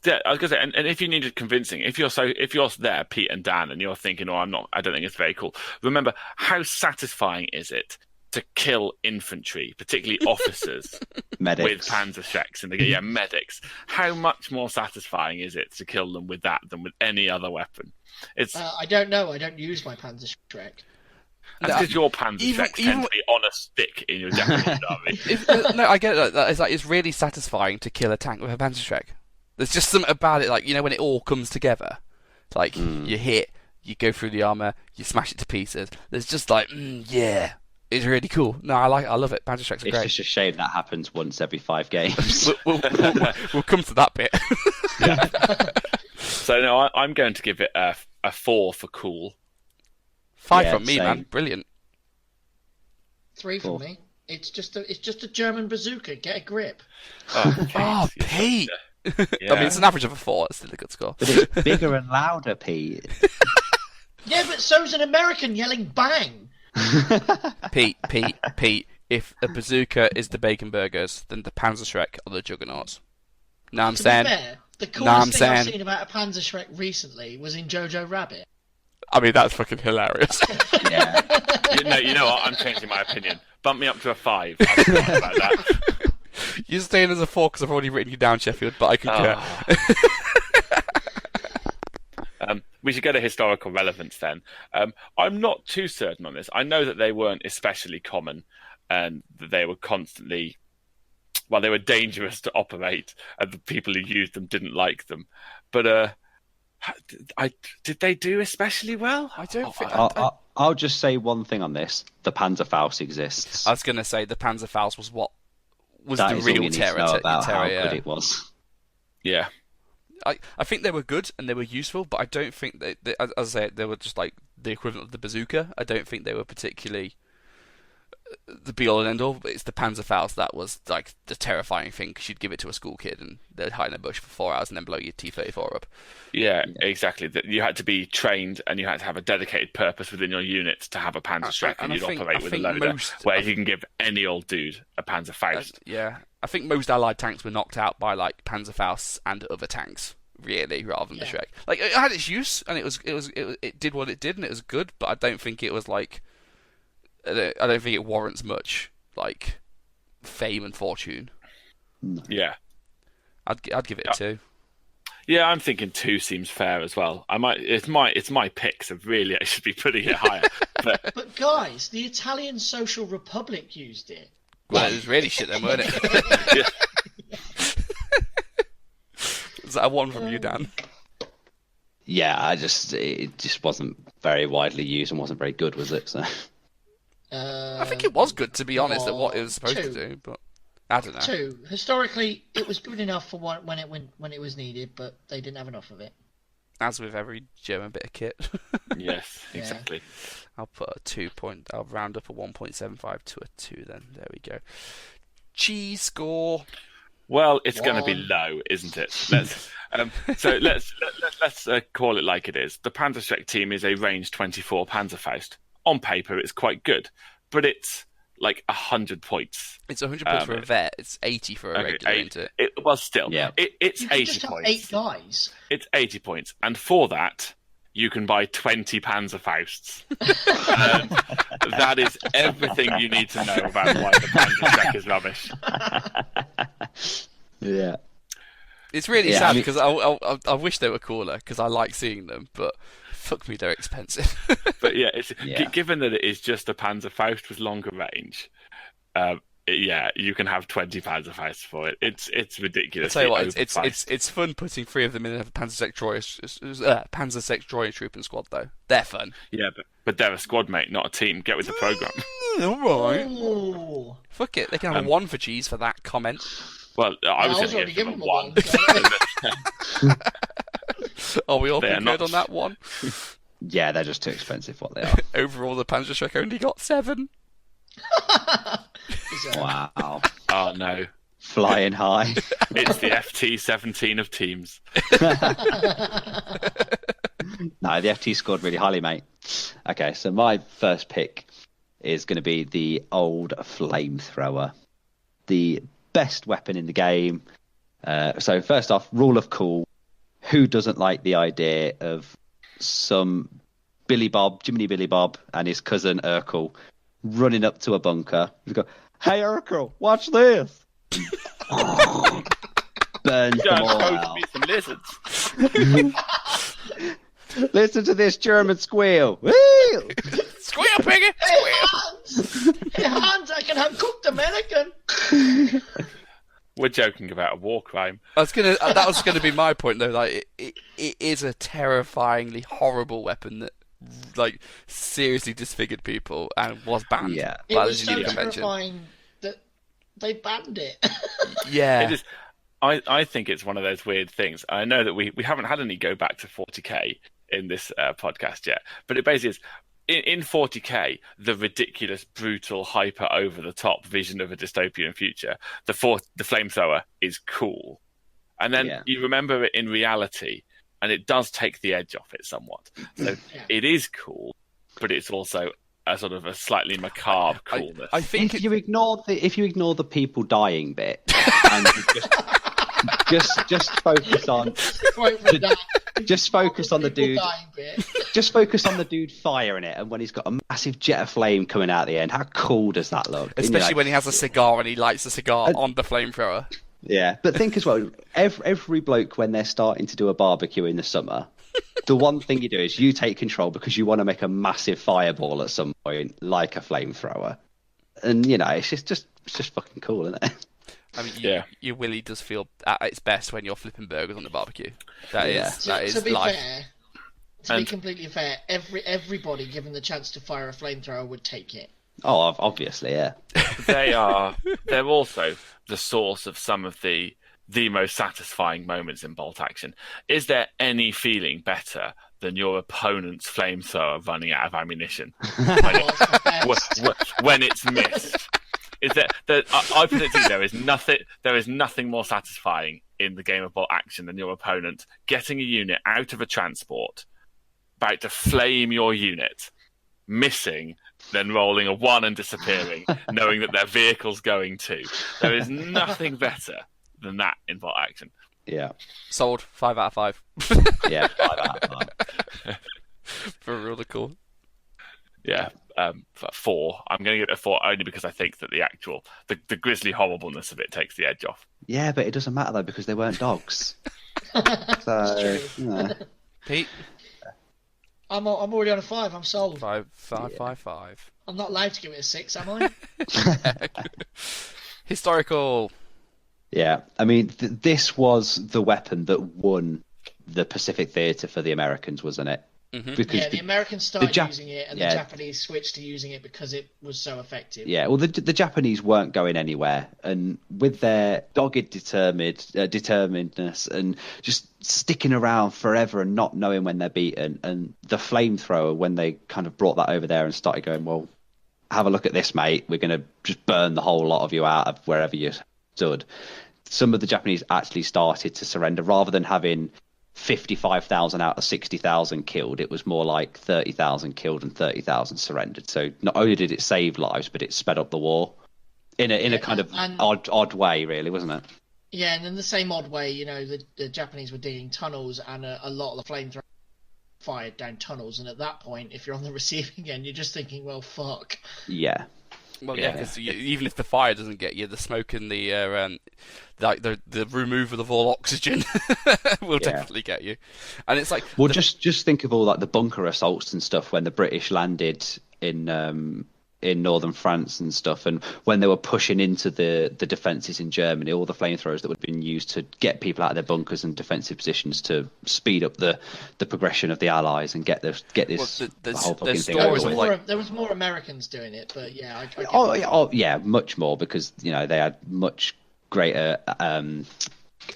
Speaker 4: Yeah, I was gonna say, and if you needed convincing, if you're there, Pete and Dan, and you're thinking, I don't think it's very cool. Remember, how satisfying is it to kill infantry, particularly officers, with Panzerschrecks in the game? Yeah, medics. How much more satisfying is it to kill them with that than with any other weapon? It's.
Speaker 2: I don't know. I don't use my Panzerschreck.
Speaker 4: That's because your Panzerschreck tends to be on a stick in your Japanese army.
Speaker 1: No, I get it. It's really satisfying to kill a tank with a Panzerschreck. There's just something about it, like when it all comes together. It's like you hit, you go through the armor, you smash it to pieces. There's just like, yeah, it's really cool. No, I love it. Panzerschrecks are great.
Speaker 3: It's just a shame that happens once every 5 games.
Speaker 1: We'll come to that bit.
Speaker 4: Yeah. So no, I'm going to give it a 4 for cool.
Speaker 1: 5 from me, man. Brilliant.
Speaker 2: 3 from me. It's just a German bazooka. Get a grip.
Speaker 1: Oh, Pete. Yeah. I mean, it's an average of a 4. It's still a good score.
Speaker 3: But it's bigger and louder, Pete.
Speaker 2: Yeah, but so's an American yelling bang.
Speaker 1: Pete. If a bazooka is the bacon burgers, then the Panzerschreck are the Juggernauts. Know what I'm saying?
Speaker 2: Fair, the coolest thing I've seen about a Panzerschreck recently was in Jojo Rabbit.
Speaker 1: I mean, that's fucking hilarious.
Speaker 3: Yeah.
Speaker 4: You know what? I'm changing my opinion. Bump me up to a 5. I'm sorry about that.
Speaker 1: You're staying as a 4 because I've already written you down, Sheffield, but I concur.
Speaker 4: We should go to historical relevance then. I'm not too certain on this. I know that they weren't especially common and that they were constantly... Well, they were dangerous to operate and the people who used them didn't like them. But did they do especially well?
Speaker 1: I don't think...
Speaker 3: I'll just say one thing on this. The Panzerfaust exists.
Speaker 1: I was going to say the Panzerfaust was what was
Speaker 3: that
Speaker 1: the real terror.
Speaker 3: About how good it was.
Speaker 4: Yeah.
Speaker 1: I think they were good and they were useful, but I don't think they as I say, they were just like the equivalent of the bazooka. I don't think they were particularly the be all and end all. But it's the Panzerfaust that was like the terrifying thing, because you'd give it to a school kid and they'd hide in a bush for 4 hours and then blow your T-34 up.
Speaker 4: Yeah, exactly. That you had to be trained and you had to have a dedicated purpose within your unit to have a Panzerschreck, and you'd operate with a loader, where you can give any old dude a Panzerfaust.
Speaker 1: Yeah, I think most Allied tanks were knocked out by like Panzerfausts and other tanks, really, rather than the Shrek. Like, it had its use and it did what it did and it was good, but I don't think it was like, I don't think it warrants much like fame and fortune.
Speaker 4: Yeah,
Speaker 1: I'd give it a 2.
Speaker 4: Yeah, I'm thinking 2 seems fair as well. It's my pick, so really I should be putting it higher.
Speaker 2: But guys, the Italian Social Republic used it.
Speaker 1: Well, it was really shit then, weren't it? Is that a 1 from you, Dan?
Speaker 3: Yeah, it just wasn't very widely used and wasn't very good, was it? So
Speaker 1: I think it was good, to be honest, at what it was supposed
Speaker 2: 2.
Speaker 1: to do, but I don't know.
Speaker 2: 2. Historically, it was good enough for when it was needed, but they didn't have enough of it.
Speaker 1: As with every German bit of kit.
Speaker 4: Yes, exactly.
Speaker 1: I'll put a 2 point. I'll round up a 1.75 to a 2. Then there we go. Cheese score.
Speaker 4: Well, it's going to be low, isn't it? Let's call it like it is. The Panzerschreck team is a range 24 Panzerfaust. On paper, it's quite good, but it's like 100 points.
Speaker 1: It's 100 points for a vet. It's 80 for a regular, isn't it?
Speaker 4: It was still.
Speaker 3: Yeah.
Speaker 4: It's
Speaker 2: You
Speaker 4: 80
Speaker 2: just have
Speaker 4: points.
Speaker 2: 8 guys.
Speaker 4: It's 80 points, and for that, you can buy 20 Panzerfausts. That is everything you need to know about why the Panzerschreck is rubbish.
Speaker 3: yeah.
Speaker 1: It's really sad because I wish they were cooler, because I like seeing them, but fuck me, they're expensive.
Speaker 4: But yeah, given that it is just a Panzerfaust with longer range, you can have 20 Panzerfausts for it. It's ridiculous.
Speaker 1: I'll tell you what, it's fun putting 3 of them in a Panzer Destroyer trooping squad, though. They're fun.
Speaker 4: Yeah, but they're a squad, mate, not a team. Get with the program.
Speaker 1: Alright.
Speaker 2: Ooh.
Speaker 1: Fuck it, they can have a 1 for cheese for that comment.
Speaker 4: Well, I was
Speaker 2: already
Speaker 4: going to give
Speaker 2: given
Speaker 4: them
Speaker 2: them a
Speaker 4: 1.
Speaker 1: Are we all concurred on that one?
Speaker 3: Yeah, they're just too expensive what they are.
Speaker 1: Overall, the Panzerschreck only got 7.
Speaker 3: Wow.
Speaker 4: Oh, no.
Speaker 3: Flying high.
Speaker 4: It's the FT-17 of teams.
Speaker 3: No, the FT scored really highly, mate. Okay, so my first pick is going to be the old flamethrower. The best weapon in the game. So first off, rule of cool. Who doesn't like the idea of some Jiminy Billy Bob and his cousin Urkel running up to a bunker? You go, "Hey Urkel, watch this!" Burns them all out.
Speaker 4: Some lizards.
Speaker 3: Listen to this German squeal. Woo!
Speaker 1: Squeal, piggy!
Speaker 2: Hey Hans, I can have cooked American.
Speaker 4: We're joking about a war crime.
Speaker 1: That was gonna be my point, though. Like, it is a terrifyingly horrible weapon that, like, seriously disfigured people and was banned.
Speaker 3: Yeah.
Speaker 2: It
Speaker 1: by
Speaker 2: was
Speaker 1: the
Speaker 2: so
Speaker 1: Geneva Convention.
Speaker 2: terrifying that they banned it.
Speaker 1: Yeah.
Speaker 4: It is. I think it's one of those weird things. I know that we haven't had any go back to 40k in this podcast yet, but it basically is. In 40k, the ridiculous, brutal, hyper, over-the-top vision of a dystopian future, the flamethrower is cool. And then you remember it in reality, and it does take the edge off it somewhat. So it is cool, but it's also a sort of a slightly macabre coolness.
Speaker 1: I think
Speaker 3: if you ignore the people dying bit and just focus on just focus on the dude. Just focus on the dude firing it, and when he's got a massive jet of flame coming out the end, how cool does that look?
Speaker 1: Especially when he has a cigar and he lights the cigar on the flamethrower.
Speaker 3: Yeah, but think as well. Every bloke, when they're starting to do a barbecue in the summer, the one thing you do is you take control because you want to make a massive fireball at some point, like a flamethrower, and it's just fucking cool, isn't it?
Speaker 1: I mean, your willy does feel at its best when you're flipping burgers on the barbecue. That is
Speaker 2: To be
Speaker 1: life.
Speaker 2: fair, to be completely fair, everybody given the chance to fire a flamethrower would take it.
Speaker 3: Oh, obviously, yeah.
Speaker 4: They're also the source of some of the the most satisfying moments in bolt action. Is there any feeling better than your opponent's flamethrower running out of ammunition when it's missed? Is I put it to you, there is nothing more satisfying in the game of bolt action than your opponent getting a unit out of a transport, about to flame your unit, missing, then rolling a 1 and disappearing, knowing that their vehicle's going too. There is nothing better than that in bolt action.
Speaker 3: Yeah.
Speaker 1: Sold. 5 out of 5.
Speaker 3: Yeah, 5 out of 5.
Speaker 1: For really cool.
Speaker 4: Yeah, 4. I'm going to give it a 4 only because I think that the grisly horribleness of it takes the edge off.
Speaker 3: Yeah, but it doesn't matter though because they weren't dogs. So,
Speaker 1: Pete?
Speaker 2: I'm already on a 5. I'm sold.
Speaker 1: 5.
Speaker 2: I'm not allowed to give it a 6, am I?
Speaker 1: Historical.
Speaker 3: Yeah, I mean, this was the weapon that won the Pacific Theater for the Americans, wasn't it?
Speaker 1: Mm-hmm.
Speaker 3: Because
Speaker 2: the Americans started using it, and the Japanese switched to using it because it was so effective.
Speaker 3: Yeah, well, the Japanese weren't going anywhere, and with their dogged determinedness and just sticking around forever and not knowing when they're beaten, and the flamethrower, when they kind of brought that over there and started going, well, have a look at this, mate, we're going to just burn the whole lot of you out of wherever you stood. Some of the Japanese actually started to surrender rather than having 55,000 out of 60,000 killed. It was more like 30,000 killed and 30,000 surrendered. So not only did it save lives, but it sped up the war in a kind of odd way, really, wasn't it?
Speaker 2: Yeah, and in the same odd way, the Japanese were digging tunnels, and a lot of the flamethrowers fired down tunnels. And at that point, if you're on the receiving end, you're just thinking, well, fuck.
Speaker 3: Yeah.
Speaker 1: Well, yeah, because even if the fire doesn't get you, the smoke and the removal of all oxygen will definitely get you. And it's like,
Speaker 3: well, just think of all like the bunker assaults and stuff when the British landed in northern France and stuff, and when they were pushing into the defences in Germany, all the flamethrowers that would have been used to get people out of their bunkers and defensive positions to speed up the progression of the Allies and get this whole fucking thing over.
Speaker 2: There was more Americans doing it, but yeah.
Speaker 3: Yeah, much more because they had much greater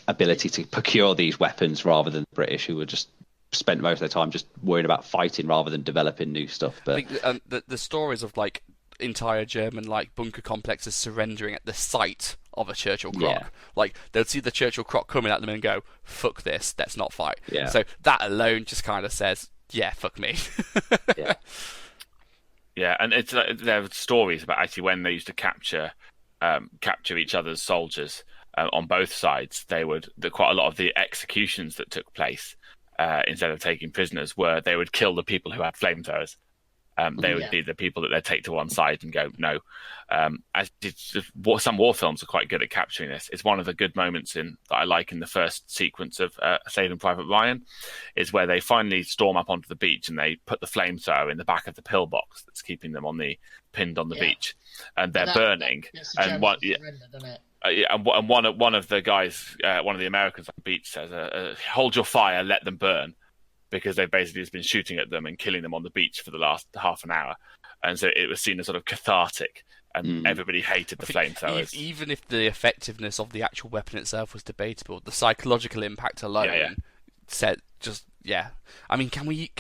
Speaker 3: ability to procure these weapons rather than the British, who were just spent most of their time just worrying about fighting rather than developing new stuff. But
Speaker 1: I think the stories of like entire German like bunker complexes surrendering at the sight of a Churchill Croc, like they'd see the Churchill Croc coming at them and go, "Fuck this, let's not fight."
Speaker 3: Yeah.
Speaker 1: So that alone just kind of says, "Yeah, fuck me."
Speaker 3: Yeah.
Speaker 4: Yeah, and there are stories about actually when they used to capture each other's soldiers on both sides. Quite a lot of the executions that took place, instead of taking prisoners, they would kill the people who had flamethrowers. They would be the people that they'd take to one side and go, no. Some war films are quite good at capturing this. It's one of the good moments that I like in the first sequence of Saving Private Ryan, is where they finally storm up onto the beach and they put the flamethrower in the back of the pillbox that's keeping them pinned on the beach, and they're burning. And one of the guys, one of the Americans on the beach says, "Hold your fire, let them burn," because they've basically just been shooting at them and killing them on the beach for the last half an hour. And so it was seen as sort of cathartic, and everybody hated the flamethrowers.
Speaker 1: Even if the effectiveness of the actual weapon itself was debatable, the psychological impact alone said just, I mean, can we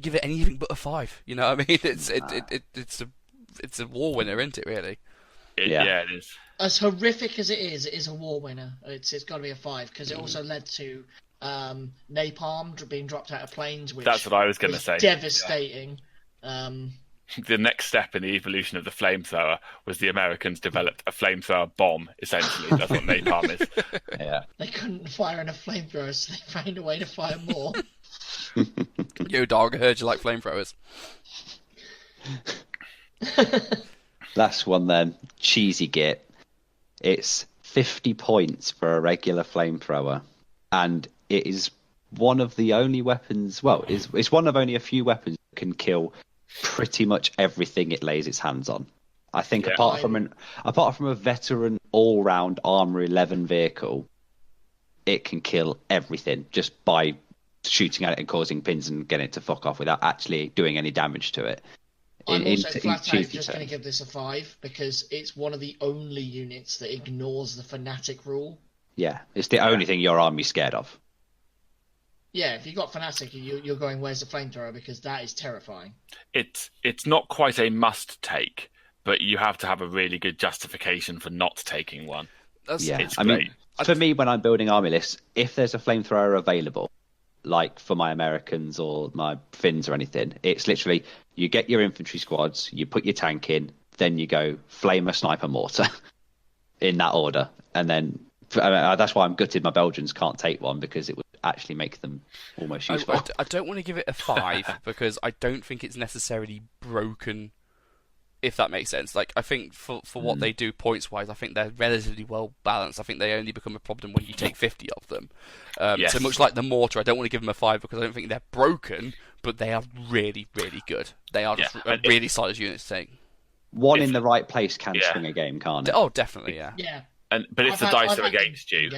Speaker 1: give it anything but a 5? You know what I mean? It's a war winner, isn't it, really?
Speaker 4: Yeah, it is.
Speaker 2: As horrific as it is a war winner. It's got to be a 5, because it also led to napalm being dropped out of planes, which
Speaker 4: that's what I was going to say.
Speaker 2: Devastating.
Speaker 4: The next step in the evolution of the flamethrower was the Americans developed a flamethrower bomb. Essentially, that's what napalm is.
Speaker 3: Yeah,
Speaker 2: they couldn't fire enough flamethrowers, so they found a way to fire more.
Speaker 1: Yo, dog, I heard you like flamethrowers.
Speaker 3: Last one then, cheesy git. It's 50 points for a regular flamethrower, and it is one of the only weapons. Well, it's one of only a few weapons that can kill pretty much everything it lays its hands on. I think apart from a veteran all-round Armour 11 vehicle, it can kill everything just by shooting at it and causing pins and getting it to fuck off without actually doing any damage to it.
Speaker 2: I'm also flat out just going to give this a 5, because it's one of the only units that ignores the fanatic rule.
Speaker 3: Yeah, it's the only thing your army's scared of.
Speaker 2: Yeah, if you got Fanatic, you're going, where's the flamethrower? Because that is terrifying.
Speaker 4: It's not quite a must take, but you have to have a really good justification for not taking one.
Speaker 3: Yeah, I mean, for me, when I'm building army lists, if there's a flamethrower available, like for my Americans or my Finns or anything, it's literally you get your infantry squads, you put your tank in, then you go flame a sniper mortar in that order, and then that's why I'm gutted my Belgians can't take one, because it would actually make them almost useful.
Speaker 1: I don't want to give it a 5 because I don't think it's necessarily broken, if that makes sense. Like, I think for what they do points wise, I think they're relatively well balanced. I think they only become a problem when you take 50 of them.
Speaker 4: Yes.
Speaker 1: So much like the mortar, I don't want to give them a 5 because I don't think they're broken, but they are really, really good. They are just a really solid unit to take.
Speaker 3: One in the right place can swing a game, can't it?
Speaker 1: Oh, definitely, yeah.
Speaker 2: Yeah.
Speaker 4: But if the dice are against you,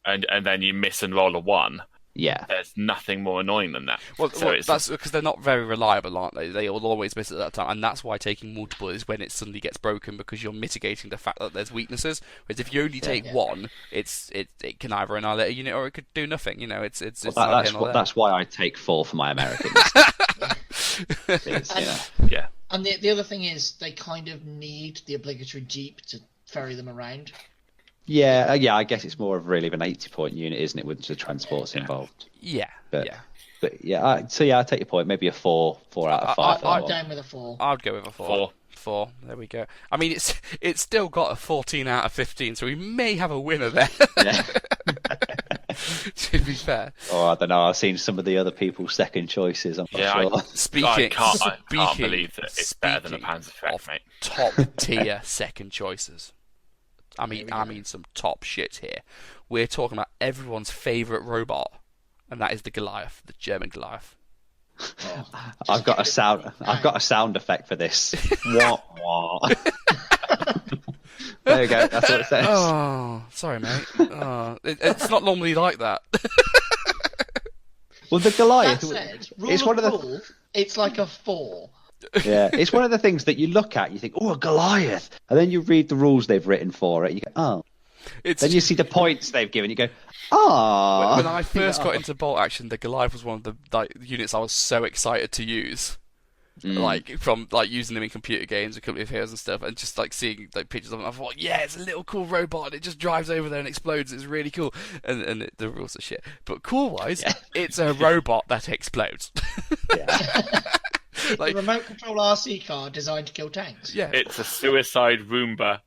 Speaker 4: and then you miss and roll a 1, there's nothing more annoying than that.
Speaker 1: Well, that's because they're not very reliable, aren't they? They will always miss at that time, and that's why taking multiple is when it suddenly gets broken, because you're mitigating the fact that there's weaknesses. Whereas if you only take one, it can either annihilate a unit or it could do nothing. You know, it's
Speaker 3: that's why I take 4 for my Americans.
Speaker 4: Yeah.
Speaker 2: And the other thing is, they kind of need the obligatory Jeep to ferry them around.
Speaker 3: Yeah, I guess it's more of really of an 80-point unit, isn't it, with the transports involved?
Speaker 1: Yeah,
Speaker 3: but I take your point. Maybe a 4 out of 5.
Speaker 2: I'm down with a 4.
Speaker 1: I'd go with a 4. 4. There we go. I mean, it's still got a 14 out of 15, so we may have a winner there.
Speaker 3: Yeah.
Speaker 1: To be fair.
Speaker 3: Oh, I don't know. I've seen some of the other people's second choices. I'm not sure.
Speaker 4: I can't believe that it's better than a Panzerfaust, mate.
Speaker 1: Top tier second choices. I mean some top shit here. We're talking about everyone's favourite robot, and that is the Goliath, the German Goliath.
Speaker 3: Oh, I've got a sound effect for this. Wah, wah. There you go. That's what it says.
Speaker 1: Oh, sorry, mate. It's not normally like that.
Speaker 3: Well, the Goliath.
Speaker 2: That said, it's like a 4.
Speaker 3: Yeah, it's one of the things that you look at, you think, oh, a Goliath, and then you read the rules they've written for it, you go, oh. Then you see the points they've given, you go, ah.
Speaker 1: When I first got into bolt action, the Goliath was one of the units I was so excited to use. From using them in computer games, a couple of heroes and stuff, and just seeing pictures of them, I thought, yeah, it's a little cool robot, and it just drives over there and explodes. It's really cool, and the rules are shit. But cool-wise, it's a robot that explodes.
Speaker 3: Yeah.
Speaker 2: The remote control RC car designed to kill tanks.
Speaker 1: Yeah,
Speaker 4: it's a suicide Roomba.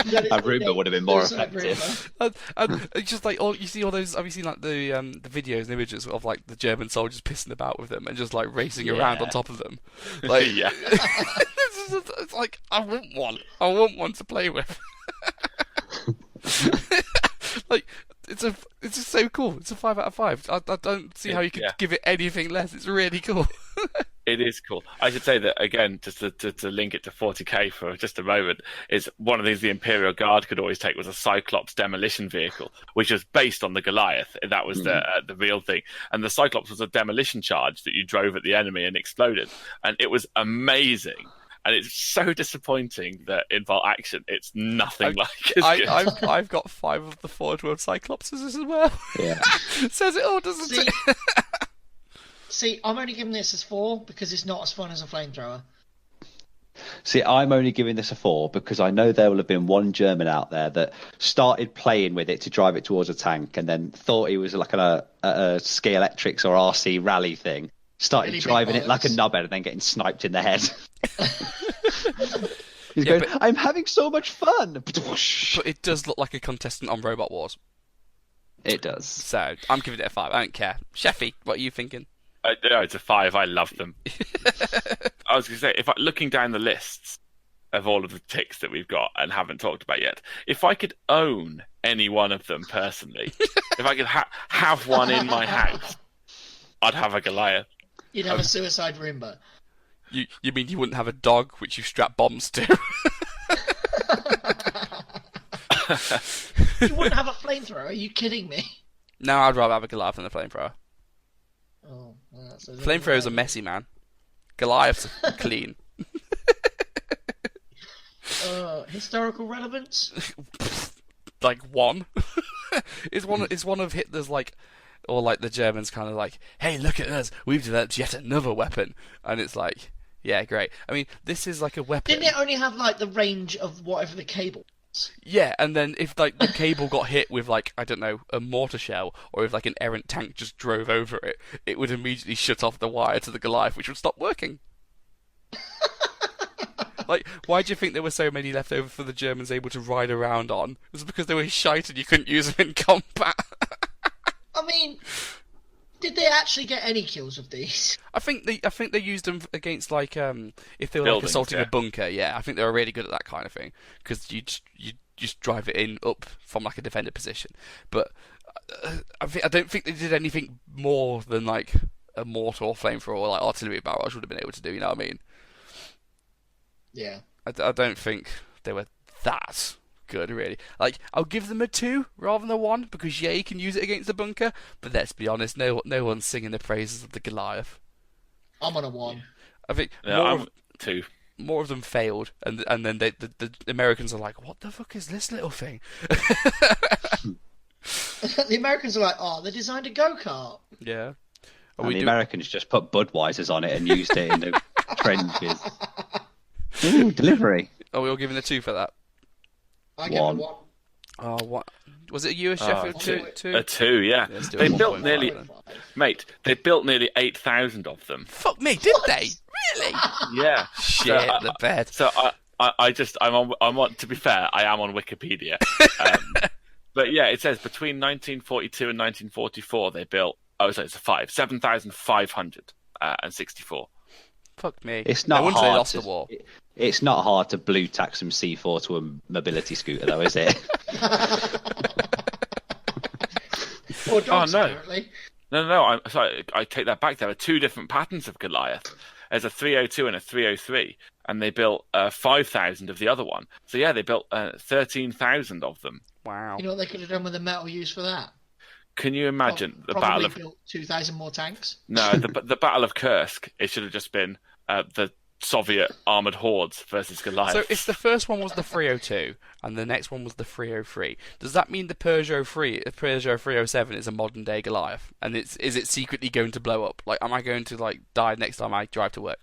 Speaker 3: A Roomba would have been more effective.
Speaker 1: And it's just you see all those. Have you seen the videos and images of the German soldiers pissing about with them and just racing around on top of them?
Speaker 4: Yeah.
Speaker 1: It's like, I want one. I want one to play with. It's just so cool. It's a 5 out of 5. I don't see how you could give it anything less. It's really cool.
Speaker 4: It is cool. I should say that again, just to link it to 40k for just a moment, is one of these the Imperial Guard could always take was a Cyclops demolition vehicle, which was based on the Goliath. That was the real thing. And the Cyclops was a demolition charge that you drove at the enemy and exploded, and it was amazing. And it's so disappointing that in Bolt Action, it's nothing like as good.
Speaker 1: I've got 5 of the Forge World Cyclopses as well.
Speaker 3: Yeah.
Speaker 1: Says it all, doesn't it?
Speaker 2: See, I'm only giving this as 4 because it's not as fun as a flamethrower.
Speaker 3: See, I'm only giving this a 4 because I know there will have been one German out there that started playing with it to drive it towards a tank and then thought he was like a Ski Electrics or RC rally thing. Started really driving it like a knobhead and then getting sniped in the head. He's going, I'm having so much fun. But
Speaker 1: it does look like a contestant on Robot Wars.
Speaker 3: It does.
Speaker 1: So I'm giving it a 5. I don't care. Sheffy, what are you thinking?
Speaker 4: It's a 5. I love them. I was going to say, looking down the lists of all of the ticks that we've got and haven't talked about yet, if I could own any one of them personally, if I could have one in my house, I'd have a Goliath.
Speaker 2: You'd have a suicide Roomba.
Speaker 1: You mean you wouldn't have a dog which you strap bombs to?
Speaker 2: You wouldn't have a flamethrower? Are you kidding me?
Speaker 1: No, I'd rather have a Goliath than a flamethrower.
Speaker 2: Oh,
Speaker 1: Flamethrowers are messy, man. Goliaths are clean.
Speaker 2: Historical relevance?
Speaker 1: Like one. It's one of Hitler's like, or like the Germans kind of like, hey, look at us, we've developed yet another weapon, and it's like, yeah, great. I mean, this is like a weapon.
Speaker 2: Didn't it only have like the range of whatever the cable was?
Speaker 1: Yeah, and then if like the cable got hit with like, I don't know, a mortar shell, or if like an errant tank just drove over it, it would immediately shut off the wire to the Goliath, which would stop working. Like, why do you think there were so many left over for the Germans able to ride around on? It was because they were shite and you couldn't use them in combat.
Speaker 2: I mean, did they actually get any kills with these?
Speaker 1: I think they used them against like if they were like
Speaker 4: Buildings,
Speaker 1: assaulting
Speaker 4: yeah.
Speaker 1: a bunker. Yeah, I think they were really good at that kind of thing because you just drive it in up from like a defender position. But I don't think they did anything more than like a mortar or flamethrower or like artillery barrage would have been able to do. You know what I mean?
Speaker 2: Yeah.
Speaker 1: I don't think they were that good, really. Like, I'll give them a 2 rather than a 1 because yeah, you can use it against the bunker. But let's be honest, no one's singing the praises of the Goliath.
Speaker 2: I'm on a 1.
Speaker 1: I think
Speaker 4: I'm 2.
Speaker 1: more of them failed, and then the Americans are like, what the fuck is this little thing?
Speaker 2: The Americans are like, oh, they designed a go-kart.
Speaker 1: Yeah.
Speaker 3: And the Americans just put Budweisers on it and used it in the trenches. Ooh, delivery.
Speaker 1: Are we all giving a 2 for that?
Speaker 2: I give it a 1.
Speaker 1: Oh, what was it? You, Sheffield? Two?
Speaker 4: A 2, yeah.
Speaker 1: Let's do
Speaker 4: They
Speaker 1: a
Speaker 4: built
Speaker 1: 1.5
Speaker 4: nearly,
Speaker 1: then.
Speaker 4: mate. They built nearly 8,000 of them.
Speaker 1: Fuck me, did they? Really?
Speaker 4: Yeah.
Speaker 1: Shit, the bed.
Speaker 4: So I'm on. To be fair, I am on Wikipedia. But yeah, it says between 1942 and 1944 they built. Oh, so it's a 7,564.
Speaker 1: Fuck me.
Speaker 3: It's not
Speaker 1: no wonder they
Speaker 3: hard
Speaker 1: lost
Speaker 3: to,
Speaker 1: the war.
Speaker 3: It's not hard to blue tack some C4 to a mobility scooter, though, is it?
Speaker 2: Or dogs,
Speaker 4: no.
Speaker 2: apparently.
Speaker 4: No. I'm sorry. I take that back. There are 2 different patterns of Goliath. There's a 302 and a 303, and they built 5,000 of the other one. So yeah, they built 13,000 of them.
Speaker 1: Wow.
Speaker 2: You know what they could have done with the metal used for that?
Speaker 4: Can you imagine the
Speaker 2: Probably
Speaker 4: battle of?
Speaker 2: built 2,000 more tanks.
Speaker 4: No, the Battle of Kursk. It should have just been the Soviet armored hordes versus Goliath.
Speaker 1: So if the first one was the 302 and the next one was the 303, does that mean the Peugeot 307 is a modern day Goliath? And is it secretly going to blow up? Like, am I going to like die next time I drive to work?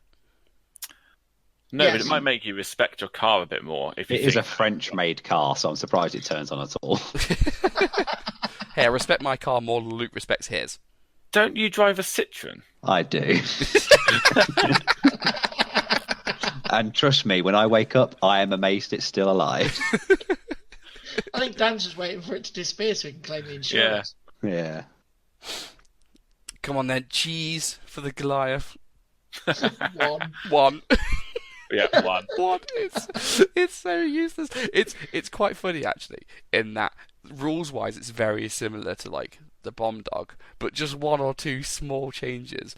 Speaker 4: No,
Speaker 2: Yes.
Speaker 4: but it might make you respect your car a bit more. If you
Speaker 3: It is a
Speaker 4: think-
Speaker 3: French-made car, so I'm surprised it turns on at all.
Speaker 1: Hey, I respect my car more than Luke respects his.
Speaker 4: Don't you drive a Citroen?
Speaker 3: I do. And trust me, when I wake up, I am amazed it's still alive.
Speaker 2: I think Dan's just waiting for it to disappear so he can claim the insurance.
Speaker 3: Yeah.
Speaker 1: Come on then, cheese for the Goliath.
Speaker 2: 1.
Speaker 1: 1.
Speaker 4: Yeah, 1.
Speaker 1: What? It's so useless. It's quite funny actually, in that rules wise it's very similar to like the bomb dog, but just 1 or 2 small changes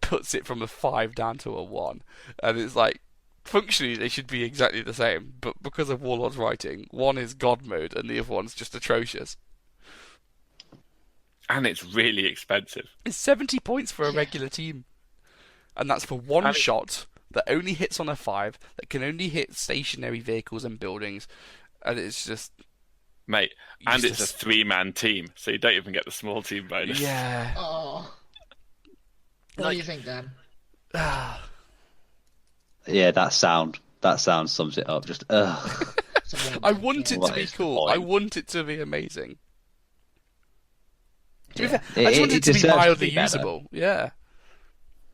Speaker 1: puts it from a 5 down to a 1. And it's like functionally they should be exactly the same, but because of Warlord's writing, one is God mode and the other one's just atrocious.
Speaker 4: And it's really expensive.
Speaker 1: It's 70 points for a regular team. And that's for one
Speaker 4: And
Speaker 1: shot that only hits on a 5, that can only hit stationary vehicles and buildings. And it's just...
Speaker 4: Mate, and it's a
Speaker 1: useless.
Speaker 4: 3-man team, so you don't even get the small team bonus.
Speaker 1: Yeah.
Speaker 2: Oh. What do you think, Dan?
Speaker 3: Yeah, that sound sums it up. Just, ugh.
Speaker 2: It's a 1.
Speaker 1: I want it to
Speaker 3: What
Speaker 1: be
Speaker 3: is the
Speaker 1: cool.
Speaker 3: point?
Speaker 1: I want it to be amazing. To be
Speaker 3: Yeah.
Speaker 1: fair, I just want it to be
Speaker 3: deserves
Speaker 1: mildly
Speaker 3: better.
Speaker 1: usable. Yeah.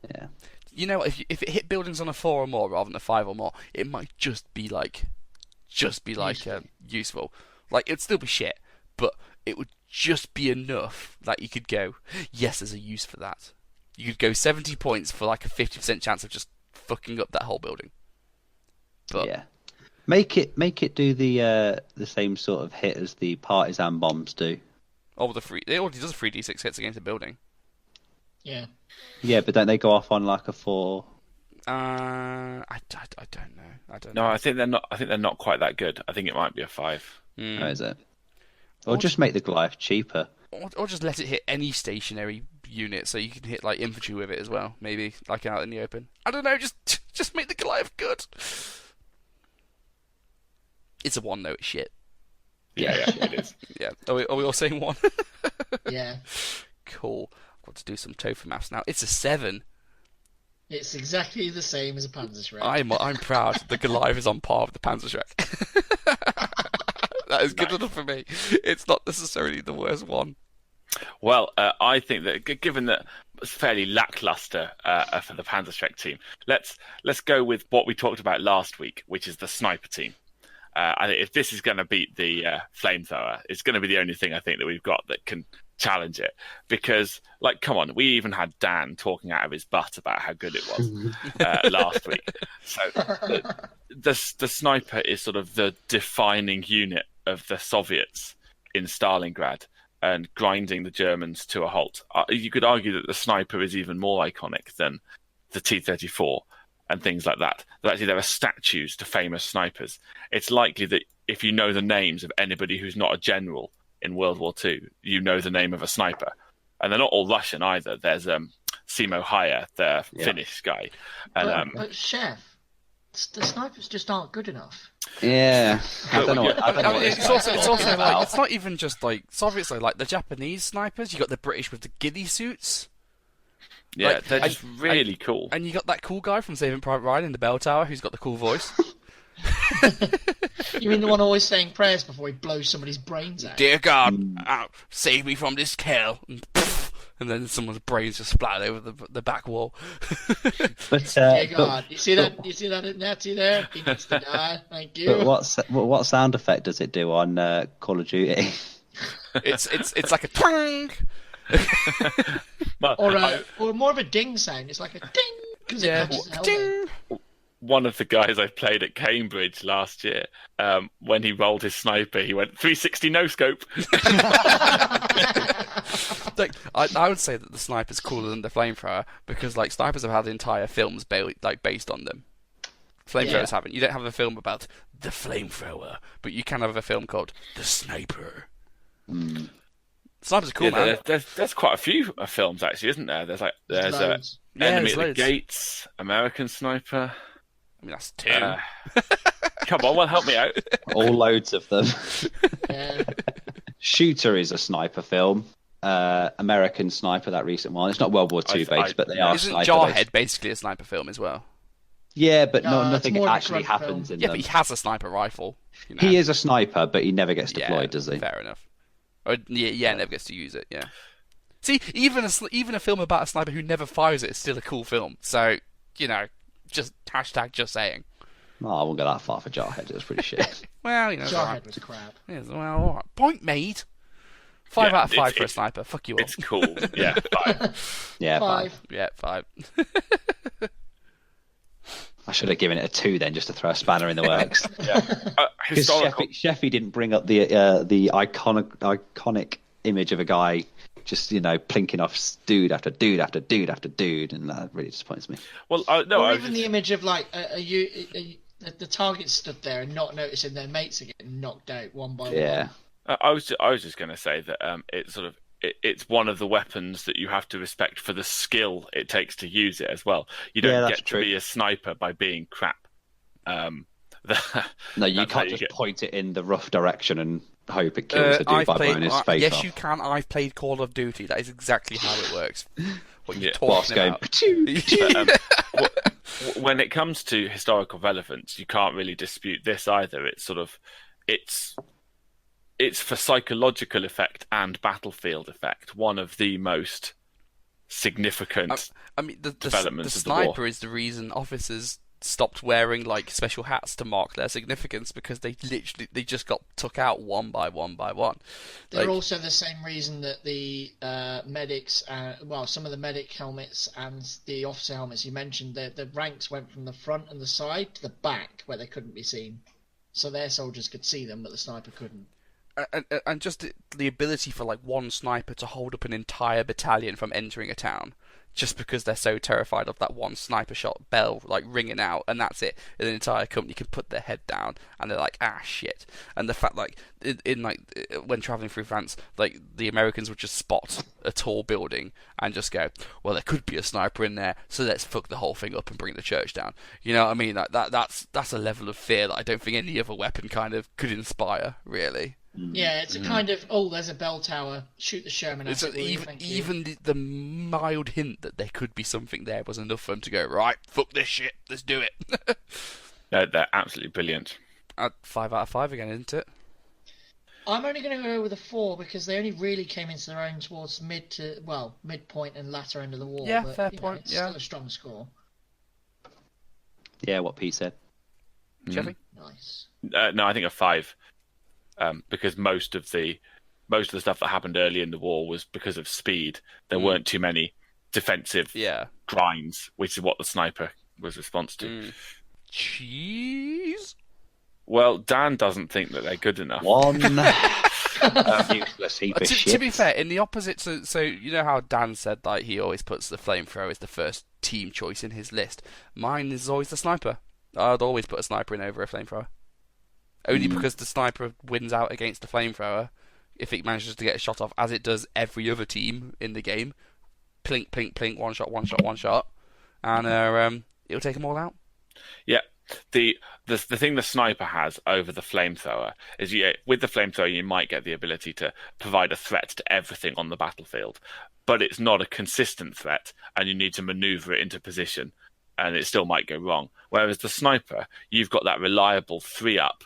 Speaker 3: Yeah.
Speaker 1: You know, if it hit buildings on a 4 or more rather than a 5 or more, it might just be useful. Like, it'd still be shit, but it would just be enough that you could go, yes, there's a use for that. You could go 70 points for like a 50% chance of just fucking up that whole building. But
Speaker 3: Yeah. Make it do the same sort of hit as the partisan bombs do.
Speaker 1: it already does 3d6 hits against a building.
Speaker 2: Yeah.
Speaker 3: Yeah, but don't they go off on like a 4?
Speaker 1: I don't know.
Speaker 4: No, I think they're not. I think they're not quite that good. I think it might be a 5.
Speaker 3: Oh, is it? Or just make the Goliath cheaper.
Speaker 1: Or just let it hit any stationary unit, so you can hit like infantry with it as well. Maybe like out in the open. I don't know. Just make the Goliath good. It's a 1 note shit.
Speaker 4: Yeah, it is.
Speaker 1: Yeah. Are we all saying 1?
Speaker 2: Yeah.
Speaker 1: Cool. I've got to do some tofu maths now. It's a 7.
Speaker 2: It's exactly the same as a Panzerschreck.
Speaker 1: I'm proud. The Goliath is on par with the Panzerschreck. That is good enough for me. It's not necessarily the worst one.
Speaker 4: Well, I think that given that it's fairly lackluster for the Panzerschreck team, let's go with what we talked about last week, which is the sniper team. I think if this is going to beat the flamethrower, it's going to be the only thing I think that we've got that can challenge it. Because, like, come on, we even had Dan talking out of his butt about how good it was last week. So the sniper is sort of the defining unit of the Soviets in Stalingrad and grinding the Germans to a halt. You could argue that the sniper is even more iconic than the T-34 and things like that. That actually there are statues to famous snipers. It's likely that if you know the names of anybody who's not a general in World War II, you know the name of a sniper. And they're not all Russian either. There's Simo Haya, the Finnish guy. And,
Speaker 2: but Chef, the snipers just aren't good enough.
Speaker 3: Yeah, I don't know.
Speaker 1: It's also like, it's not even just like Soviets, like the Japanese snipers. You got the British with the ghillie suits.
Speaker 4: Yeah,
Speaker 1: Like,
Speaker 4: they're just really cool.
Speaker 1: And you got that cool guy from Saving Private Ryan in the bell tower who's got the cool voice.
Speaker 2: You mean the one always saying prayers before he blows somebody's brains out?
Speaker 1: Dear God, save me from this hell. And then someone's brains just splattered over the back wall.
Speaker 3: But
Speaker 2: Dear God, you see that? You see that Nazi there? He needs to die. Thank you.
Speaker 3: But what sound effect does it do on Call of Duty?
Speaker 1: It's like a twang.
Speaker 2: Or more of a ding sound. It's like a ding because it catches the helmet.
Speaker 1: Ding.
Speaker 4: One of the guys I played at Cambridge last year, when he rolled his sniper, he went 360 no scope.
Speaker 1: Like, I would say that the sniper's cooler than the flamethrower because like snipers have had entire films based on them. Flamethrowers haven't. You don't have a film about the flamethrower, but you can have a film called The Sniper. Snipers are cool, man.
Speaker 4: There's quite a few films actually, isn't there? There's
Speaker 2: Loads.
Speaker 4: Enemy at the
Speaker 1: loads.
Speaker 4: Gates, American Sniper.
Speaker 1: I mean, that's 2.
Speaker 4: Come on, well, help me out.
Speaker 3: All loads of them.
Speaker 2: Yeah.
Speaker 3: Shooter is a sniper film. American Sniper, that recent one. It's not World War II based, but they are
Speaker 1: Isn't
Speaker 3: sniper
Speaker 1: Jarhead
Speaker 3: based.
Speaker 1: basically a sniper film as well?
Speaker 3: Yeah, but
Speaker 2: No,
Speaker 3: nothing
Speaker 2: it's more of a
Speaker 3: actually
Speaker 2: grunt
Speaker 3: happens
Speaker 2: film.
Speaker 3: in
Speaker 1: Yeah,
Speaker 3: them.
Speaker 1: but he has a sniper rifle. You know?
Speaker 3: He is a sniper, but he never gets deployed,
Speaker 1: Yeah,
Speaker 3: does he?
Speaker 1: Fair enough. Or, never gets to use it. Yeah. See, even a film about a sniper who never fires it is still a cool film. So just hashtag just saying.
Speaker 3: No, I won't go that far for Jarhead. It was pretty shit.
Speaker 1: Well, it's all right.
Speaker 2: Jarhead was crap.
Speaker 1: Yeah, well, all right. Point made. 5 out of 5 for a
Speaker 4: it's-
Speaker 1: sniper. Fuck you all.
Speaker 4: It's cool. Yeah, 5.
Speaker 3: Yeah,
Speaker 2: 5.
Speaker 1: Yeah, 5.
Speaker 3: I should have given it a 2 then, just to throw a spanner in the works. Because
Speaker 4: Historical.
Speaker 3: Sheffy didn't bring up the iconic image of a guy just plinking off dude after dude after dude after dude, and that really disappoints me.
Speaker 4: Well, no,
Speaker 2: Or
Speaker 4: I was
Speaker 2: even the image of like the target stood there and not noticing their mates are getting knocked out one by
Speaker 3: Yeah.
Speaker 2: one.
Speaker 4: I was just going to say that it's one of the weapons that you have to respect for the skill it takes to use it as well. You don't
Speaker 3: that's
Speaker 4: get
Speaker 3: true.
Speaker 4: to be a sniper by being crap.
Speaker 3: No, you
Speaker 4: That's how
Speaker 3: can't
Speaker 4: you
Speaker 3: just
Speaker 4: get-
Speaker 3: point it in the rough direction and hope it kills the dude by blowing his face
Speaker 1: yes,
Speaker 3: off.
Speaker 1: you can. I've played Call of Duty. That is exactly how it works. What you're
Speaker 3: Whilst
Speaker 1: talking
Speaker 3: going,
Speaker 1: about.
Speaker 4: When it comes to historical relevance, you can't really dispute this either. It's sort of it's for psychological effect and battlefield effect. One of the most significant
Speaker 1: I mean, the
Speaker 4: developments of the war.
Speaker 1: sniper is the reason officers stopped wearing like special hats to mark their significance because they just got took out one by one by one.
Speaker 2: They're
Speaker 1: Like,
Speaker 2: also the same reason that the medics, some of the medic helmets and the officer helmets you mentioned, the ranks went from the front and the side to the back where they couldn't be seen. So their soldiers could see them, but the sniper couldn't.
Speaker 1: and just the ability for like one sniper to hold up an entire battalion from entering a town, just because they're so terrified of that one sniper shot bell like ringing out, and that's it. And an entire company can put their head down, and they're like, ah, shit. And the fact, like, in like when traveling through France, like the Americans would just spot a tall building and just go, well, there could be a sniper in there, so let's fuck the whole thing up and bring the church down. You know what I mean? Like that's a level of fear that I don't think any other weapon kind of could inspire, really.
Speaker 2: Yeah, it's a kind of, oh, there's a bell tower, shoot the Sherman at it,
Speaker 1: even the mild hint that there could be something there was enough for them to go, right, fuck this shit, let's do it.
Speaker 4: They're absolutely brilliant.
Speaker 1: 5 out of 5 again, isn't it?
Speaker 2: I'm only going to go with a 4 because they only really came into their own towards midpoint and latter end of the war.
Speaker 1: Yeah,
Speaker 2: but,
Speaker 1: fair point.
Speaker 2: It's still a strong score.
Speaker 3: Yeah, what Pete said.
Speaker 1: Jeffy?
Speaker 2: Nice.
Speaker 4: No, I think a 5. Because most of the stuff that happened early in the war was because of speed. There weren't too many defensive grinds, which is what the sniper was response to.
Speaker 1: Cheese?
Speaker 4: Well, Dan doesn't think that they're good enough.
Speaker 3: One useless heap of shit.
Speaker 1: To be fair, in the opposite, so you know how Dan said like he always puts the flamethrower as the first team choice in his list. Mine is always the sniper. I'd always put a sniper in over a flamethrower. Only because the sniper wins out against the flamethrower if it manages to get a shot off, as it does every other team in the game. Plink, plink, plink, one shot, and it'll take them all out.
Speaker 4: Yeah, the thing the sniper has over the flamethrower is with the flamethrower you might get the ability to provide a threat to everything on the battlefield, but it's not a consistent threat, and you need to maneuver it into position, and it still might go wrong. Whereas the sniper, you've got that reliable 3-up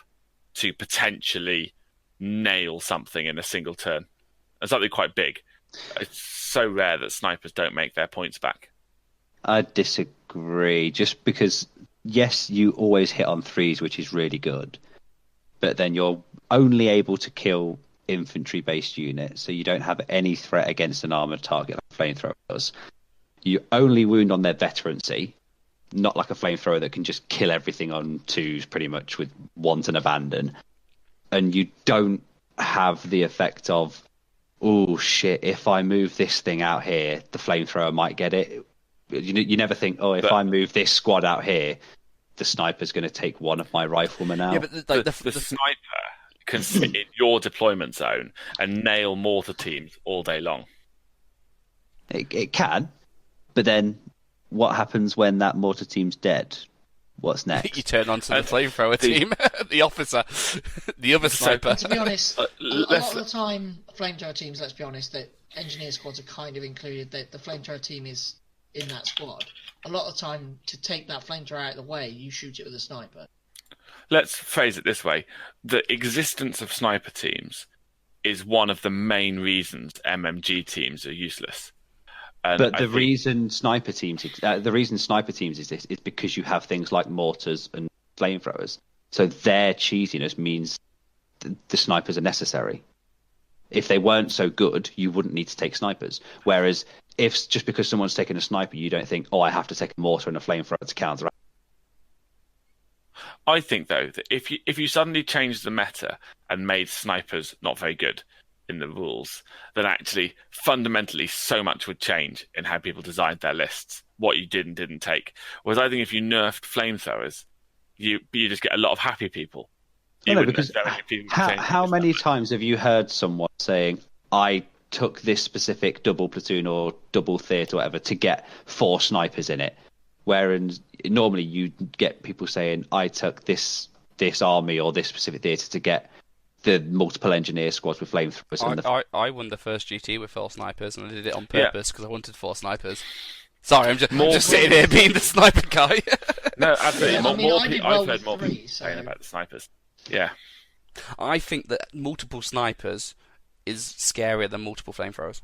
Speaker 4: to potentially nail something in a single turn. And something quite big. It's so rare that snipers don't make their points back.
Speaker 3: I disagree. Just because, yes, you always hit on 3s, which is really good. But then you're only able to kill infantry-based units, so you don't have any threat against an armoured target like flamethrower does. You only wound on their veterancy, not like a flamethrower that can just kill everything on 2s pretty much with want and abandon. And you don't have the effect of, oh shit, if I move this thing out here, the flamethrower might get it. You never think, oh, if I move this squad out here, the sniper's going to take one of my riflemen out.
Speaker 4: Yeah, but the sniper can sit in your deployment zone and nail mortar teams all day long.
Speaker 3: It can, but then what happens when that mortar team's dead? What's next?
Speaker 1: You turn onto the flamethrower team, the officer, the other sniper.
Speaker 2: And to be honest, a lot of the time, flamethrower teams, let's be honest, that engineer squads are kind of included. That the flamethrower team is in that squad. A lot of the time, to take that flamethrower out of the way, you shoot it with a sniper.
Speaker 4: Let's phrase it this way. The existence of sniper teams is one of the main reasons MMG teams are useless. And
Speaker 3: but the reason sniper teams exist is because you have things like mortars and flamethrowers. So their cheesiness means the snipers are necessary. If they weren't so good, you wouldn't need to take snipers. Whereas if just because someone's taken a sniper, you don't think, oh, I have to take a mortar and a flamethrower to counter.
Speaker 4: I think though that if you suddenly changed the meta and made snipers not very good in the rules, then actually fundamentally so much would change in how people designed their lists, what you did and didn't take. Whereas I think if you nerfed flamethrowers, you just get a lot of happy people.
Speaker 3: Because how many times have you heard someone saying, I took this specific double platoon or double theatre or whatever to get 4 snipers in it? Whereas normally you get people saying, I took this army or this specific theatre to get the multiple engineer squads with flamethrowers.
Speaker 1: I won the first GT with 4 snipers, and I did it on purpose because I wanted 4 snipers. Sorry, I'm just sitting here being the sniper guy.
Speaker 4: No, absolutely.
Speaker 2: I've
Speaker 4: heard more people saying about the snipers. Yeah.
Speaker 1: I think that multiple snipers is scarier than multiple flamethrowers.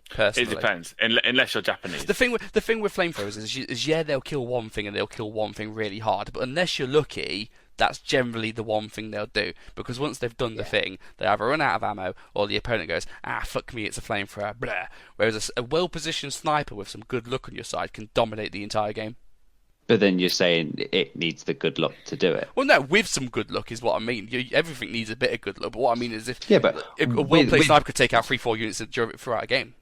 Speaker 1: Personally.
Speaker 4: It depends, unless you're Japanese.
Speaker 1: The thing with flamethrowers is they'll kill one thing and they'll kill one thing really hard, but unless you're lucky, that's generally the one thing they'll do, because once they've done the thing, they either run out of ammo or the opponent goes, fuck me, it's a flamethrower, blah. Whereas a well-positioned sniper with some good luck on your side can dominate the entire game.
Speaker 3: But then you're saying it needs the good luck to do it.
Speaker 1: Well, no, with some good luck is what I mean. Everything needs a bit of good luck, but what I mean is if
Speaker 3: Yeah, but
Speaker 1: a well-played sniper could take out 3-4 units throughout a game.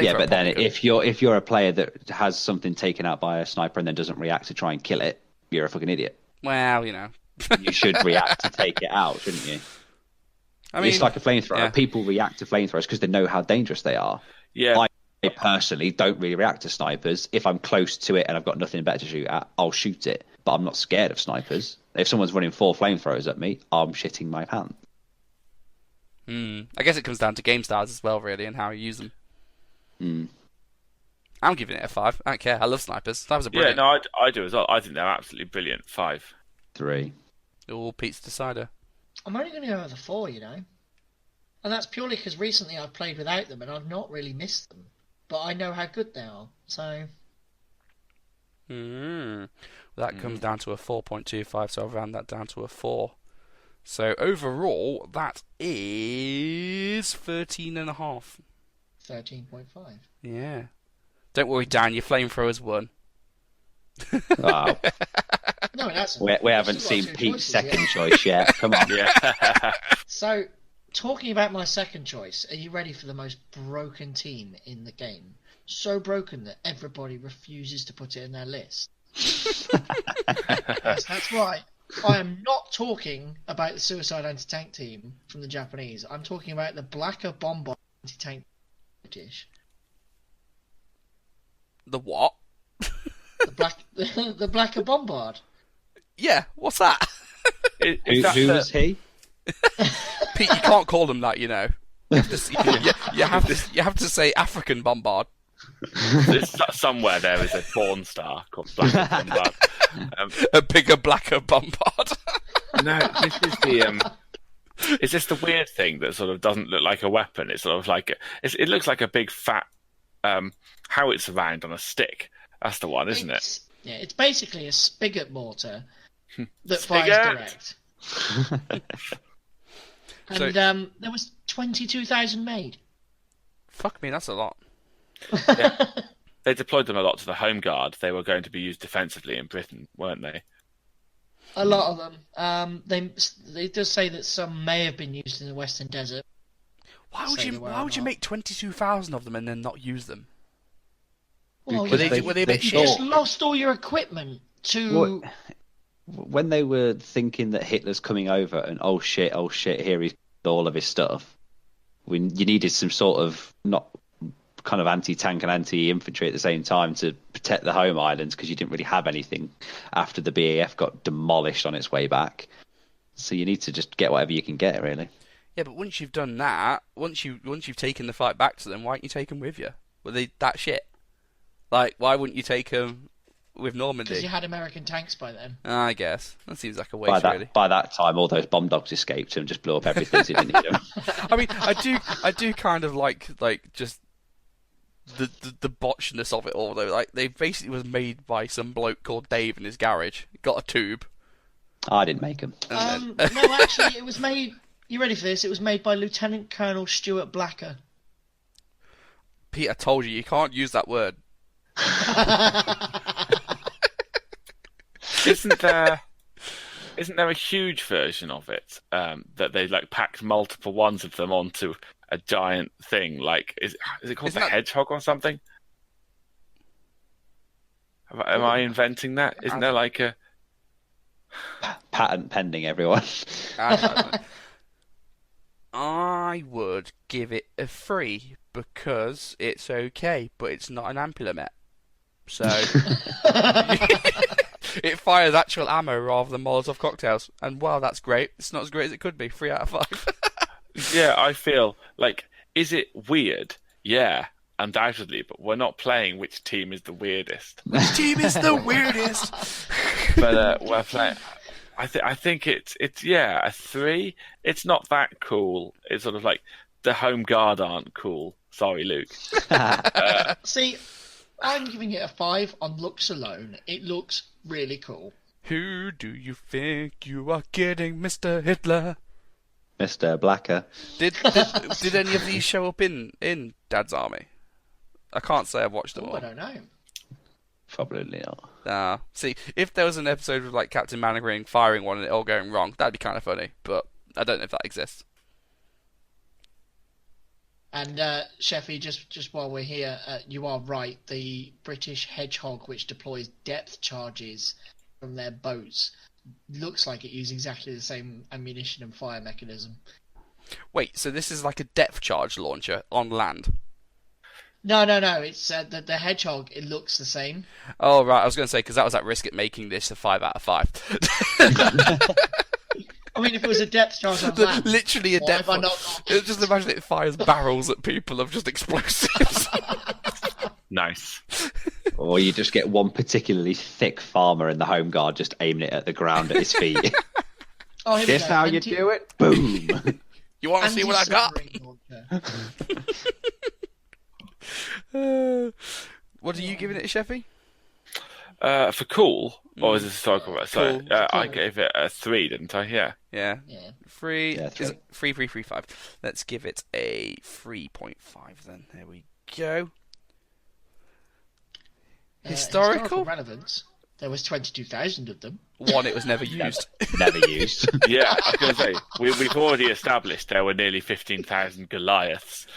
Speaker 3: Yeah, but then if you're a player that has something taken out by a sniper and then doesn't react to try and kill it, you're a fucking idiot.
Speaker 1: Well, you know.
Speaker 3: You should react to take it out, shouldn't you?
Speaker 1: I mean,
Speaker 3: it's like a flamethrower.
Speaker 1: yeah.
Speaker 3: People react to flamethrowers because they know how dangerous they are.
Speaker 4: Yeah.
Speaker 3: I personally don't really react to snipers. If I'm close to it and I've got nothing better to shoot at, I'll shoot it. But I'm not scared of snipers. If someone's running 4 flamethrowers at me, I'm shitting my pants.
Speaker 1: I guess it comes down to game styles as well, really, and how you use them. I'm giving it a 5. I don't care. I love snipers. Snipers are brilliant.
Speaker 4: Yeah, no, I do as well. I think they're absolutely brilliant. 5.
Speaker 3: 3.
Speaker 1: All Pete's decider.
Speaker 2: I'm only going to go with a 4, you know. And that's purely because recently I've played without them and I've not really missed them. But I know how good they are, so...
Speaker 1: That comes down to a 4.25, so I'll round that down to a 4. So overall, that is 13.5.
Speaker 2: 13.5.
Speaker 1: Yeah. Don't worry, Dan, your flamethrowers won.
Speaker 3: Wow.
Speaker 2: No, that's...
Speaker 3: We haven't seen Pete's second choice yet. Come on.
Speaker 4: Yeah.
Speaker 2: So, talking about my second choice, are you ready for the most broken team in the game? So broken that everybody refuses to put it in their list. Yes, that's right. I am not talking about the Suicide Anti-Tank team from the Japanese. I'm talking about the Blacker Bombard Anti-Tank British.
Speaker 1: The what?
Speaker 2: The Blacker Bombard.
Speaker 1: Yeah, what's that?
Speaker 3: Who was he?
Speaker 1: Pete, you can't call them that, you know. You have to say African Bombard.
Speaker 4: Somewhere there is a porn star called Black Bombard.
Speaker 1: A bigger, blacker Bombard.
Speaker 4: No, this is the. Is this the weird thing that sort of doesn't look like a weapon? It's sort of like it looks like a big fat howitzer round on a stick. That's the one, isn't it?
Speaker 2: Yeah, it's basically a spigot mortar that fires direct. And there was 22,000 made.
Speaker 1: Fuck me, that's a lot.
Speaker 4: Yeah. They deployed them a lot to the Home Guard. They were going to be used defensively in Britain, weren't they?
Speaker 2: A lot of them. They do say that some may have been used in the Western Desert.
Speaker 1: Why would you make 22,000 of them and then not use them?
Speaker 2: Well,
Speaker 3: Because
Speaker 2: you just lost all your equipment to...
Speaker 3: When they were thinking that Hitler's coming over and oh shit, here he's got all of his stuff, you needed some sort of not kind of anti-tank and anti-infantry at the same time to protect the home islands because you didn't really have anything after the BAF got demolished on its way back. So you need to just get whatever you can get, really.
Speaker 1: Yeah, but once you've done that, once you've taken the fight back to them, why don't you take them with you? Were they that shit? Like, why wouldn't you take them with Normandy?
Speaker 2: Because you had American tanks by then.
Speaker 1: I guess that seems like a waste, really.
Speaker 3: By that time, all those bomb dogs escaped and just blew up everything. So you didn't need them.
Speaker 1: I mean, I do kind of like just the botchness of it all, though. Like, they basically was made by some bloke called Dave in his garage. Got a tube.
Speaker 3: I didn't make them.
Speaker 2: No, actually, it was made... You ready for this? It was made by Lieutenant Colonel Stuart Blacker.
Speaker 1: Pete, I told you can't use that word.
Speaker 4: Isn't there a huge version of it that they like packed multiple ones of them onto a giant thing? Like, is it called the Hedgehog or something? Am I inventing that? Isn't there like a
Speaker 3: patent pending, everyone?
Speaker 1: I would give it a 3 because it's okay, but it's not an ampulomet. So it fires actual ammo rather than Molotov cocktails. And wow, that's great. It's not as great as it could be. 3 out of 5.
Speaker 4: Yeah, I feel like, is it weird? Yeah, undoubtedly, but we're not playing which team is the weirdest.
Speaker 1: Which team is the weirdest?
Speaker 4: But we're playing... I think it's a 3. It's not that cool. It's sort of like the Home Guard aren't cool. Sorry, Luke.
Speaker 2: See, I'm giving it a 5 on looks alone. It looks really cool.
Speaker 1: Who do you think you are kidding, Mr. Hitler?
Speaker 3: Mr. Blacker.
Speaker 1: Did any of these show up in Dad's army? I can't say I've watched them all.
Speaker 2: I don't know.
Speaker 3: Probably not.
Speaker 1: See, if there was an episode with like Captain Managering firing one and it all going wrong, that'd be kind of funny. But I don't know if that exists.
Speaker 2: And Sheffy, just while we're here, you are right. The British Hedgehog, which deploys depth charges from their boats, looks like it uses exactly the same ammunition and fire mechanism.
Speaker 1: Wait, so this is like a depth charge launcher on land?
Speaker 2: No. It's the Hedgehog. It looks the same.
Speaker 1: Oh right, I was going to say because that was at risk at making this a 5 out of 5.
Speaker 2: I mean, if it was a depth charge on land,
Speaker 1: literally a
Speaker 2: why
Speaker 1: depth.
Speaker 2: have I not
Speaker 1: Just imagine it fires barrels at people of just explosives.
Speaker 4: Nice.
Speaker 3: Or you just get one particularly thick farmer in the home guard just aiming it at the ground at his feet.
Speaker 2: Oh, here we
Speaker 3: This
Speaker 2: go.
Speaker 3: how you do it? Boom.
Speaker 1: You want to see what I got?
Speaker 2: Anti-submarine launcher.
Speaker 1: What are you giving it, Sheffy?
Speaker 4: For cool, or is it historical? So
Speaker 1: Cool.
Speaker 4: I gave it a 3, didn't I? Yeah.
Speaker 1: Yeah.
Speaker 2: Yeah.
Speaker 1: 3.
Speaker 3: Yeah, 3.
Speaker 1: 3.5. Let's give it a 3.5 then. There we go. Historical?
Speaker 2: relevance. There was 22,000 of them.
Speaker 1: 1, it was never used.
Speaker 3: Never used.
Speaker 4: Yeah, I was going to say, we've already established there were nearly 15,000 Goliaths.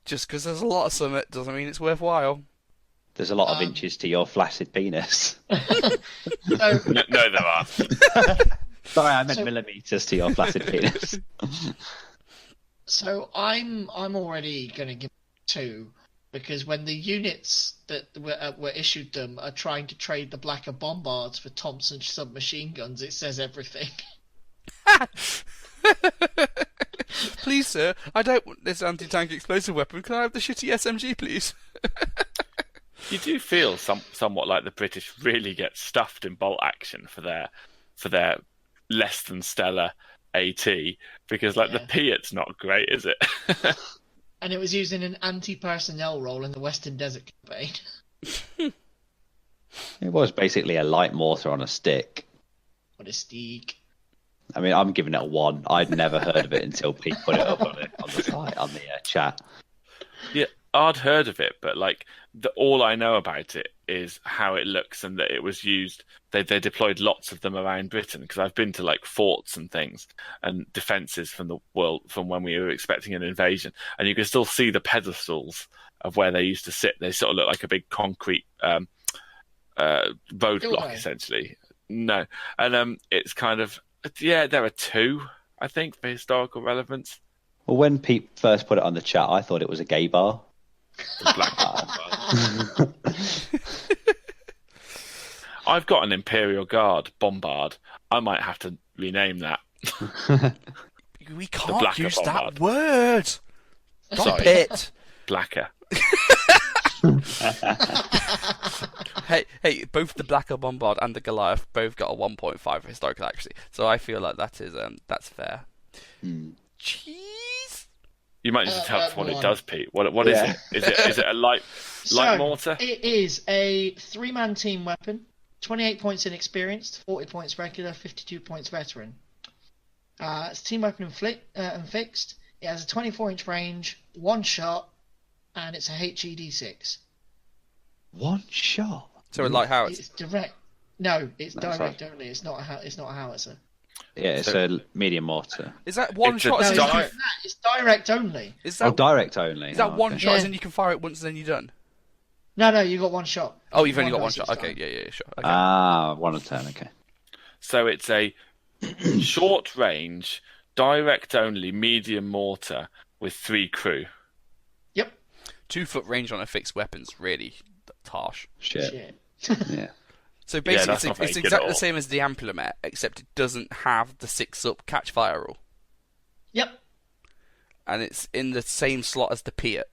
Speaker 1: Just because there's a lot of summit doesn't mean it's worthwhile.
Speaker 3: There's a lot of inches to your flaccid penis.
Speaker 2: So,
Speaker 4: No, there are.
Speaker 3: Sorry, I meant millimeters to your flaccid penis.
Speaker 2: so I'm already going to give it 2 because when the units that were issued them are trying to trade the Blacker Bombards for Thompson submachine guns, it says everything.
Speaker 1: Please, sir, I don't want this anti-tank explosive weapon. Can I have the shitty SMG, please?
Speaker 4: You do feel somewhat like the British really get stuffed in bolt action for their less than stellar AT because the Piat's not great, is it?
Speaker 2: And it was used in an anti-personnel role in the Western Desert Campaign.
Speaker 3: It was basically a light mortar on a stick.
Speaker 2: What a steak.
Speaker 3: I mean, I'm giving it a 1. I'd never heard of it until Pete put it up on the site, on the chat.
Speaker 4: Yeah, I'd heard of it, but all I know about it is how it looks and that it was used. They deployed lots of them around Britain because I've been to forts and things and defences from the world from when we were expecting an invasion, and you can still see the pedestals of where they used to sit. They sort of look like a big concrete roadblock, essentially. No, and it's kind of there are 2, I think, for historical relevance.
Speaker 3: Well, when Pete first put it on the chat, I thought it was a gay bar.
Speaker 4: Black I've got an Imperial Guard Bombard. I might have to rename that.
Speaker 1: We can't use
Speaker 4: Bombard.
Speaker 1: that word. Stop
Speaker 4: Sorry.
Speaker 1: it.
Speaker 4: Blacker.
Speaker 1: Hey, both the Blacker Bombard and the Goliath both got a 1.5 for historical accuracy, so I feel like that is that's fair. Jeez.
Speaker 4: You might need to tell us what it does, Pete. What is it? Is it a light mortar?
Speaker 2: It is a 3-man team weapon. 28 points inexperienced, 40 points regular, 52 points veteran. It's a team weapon and fixed. It has a 24-inch range, 1 shot, and it's a HED6.
Speaker 3: 1 shot?
Speaker 1: So a light howitzer.
Speaker 2: It's direct. No, it's direct
Speaker 3: sorry.
Speaker 2: only. It's not a howitzer.
Speaker 3: Yeah, it's a medium mortar.
Speaker 1: Is that one
Speaker 4: It's
Speaker 1: shot?
Speaker 4: a
Speaker 1: As in
Speaker 2: No,
Speaker 1: you can,
Speaker 2: it's direct only.
Speaker 1: is
Speaker 3: Oh,
Speaker 1: that
Speaker 3: direct only.
Speaker 1: is that one
Speaker 3: okay.
Speaker 1: shot? As
Speaker 2: Yeah.
Speaker 1: in you can fire it once and then you're done.
Speaker 2: No, you got 1 shot.
Speaker 1: Oh, you've only got 1
Speaker 2: dice
Speaker 1: shot.
Speaker 2: each
Speaker 1: Okay,
Speaker 2: time.
Speaker 1: yeah, sure. Okay.
Speaker 3: Ah, 1 and 10, okay.
Speaker 4: So it's a short range, direct only, medium mortar with 3 crew.
Speaker 2: Yep.
Speaker 1: 2-foot range on a fixed weapon's really harsh.
Speaker 3: Shit. Yeah.
Speaker 1: So basically,
Speaker 4: that's not very
Speaker 1: it's
Speaker 4: good
Speaker 1: exactly
Speaker 4: at
Speaker 1: the
Speaker 4: all.
Speaker 1: same as the Amplumet, except it doesn't have the 6-up catch fire rule,
Speaker 2: Yep.
Speaker 1: and it's in the same slot as the Piat.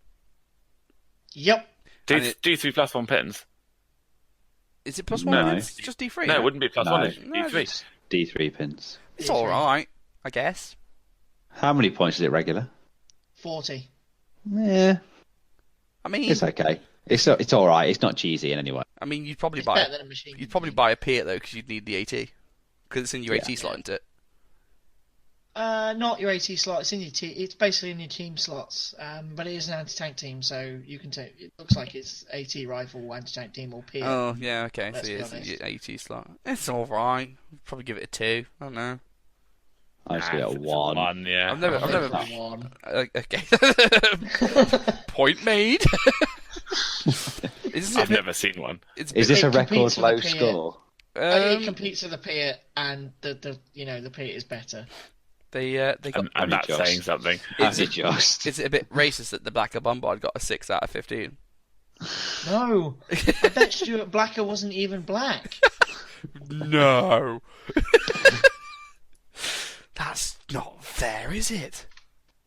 Speaker 2: Yep.
Speaker 1: And it-
Speaker 4: D3 plus 1 pins.
Speaker 1: Is it plus
Speaker 4: No.
Speaker 1: 1? It's just D3.
Speaker 4: No, it wouldn't be plus
Speaker 3: No.
Speaker 4: 1. It's
Speaker 1: No,
Speaker 4: D3.
Speaker 1: it's-
Speaker 3: D3 pins.
Speaker 1: It's all right, I guess.
Speaker 3: How many points is it regular?
Speaker 2: 40.
Speaker 3: Yeah,
Speaker 1: I mean,
Speaker 3: it's okay. It's all right. It's not cheesy in any way.
Speaker 1: I mean, you'd probably
Speaker 2: It's
Speaker 1: buy
Speaker 2: better
Speaker 1: it.
Speaker 2: than a machine.
Speaker 1: You'd probably buy a Piat though, because you'd need the AT, because it's in your
Speaker 3: Yeah.
Speaker 1: AT slot, isn't it?
Speaker 2: Not your AT slot. It's in your It's basically in your team slots. But it is an anti-tank team, so you can take. It looks like it's AT rifle, anti-tank team, or Pier.
Speaker 1: Oh, yeah, okay.
Speaker 2: Let's
Speaker 1: So
Speaker 2: be
Speaker 1: it's
Speaker 2: honest.
Speaker 1: your AT slot. It's alright. Probably give it a 2. I don't know.
Speaker 3: I just get a
Speaker 4: It's
Speaker 3: 1.
Speaker 4: yeah.
Speaker 1: I've never.
Speaker 2: One.
Speaker 1: Okay. Point made.
Speaker 4: I've never seen one.
Speaker 3: Is this
Speaker 2: It
Speaker 3: a record
Speaker 2: competes with
Speaker 3: low
Speaker 2: the Pier.
Speaker 3: score?
Speaker 2: It competes with the Pier, and the Pier is better.
Speaker 1: They got.
Speaker 4: And that's
Speaker 3: just.
Speaker 4: saying something.
Speaker 3: Is it just?
Speaker 1: Is it a bit racist that the Blacker Bombard got a 6 out of 15?
Speaker 2: No, I bet Stuart Blacker wasn't even black.
Speaker 1: No. That's not fair, is it?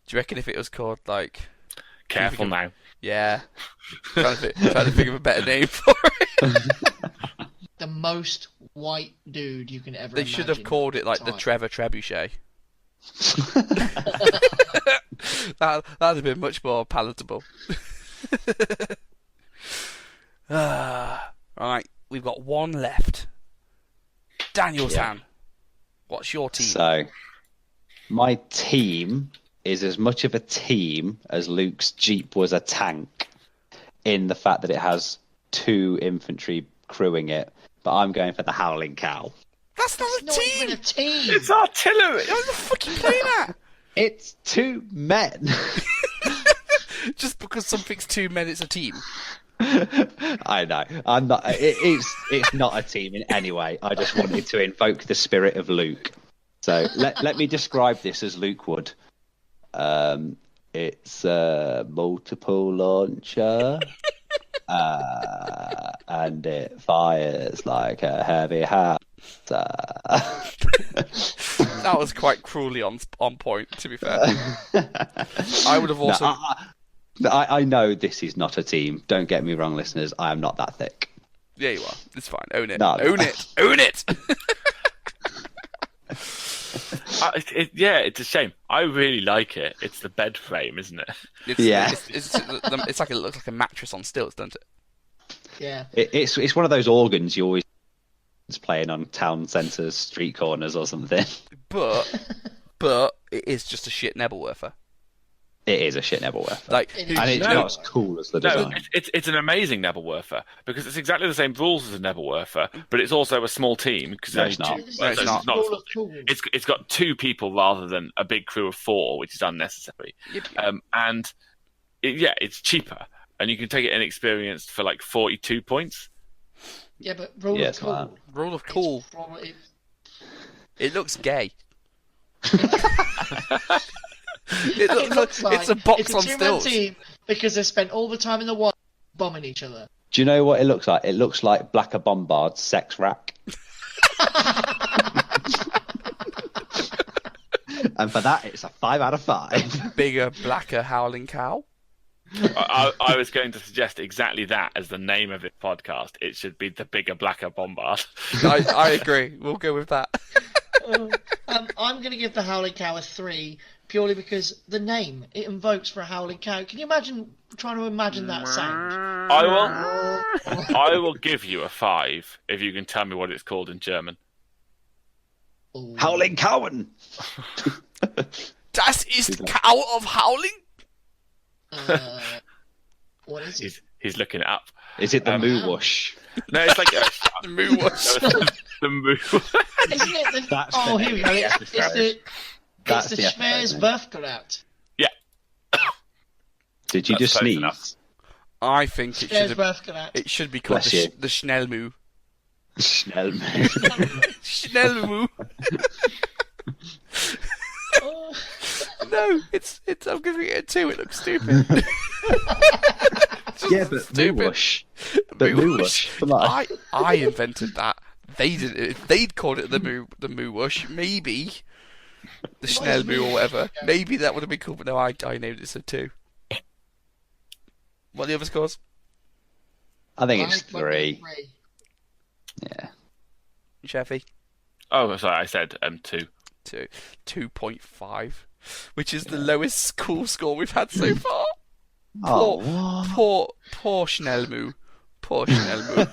Speaker 1: Do you reckon if it was called like?
Speaker 4: Careful now.
Speaker 1: Yeah. trying to think of a better name for it.
Speaker 2: The most white dude you can ever.
Speaker 1: They should have called it like the Trevor Trebuchet. That'd have been much more palatable. Right, we've got one left. Daniel San, what's your team?
Speaker 3: So, my team is as much of a team as Luke's Jeep was a tank, in the fact that it has 2 infantry crewing it. But I'm going for the Howling Cow.
Speaker 1: That's not a
Speaker 2: Not
Speaker 1: team.
Speaker 2: even a team.
Speaker 4: It's artillery.
Speaker 1: How the fuck you play that?
Speaker 3: It's 2 men.
Speaker 1: Just because something's 2 men, it's a team.
Speaker 3: I know. I'm not. It's not a team in any way. I just wanted to invoke the spirit of Luke. So let me describe this as Luke would. It's a multiple launcher, and it fires like a heavy hammer.
Speaker 1: That was quite cruelly on point, to be fair. I would have also.
Speaker 3: I know this is not a team. Don't get me wrong, listeners. I am not that thick.
Speaker 1: Yeah, you are. It's fine. Own it.
Speaker 3: No.
Speaker 1: Own it. Own it.
Speaker 4: It's a shame. I really like it. It's the bed frame, isn't it?
Speaker 1: It's like it looks like a mattress on stilts, doesn't it?
Speaker 2: Yeah.
Speaker 3: It's one of those organs you always playing on town centres, street corners, or something.
Speaker 1: But it is just a shit Nebelwerfer.
Speaker 3: It is a shit Nebelwerfer.
Speaker 1: Like,
Speaker 2: It
Speaker 3: and
Speaker 2: is.
Speaker 3: it's
Speaker 4: No.
Speaker 3: not as cool as the
Speaker 4: No,
Speaker 3: design.
Speaker 4: it's an amazing Nebelwerfer because it's exactly the same rules as a Nebelwerfer, but it's also a small team because
Speaker 3: No, it's not.
Speaker 1: it's not.
Speaker 2: Full of tools.
Speaker 4: It's got 2 people rather than a big crew of 4, which is unnecessary.
Speaker 1: Yep.
Speaker 4: It's cheaper, and you can take it inexperienced for like 42 points.
Speaker 2: Yeah, but rule
Speaker 3: Yeah,
Speaker 2: of
Speaker 3: it's
Speaker 2: cool.
Speaker 3: like
Speaker 1: Rule of cool. It looks gay.
Speaker 2: It looks like
Speaker 1: it's a box
Speaker 2: it's
Speaker 1: on
Speaker 2: a two-man
Speaker 1: stilts.
Speaker 2: team because they spent all the time in the wild bombing each other.
Speaker 3: Do you know what it looks like? It looks like Blacker Bombard's sex rack. And for that, it's a 5 out of 5.
Speaker 1: Bigger, blacker, howling cow.
Speaker 4: I was going to suggest exactly that as the name of this podcast. It should be the bigger, blacker Bombard.
Speaker 1: I agree. We'll go with that.
Speaker 2: I'm going to give the Howling Cow a 3 purely because the name it invokes for a howling cow. Can you imagine trying to imagine that sound?
Speaker 4: I will give you a 5 if you can tell me what it's called in German.
Speaker 2: Ooh.
Speaker 3: Howling Cowan!
Speaker 1: Das ist Cow of Howling.
Speaker 2: What is it?
Speaker 4: He's looking it up.
Speaker 3: Is it the Moo Whoosh?
Speaker 4: No, it's like
Speaker 1: The moo was.
Speaker 4: the moo.
Speaker 2: Isn't it the...
Speaker 3: That's
Speaker 2: Oh,
Speaker 3: the
Speaker 2: here we
Speaker 3: name
Speaker 2: go.
Speaker 3: of the episode. That's
Speaker 2: It's the
Speaker 3: the
Speaker 2: Schmerz
Speaker 3: episode
Speaker 2: Werfgerät.
Speaker 4: Yeah.
Speaker 3: Did you
Speaker 4: That's
Speaker 3: just
Speaker 4: close
Speaker 3: sneeze?
Speaker 4: enough.
Speaker 1: I think it
Speaker 2: Schmerz
Speaker 1: should
Speaker 2: Werfgerät.
Speaker 1: it should be called
Speaker 3: Bless you.
Speaker 1: the Schnellmoo.
Speaker 3: Schnellmoo.
Speaker 1: Schnellmoo.
Speaker 2: Oh.
Speaker 1: No, it's. I'm giving it a 2. It looks stupid.
Speaker 3: Yeah, but
Speaker 1: Stupid.
Speaker 3: Moo Whoosh. But Moo Whoosh. Come on.
Speaker 1: I invented that. They did. If they'd called it the moo whoosh, maybe the Schnellmoo or whatever. Maybe that would have been cool. But no, I named it so 2. What are the other scores?
Speaker 3: I think it's
Speaker 2: I went with
Speaker 3: 3.
Speaker 2: 3.
Speaker 3: Yeah.
Speaker 1: Sheffy?
Speaker 4: Oh, sorry, I said 2.
Speaker 1: 2.5, which is the lowest cool score we've had so far.
Speaker 3: Oh,
Speaker 1: Poor Schnellmoo. Poor Schnellmoo.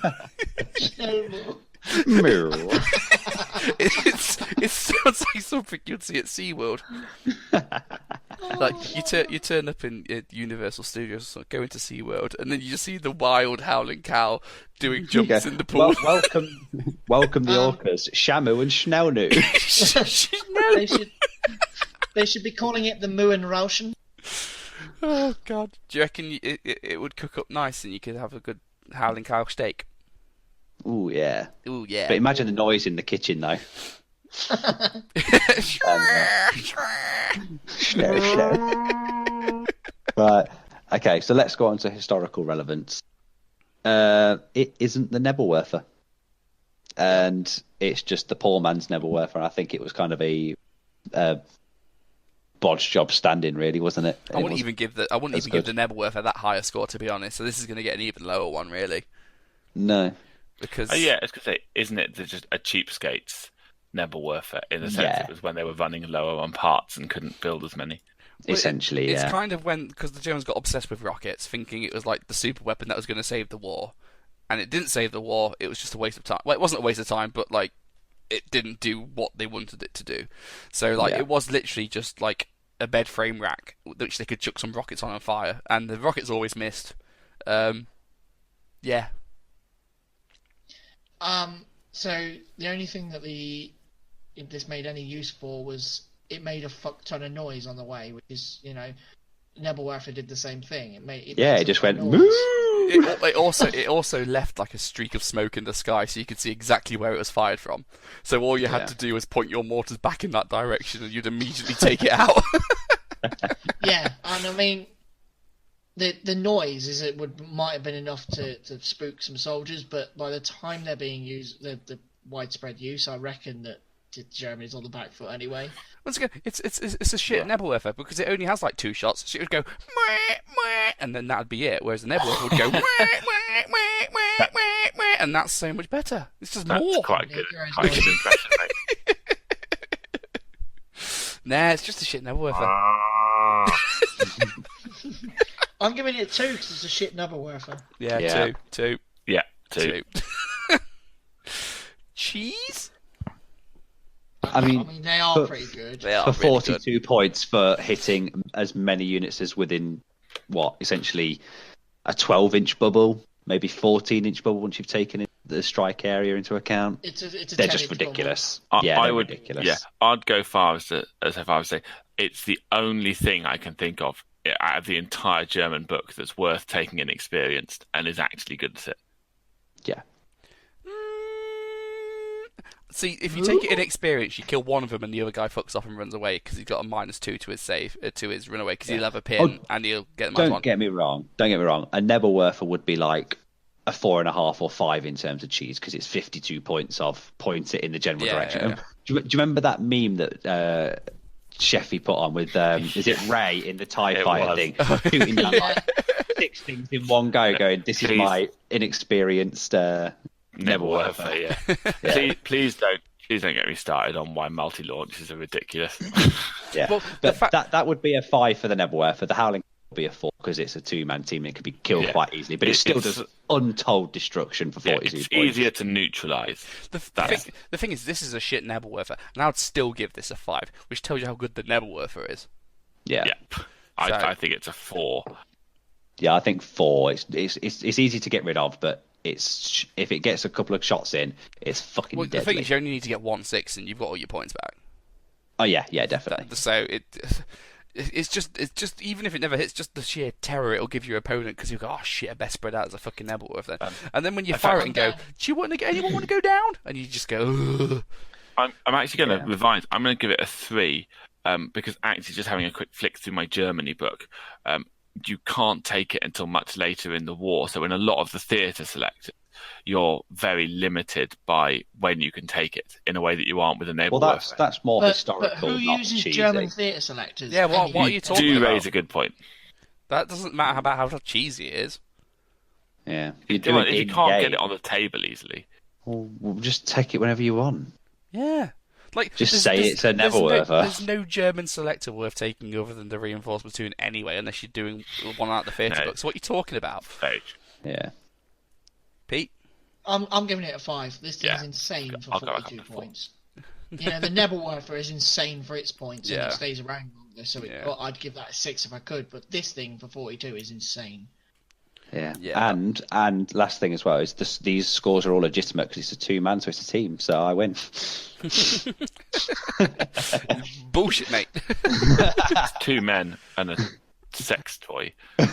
Speaker 2: Schnellmoo.
Speaker 3: Moo.
Speaker 1: It sounds like some something you'd see at SeaWorld. Like you turn up in Universal Studios, go into SeaWorld, and then you just see the wild howling cow doing jumps in the pool.
Speaker 3: Welcome the orcas, Shamu and Schnellnu.
Speaker 2: They should be calling it the Muin Rauschen.
Speaker 1: Oh God! Do you reckon it would cook up nice and you could have a good howling cow steak?
Speaker 3: Ooh yeah.
Speaker 1: Ooh yeah.
Speaker 3: But imagine the noise in the kitchen though. Right. Okay, so let's go on to historical relevance. It isn't the Nebelwerfer. And it's just the poor man's Nebelwerfer. I think it was kind of a bodge job stand-in, really, wasn't it?
Speaker 1: I wouldn't even give the Nebelwerfer that high a score, to be honest. So this is going to get an even lower one, really.
Speaker 3: No.
Speaker 1: Because
Speaker 4: yeah, I was going to say, isn't it just a cheapskates Nebelwerfer in the sense it was when they were running lower on parts and couldn't build as many?
Speaker 3: Essentially,
Speaker 1: It's kind of because the Germans got obsessed with rockets, thinking it was like the super weapon that was going to save the war. And it didn't save the war, it was just a waste of time. Well, it wasn't a waste of time, but like it didn't do what they wanted it to do. So like it was literally just like a bed frame rack which they could chuck some rockets on and fire, and the rockets always missed. Yeah.
Speaker 2: So the only thing that this made any use for was it made a fuck ton of noise on the way, which is, Nebelwerfer did the same thing. It
Speaker 3: just went
Speaker 2: noise.
Speaker 3: moo.
Speaker 1: It also left like a streak of smoke in the sky, so you could see exactly where it was fired from. So all you had to do was point your mortars back in that direction, and you'd immediately take it out.
Speaker 2: Yeah, and I mean, the noise might have been enough to spook some soldiers, but by the time they're being used, the widespread use, I reckon that Germany's on the back foot anyway.
Speaker 1: Once again, it's a shit Nebelwerfer because it only has like 2 shots. So it would go mwah, mwah, and then that'd be it. Whereas the Nebelwerfer would go mwah, mwah, mwah, mwah, mwah, mwah, and that's so much better. It's just
Speaker 4: That's
Speaker 1: more.
Speaker 4: quite good impression, mate.
Speaker 1: Nah, it's just a shit Nebelwerfer.
Speaker 2: I'm giving it 2 because it's a shit Nebelwerfer.
Speaker 1: Yeah, 2.
Speaker 4: Yeah, 2.
Speaker 1: Cheese?
Speaker 2: I mean, they are pretty good.
Speaker 1: They are
Speaker 3: For
Speaker 1: really
Speaker 3: 42
Speaker 1: good.
Speaker 3: points for hitting as many units as within, essentially a 12-inch bubble, maybe 14-inch bubble once you've taken the strike area into account. They're just ridiculous. They're ridiculous.
Speaker 4: Yeah, I'd go far as if I would say it's the only thing I can think of out of the entire German book that's worth taking inexperienced and is actually good at it.
Speaker 3: Yeah.
Speaker 1: See, if you take it inexperienced, you kill one of them and the other guy fucks off and runs away because he's got a -2 to his save, to his run away, because he'll have a pin and he'll get the -1.
Speaker 3: Don't get me wrong. A Nebelwerfer would be like a 4.5 or 5 in terms of cheese because it's 52 points of point it in the general direction.
Speaker 1: Yeah.
Speaker 3: Do you remember that meme that Sheffy put on with is it Ray in the TIE fighter thing, shooting down like 6 things in one go, going, "This is my inexperienced Nebelwerfer."
Speaker 4: Yeah. Please don't get me started on why multi-launches are ridiculous.
Speaker 3: Yeah,
Speaker 1: Well,
Speaker 3: but that would be a 5 for the Nebelwerfer. The Howling would be a 4 because it's a 2-man team and it could be killed quite easily. But it still does untold destruction for 42
Speaker 4: it's
Speaker 3: points.
Speaker 4: easier to neutralise.
Speaker 1: The thing is, this is a shit Nebelwerfer, and I'd still give this a 5, which tells you how good the Nebelwerfer is.
Speaker 3: Yeah.
Speaker 4: I think it's a 4.
Speaker 3: Yeah, I think 4. It's easy to get rid of, but if it gets a couple of shots in, it's fucking deadly.
Speaker 1: The thing is, you only need to get 1/6 and you've got all your points back.
Speaker 3: Oh yeah, definitely.
Speaker 1: So it's just even if it never hits, just the sheer terror it'll give your opponent because you go, oh shit, I best spread out as a fucking Nebelwerfer then. And then when you fire it and go, do you want to get anyone want to go down? And you just go, ugh.
Speaker 4: I'm actually going to revise. I'm going to give it a 3 because actually just having a quick flick through my Germany book, you can't take it until much later in the war. So in a lot of the theatre selectors, you're very limited by when you can take it in a way that you aren't with a Nebelwerfer.
Speaker 3: Well, that's more historical.
Speaker 2: But who
Speaker 3: not
Speaker 2: uses
Speaker 3: cheesy.
Speaker 2: German theatre selectors?
Speaker 1: Yeah, what are you talking about?
Speaker 4: Do raise a good point.
Speaker 1: That doesn't matter about how cheesy it is.
Speaker 3: Yeah,
Speaker 4: If you can't get it on the table easily,
Speaker 3: well, just take it whenever you want.
Speaker 1: Yeah. Like,
Speaker 3: Just say it's a Nebelwerfer.
Speaker 1: There's no German selector worth taking other than the reinforced platoon anyway, unless you're doing one out of the theatre book. So what are you talking about?
Speaker 3: Yeah.
Speaker 1: Pete?
Speaker 2: I'm giving it a 5. This thing's insane for
Speaker 4: I'll go
Speaker 2: 42 points. The Nebelwerfer is insane for its points and
Speaker 1: Yeah.
Speaker 2: it stays around longer, so I'd give that a 6 if I could. But this thing for 42 is insane.
Speaker 3: Yeah.
Speaker 1: Yeah.
Speaker 3: And last thing as well is these scores are all legitimate because it's a 2-man, so it's a team. So I win.
Speaker 1: Bullshit, mate.
Speaker 4: 2 men and a sex toy.
Speaker 2: 2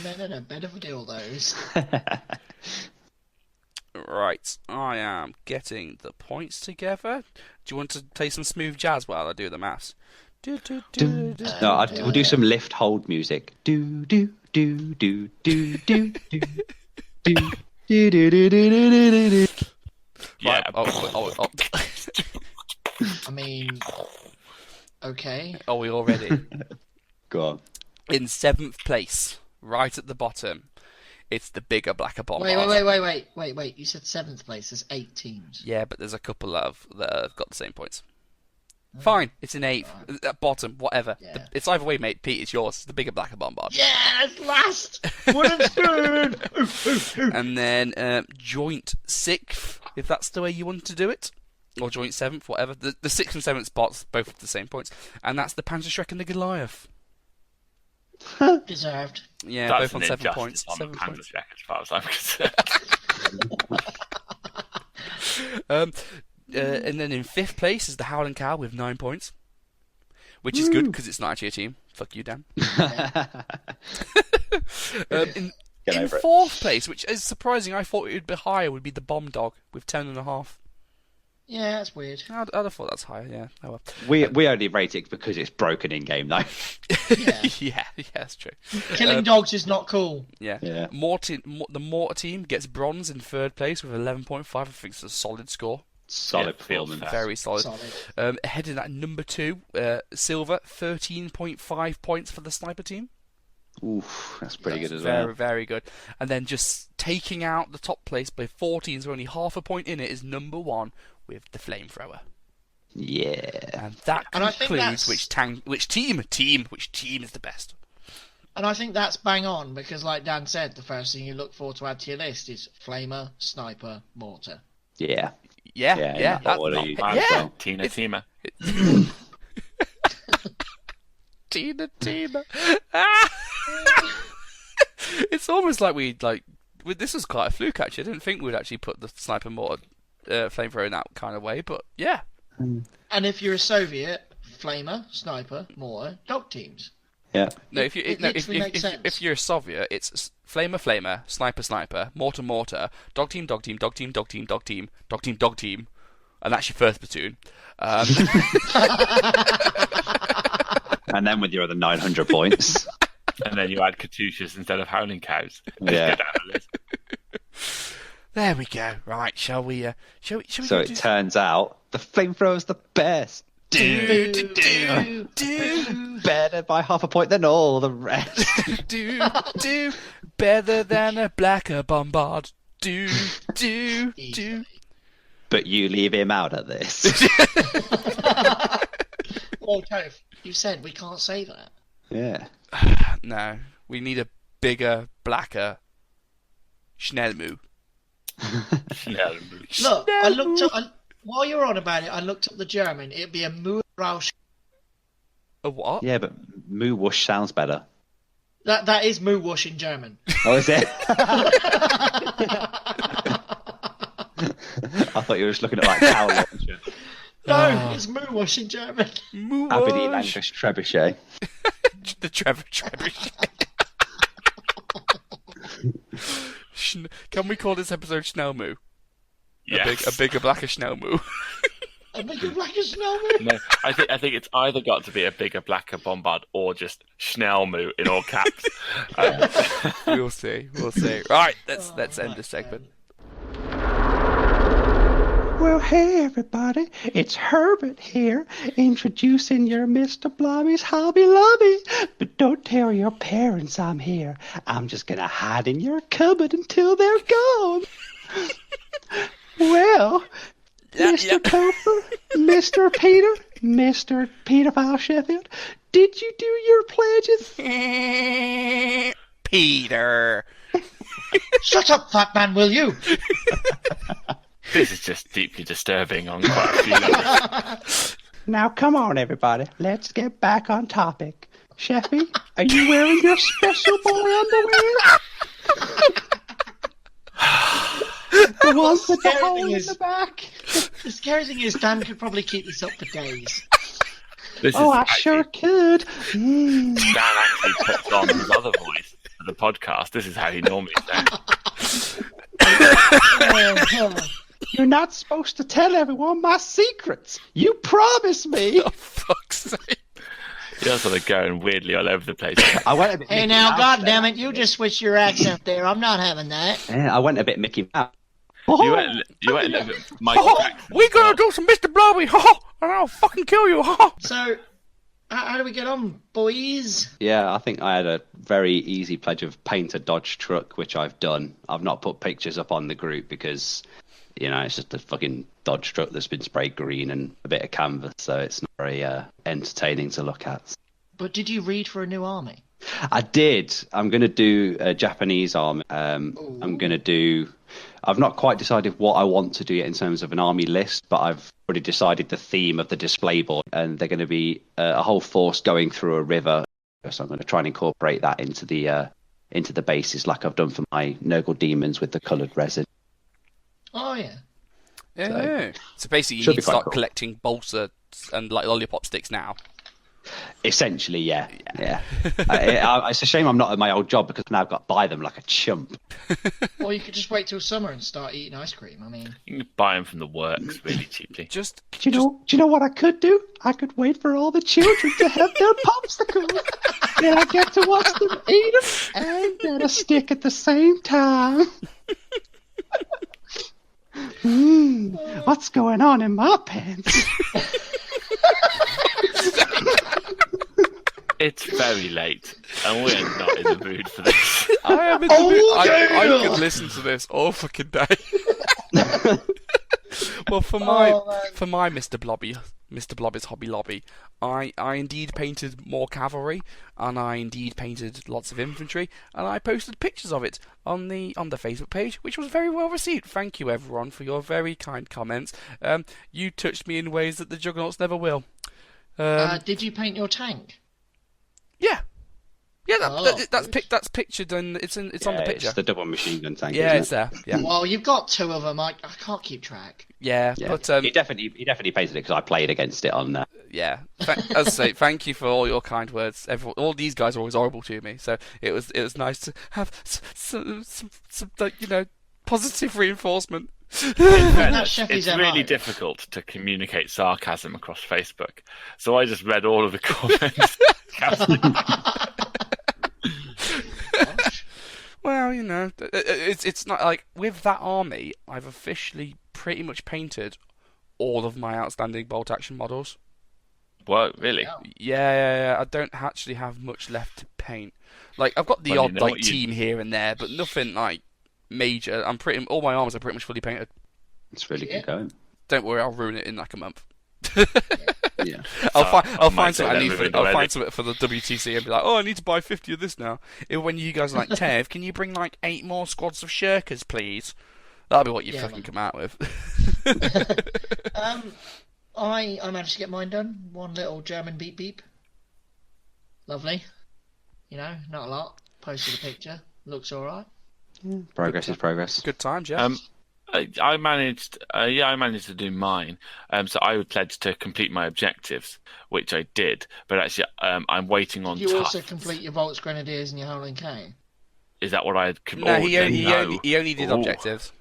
Speaker 2: men and a bed of dildos.
Speaker 1: Right, I am getting the points together. Do you want to play some smooth jazz while I do the maths?
Speaker 3: No, we'll do some lift hold music. Do do do do do do do do do do do do do.
Speaker 4: Yeah.
Speaker 1: Oh.
Speaker 2: I mean, okay.
Speaker 1: Are we all ready?
Speaker 3: Go on.
Speaker 1: In 7th place, right at the bottom, it's the bigger, blacker Bombard.
Speaker 2: Wait. You said 7th place. There's 8 teams.
Speaker 1: Yeah, but there's a couple that have got the same points. Fine, it's in 8th. At bottom, whatever.
Speaker 2: Yeah.
Speaker 1: It's either way, mate. Pete, it's yours. It's the bigger, blacker Bombard.
Speaker 2: Yes, last!
Speaker 1: And then joint 6th, if that's the way you want to do it. Or joint 7th, whatever. The 6th and 7th spots, both with the same points. And that's the Panzerschreck and the Goliath.
Speaker 2: Deserved.
Speaker 1: Yeah,
Speaker 4: That's
Speaker 1: both
Speaker 4: an
Speaker 1: on 7
Speaker 4: injustice
Speaker 1: points.
Speaker 4: on
Speaker 1: 7
Speaker 4: the
Speaker 1: points.
Speaker 4: Panzerschreck as far as I'm concerned.
Speaker 1: And then in 5th place is the Howling Cow with 9 points. Which is good, because it's not actually a team. Fuck you, Dan. In
Speaker 3: over it.
Speaker 1: 4th place, which is surprising, I thought it would be higher, would be the Bomb Dog with 10.5.
Speaker 2: Yeah, that's weird.
Speaker 1: I'd have thought that's higher, yeah. Oh well.
Speaker 3: We only rate it because it's broken in game though.
Speaker 2: Yeah.
Speaker 1: yeah, that's true.
Speaker 2: Killing dogs is not cool.
Speaker 1: Yeah.
Speaker 3: Yeah.
Speaker 1: The Mortar team gets bronze in 3rd place with 11.5. I think it's a solid score.
Speaker 3: Solid
Speaker 4: Yeah, feels
Speaker 3: performance.
Speaker 4: fair.
Speaker 1: Very solid.
Speaker 2: Solid.
Speaker 1: Heading at number 2, silver, 13.5 points for the Sniper team.
Speaker 3: Oof, that's pretty good as
Speaker 1: Very,
Speaker 3: well.
Speaker 1: very good. And then just taking out the top place by 14s, with only half a point in it, is number 1 with the Flamethrower.
Speaker 3: Yeah.
Speaker 1: And that
Speaker 2: And I think
Speaker 1: concludes
Speaker 2: that's-
Speaker 1: which team is the best.
Speaker 2: And I think that's bang on because, like Dan said, the first thing you look for to add to your list is Flamer, Sniper, Mortar.
Speaker 3: Yeah.
Speaker 1: Yeah.
Speaker 3: Yeah,
Speaker 1: that-
Speaker 3: what are you-
Speaker 1: yeah.
Speaker 4: Tina Teamer.
Speaker 1: Tina. It's almost like this was quite a fluke actually. I didn't think we'd actually put the Sniper Mortar Flamethrower in that kind of way, but yeah.
Speaker 2: And if you're a Soviet, Flamer, Sniper, Mortar, dog teams.
Speaker 3: Yeah.
Speaker 1: No,
Speaker 2: It literally makes sense.
Speaker 1: if you're a Soviet, it's Flamer, Sniper, Mortar, Dog Team, and that's your 1st platoon.
Speaker 3: And then with your other 900 points.
Speaker 4: And then you add Katyushas instead of Howling Cows.
Speaker 3: Yeah.
Speaker 4: Go down the list.
Speaker 1: There we go. Right, shall we
Speaker 3: So
Speaker 1: go
Speaker 3: it turns out the flamethrower's the best.
Speaker 1: do
Speaker 3: Better by half a point than all the rest.
Speaker 1: do better than a blacker Bombard. Do.
Speaker 3: But you leave him out of this.
Speaker 2: Well, Toph, you said we can't say that.
Speaker 3: Yeah.
Speaker 1: No, we need a bigger, blacker Schnellmoo.
Speaker 4: Yeah.
Speaker 2: Look, I looked up. While you're on about it, I looked up the German. It'd be a Muhrausch.
Speaker 1: A what?
Speaker 3: Yeah, but Moo Whoosh sounds better.
Speaker 2: That is Muwush in German.
Speaker 3: Oh, is it? I thought you were just looking at like cow launcher.
Speaker 2: No, it's Muwush in German.
Speaker 3: Aberdeen Angus Trebuchet.
Speaker 1: The Trevor Trebuchet. Can we call this episode Schnellmoo?
Speaker 4: Yes.
Speaker 1: A bigger, blacker Schnellmoo.
Speaker 2: A bigger blacker snowman.
Speaker 4: No, I think it's either got to be a bigger, blacker Bombard or just Schnellmoo in all caps.
Speaker 1: We'll see. Right, let's end this segment.
Speaker 3: Well, hey everybody, it's Herbert here, introducing your Mr. Blobby's Hobby Lobby. But don't tell your parents I'm here. I'm just gonna hide in your cupboard until they're gone. Well, Mr. Topher, Mr. Peter, Mr. Pedophile Sheffield, did you do your pledges?
Speaker 1: Peter.
Speaker 2: Shut up, fat man, will you?
Speaker 4: This is just deeply disturbing on quite a few levels.
Speaker 3: Now, come on, everybody. Let's get back on topic. Sheffy, are you wearing your special boy underwear? The ones with the hole in the back.
Speaker 2: The scary thing is, Dan could probably keep this up for days.
Speaker 3: I sure could.
Speaker 4: Dan actually puts on his other voice for the podcast. This is how he normally sounds.
Speaker 3: You're not supposed to tell everyone my secrets. You promised me.
Speaker 1: Oh, fuck's sake.
Speaker 4: You're sort of going weirdly all over the place.
Speaker 3: I went a bit
Speaker 2: Hey
Speaker 3: Mickey
Speaker 2: now,
Speaker 3: Mouse
Speaker 2: God
Speaker 3: there.
Speaker 2: damn it, you just switched your accent there. I'm not having that.
Speaker 3: Yeah, I went a bit Mickey Mouse.
Speaker 4: You went a little bit Michael Jackson.
Speaker 1: We're gonna do some Mr. Blobby, and I'll fucking kill you,
Speaker 2: So, how do we get on, boys?
Speaker 3: Yeah, I think I had a very easy pledge of paint a Dodge truck, which I've done. I've not put pictures up on the group because, it's just a fucking Dodge truck that's been sprayed green and a bit of canvas, so it's not very entertaining to look at.
Speaker 2: But did you read for a new army?
Speaker 3: I did. I'm going to do a Japanese army. I'm going to do... I've not quite decided what I want to do yet in terms of an army list, but I've already decided the theme of the display board, and they're going to be a whole force going through a river. So I'm going to try and incorporate that into the bases, like I've done for my Nurgle demons with the coloured resin.
Speaker 2: Oh, yeah.
Speaker 1: Yeah. So basically, you
Speaker 3: Should
Speaker 1: need
Speaker 3: be
Speaker 1: to
Speaker 3: quite
Speaker 1: start
Speaker 3: cool.
Speaker 1: collecting balsa and like lollipop sticks now.
Speaker 3: Essentially, yeah. It's a shame I'm not at my old job because now I've got to buy them like a chump.
Speaker 2: Or you could just wait till summer and start eating ice cream. I mean,
Speaker 4: You can buy them from the works really cheaply.
Speaker 1: Just
Speaker 3: Do you know what I could do? I could wait for all the children to have their popsicles. Then I get to watch them eat them and get a stick at the same time. What's going on in my pants?
Speaker 4: It's very late, and we're not in the mood for this.
Speaker 1: I am in the mood. I could listen to this all fucking day. Well, for my Mr. Blobby's Hobby Lobby, I indeed painted more cavalry, and I indeed painted lots of infantry, and I posted pictures of it on the Facebook page, which was very well received. Thank you, everyone, for your very kind comments. You touched me in ways that the Juggernauts never will.
Speaker 2: did you paint your tank?
Speaker 1: Yeah.
Speaker 2: Oh,
Speaker 1: That's pictured and it's on the picture.
Speaker 3: It's the double machine gun tank.
Speaker 1: Yeah,
Speaker 3: isn't
Speaker 1: it's there. Yeah,
Speaker 2: Well, you've got two of them. I can't keep track.
Speaker 1: yeah.
Speaker 3: Yeah.
Speaker 1: But
Speaker 3: he definitely painted it because I played against it on.
Speaker 1: yeah. As I say, thank you for all your kind words. All these guys are always horrible to me, so it was nice to have some like, positive reinforcement.
Speaker 2: That's Sheffy's
Speaker 4: It's
Speaker 2: MO.
Speaker 4: really difficult to communicate sarcasm across Facebook, so I just read all of the comments.
Speaker 1: Well, it's not like with that army, I've officially pretty much painted all of my outstanding bolt action models.
Speaker 4: What, really?
Speaker 1: Yeah. I don't actually have much left to paint. Like I've got the
Speaker 4: Well,
Speaker 1: odd team here and there, but nothing like major. All my arms are pretty much fully painted.
Speaker 3: It's really good going.
Speaker 1: Don't worry, I'll ruin it in like a month.
Speaker 3: Yeah.
Speaker 1: I'll
Speaker 4: might
Speaker 1: find
Speaker 4: say
Speaker 1: something I
Speaker 4: that
Speaker 1: need
Speaker 4: moving
Speaker 1: for. I'll
Speaker 4: already.
Speaker 1: find something for the WTC and be like, oh, I need to buy 50 of this now. When you guys are like, Tev, can you bring like 8 more squads of shirkers, please? That'll be what you fucking come out with.
Speaker 2: I managed to get mine done. One little German beep beep. Lovely. Not a lot. Posted a picture. Looks all right.
Speaker 3: Progress is progress.
Speaker 1: Good times, yeah.
Speaker 4: I managed to do mine. So I would pledge to complete my objectives, which I did. But actually, I'm waiting on
Speaker 2: Did you
Speaker 4: Tough.
Speaker 2: also complete your Volks Grenadiers and your Howling K?
Speaker 4: Is that what I had?
Speaker 1: No, he only did objectives.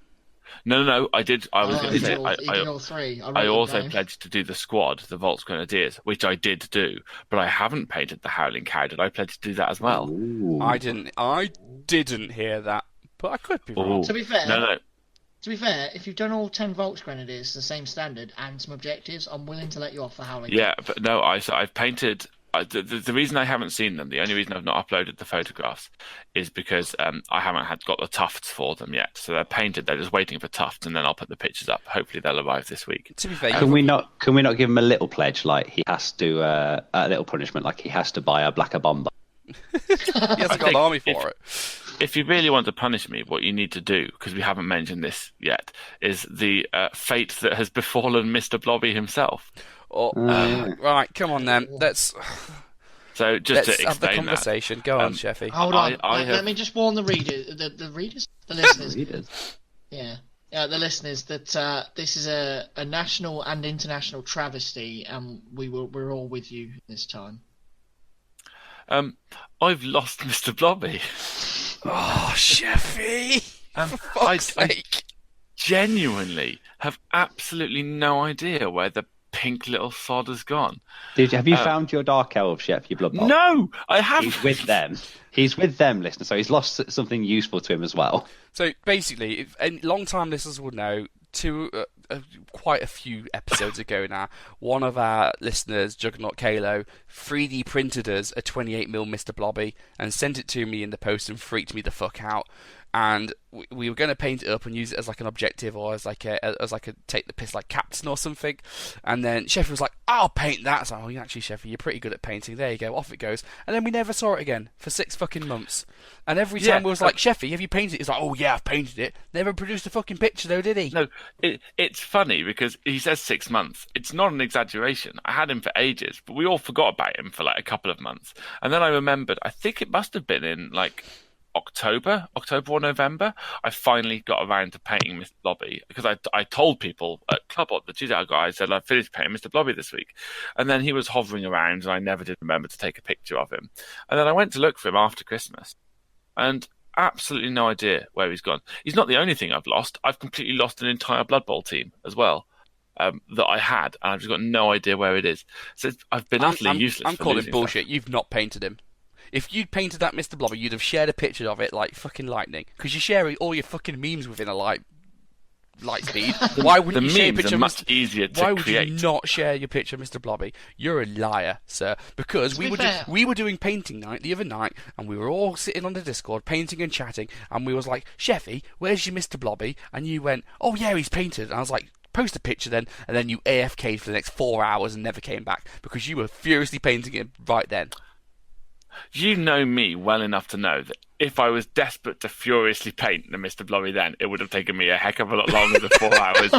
Speaker 4: No, I did. I was going to say,
Speaker 2: you did all three.
Speaker 4: I also pledged to do the squad, the Volks Grenadiers, which I did do, but I haven't painted the Howling Cow. Did I pledge to do that as well?
Speaker 3: Ooh.
Speaker 1: I didn't hear that, but I could be wrong.
Speaker 4: Ooh.
Speaker 2: To be fair,
Speaker 4: No.
Speaker 2: To be fair, if you've done all 10 Volks Grenadiers, the same standard, and some objectives, I'm willing to let you off for Howling.
Speaker 4: Yeah, but no, I've painted. The reason I haven't seen them, the only reason I've not uploaded the photographs, is because I haven't got the tufts for them yet. So they're painted. They're just waiting for tufts, and then I'll put the pictures up. Hopefully they'll arrive this week.
Speaker 1: To be fair,
Speaker 3: Can we not give him a little pledge, like he has to a little punishment, like he has to buy a blacker bomber?
Speaker 1: he hasn't got an army for it.
Speaker 4: if you really want to punish me, what you need to do, because we haven't mentioned this yet, is the fate that has befallen Mr. Blobby himself.
Speaker 1: Right, come on then. Let's
Speaker 4: Just to
Speaker 1: have the
Speaker 4: explain
Speaker 1: conversation. Go on, Sheffy.
Speaker 2: Hold on. Let me just warn the readers, the listeners. The listeners that this is a national and international travesty, and we're all with you this time.
Speaker 4: I've lost Mr. Blobby.
Speaker 1: Oh, Sheffy! For fuck's sake.
Speaker 4: Genuinely have absolutely no idea where the pink little sod has gone.
Speaker 3: Have you found your Dark Elf, Shep, your blood ball?
Speaker 4: No, I haven't.
Speaker 3: He's with them. He's with them, listener, so he's lost something useful to him as well.
Speaker 1: So basically, long-time listeners will know, quite a few episodes ago now, one of our listeners, Juggernaut Kalo, 3D printed us a 28mm Mr. Blobby and sent it to me in the post and freaked me the fuck out. And we were going to paint it up and use it as like an objective or as like a take the piss like captain or something. And then Sheffy was like, "I'll paint that." So, actually, Sheffy, you're pretty good at painting. There you go. Off it goes. And then we never saw it again for 6 fucking months. And every time we was like, "Sheffy, have you painted it?" He's like, "Oh yeah, I've painted it." Never produced a fucking picture though, did he?
Speaker 4: No, it's funny because he says 6 months. It's not an exaggeration. I had him for ages, but we all forgot about him for like a couple of months. And then I remembered, I think it must have been in like October or November, I finally got around to painting Mr. Blobby because I told people at Club the Tuesday guy, I said I finished painting Mr. Blobby this week, and then he was hovering around and I never did remember to take a picture of him. And then I went to look for him after Christmas, and absolutely no idea where he's gone. He's not the only thing I've lost. I've completely lost an entire Blood Bowl team as well. That I had, and I've just got no idea where it is. So I've been utterly useless.
Speaker 1: I'm calling bullshit. You've not painted him. If you'd painted that Mr. Blobby, you'd have shared a picture of it like fucking lightning. Because you share all your fucking memes within a light speed. Why wouldn't you share a picture?
Speaker 4: Much easier to
Speaker 1: Why would
Speaker 4: create.
Speaker 1: you not share your picture of Mr. Blobby? You're a liar, sir. Because we were doing painting night the other night, and we were all sitting on the Discord painting and chatting, and we was like, "Sheffy, where's your Mr. Blobby?" And you went, "Oh yeah, he's painted." And I was like, "Post a picture then," and then you AFK'd for the next 4 hours and never came back because you were furiously painting it right then.
Speaker 4: You know me well enough to know that if I was desperate to furiously paint the Mr. Blobby then, it would have taken me a heck of a lot longer than 4 hours.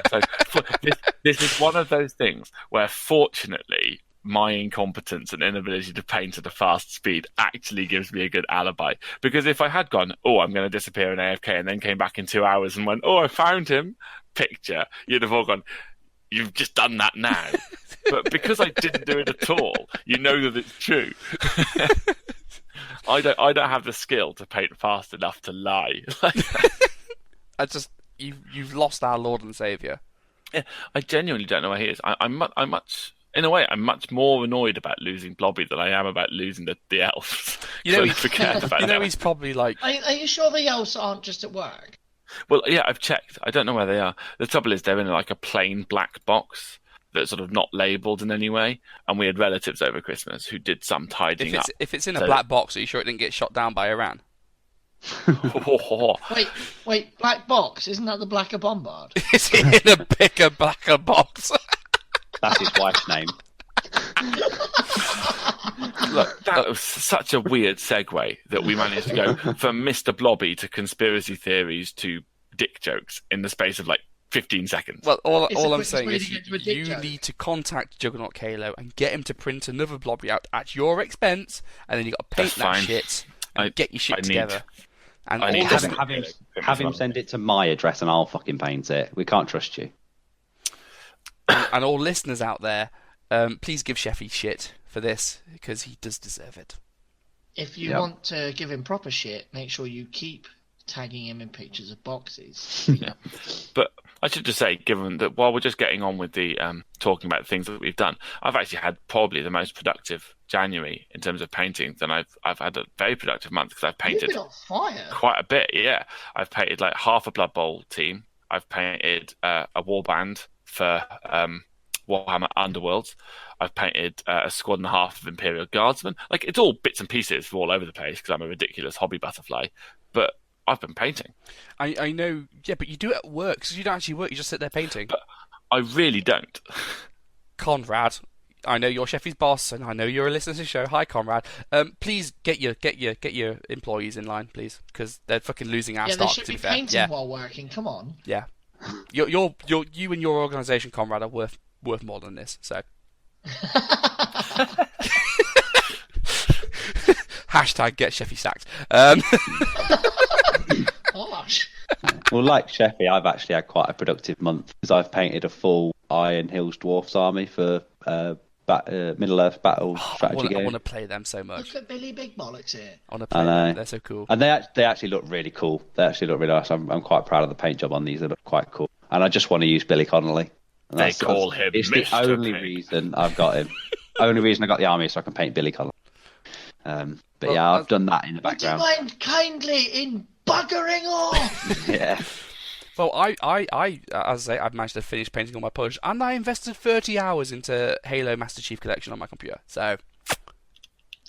Speaker 4: So, this is one of those things where, fortunately, my incompetence and inability to paint at a fast speed actually gives me a good alibi. Because if I had gone, "Oh, I'm going to disappear in AFK," and then came back in 2 hours and went, "Oh, I found him," picture, you'd have all gone, "You've just done that now." But because I didn't do it at all, you know that it's true. I don't have the skill to paint fast enough to lie.
Speaker 1: You've lost our Lord and Saviour.
Speaker 4: Yeah, I genuinely don't know where he is. I'm much more annoyed about losing Blobby than I am about losing the elves.
Speaker 1: He's probably like.
Speaker 2: Are you sure the elves aren't just at work?
Speaker 4: Well, yeah, I've checked. I don't know where they are. The trouble is they're in like a plain black box that's sort of not labelled in any way, and we had relatives over Christmas who did some tidying up.
Speaker 1: If it's in a black box, are you sure it didn't get shot down by Iran?
Speaker 2: Wait, black box? Isn't that the blacker Bombard?
Speaker 1: Is it in a bigger, blacker box?
Speaker 3: That's his wife's name.
Speaker 4: Look, that was such a weird segue that we managed to go from Mr. Blobby to conspiracy theories to dick jokes in the space of like 15 seconds.
Speaker 1: Well, all I'm saying is you need to contact Juggernaut Kalo and get him to print another Blobby out at your expense, and then you got to paint that shit and get your shit together. And
Speaker 3: have him send it to my address and I'll fucking paint it. We can't trust you.
Speaker 1: And all listeners out there, please give Sheffy shit for this because he does deserve it.
Speaker 2: If you want to give him proper shit, make sure you keep tagging him in pictures of boxes.
Speaker 4: Yeah. But I should just say, given that while we're just getting on with the talking about things that we've done, I've actually had probably the most productive January in terms of painting. Then I've had a very productive month because I've painted
Speaker 2: You've been on fire.
Speaker 4: Quite a bit. Yeah, I've painted like half a Blood Bowl team. I've painted a warband for Warhammer Underworlds. I've painted a squad and a half of Imperial Guardsmen. Like, it's all bits and pieces all over the place because I'm a ridiculous hobby butterfly. But I've been painting.
Speaker 1: I know, yeah, but you do it at work, so you don't actually work, you just sit there painting.
Speaker 4: But I really don't.
Speaker 1: Conrad, I know you're Sheffy's boss, and I know you're a listener to the show. Hi, comrade. Please get your employees in line, please, because they're fucking losing our
Speaker 2: Yeah, they
Speaker 1: stock.
Speaker 2: should
Speaker 1: To
Speaker 2: be
Speaker 1: be fair,
Speaker 2: painting while working. Come on.
Speaker 1: yeah. You and your organisation, comrade, are worth more than this. So. Hashtag get Sheffy sacked.
Speaker 2: Gosh.
Speaker 3: Well, like Sheffy, I've actually had quite a productive month because I've painted a full Iron Hills Dwarfs army for Middle-earth battle strategy game.
Speaker 1: I want to play them so much.
Speaker 2: Look at Billy Big Bollocks here.
Speaker 1: I want to play them. They're so cool.
Speaker 3: And they actually look really cool. They actually look really nice. I'm quite proud of the paint job on these. They look quite cool. And I just want to use Billy Connolly.
Speaker 4: They call him
Speaker 3: It's
Speaker 4: Mr.
Speaker 3: the only
Speaker 4: Pink.
Speaker 3: reason I've got him. Only reason I got the army is so I can paint Billy Connolly. But
Speaker 1: Well,
Speaker 3: yeah, I've done that in the
Speaker 2: Would you
Speaker 3: background.
Speaker 2: mind kindly in buggering off?
Speaker 3: Yeah.
Speaker 1: Well, I as I say, I've managed to finish painting all my polish, and I invested 30 hours into Halo Master Chief Collection on my computer. So,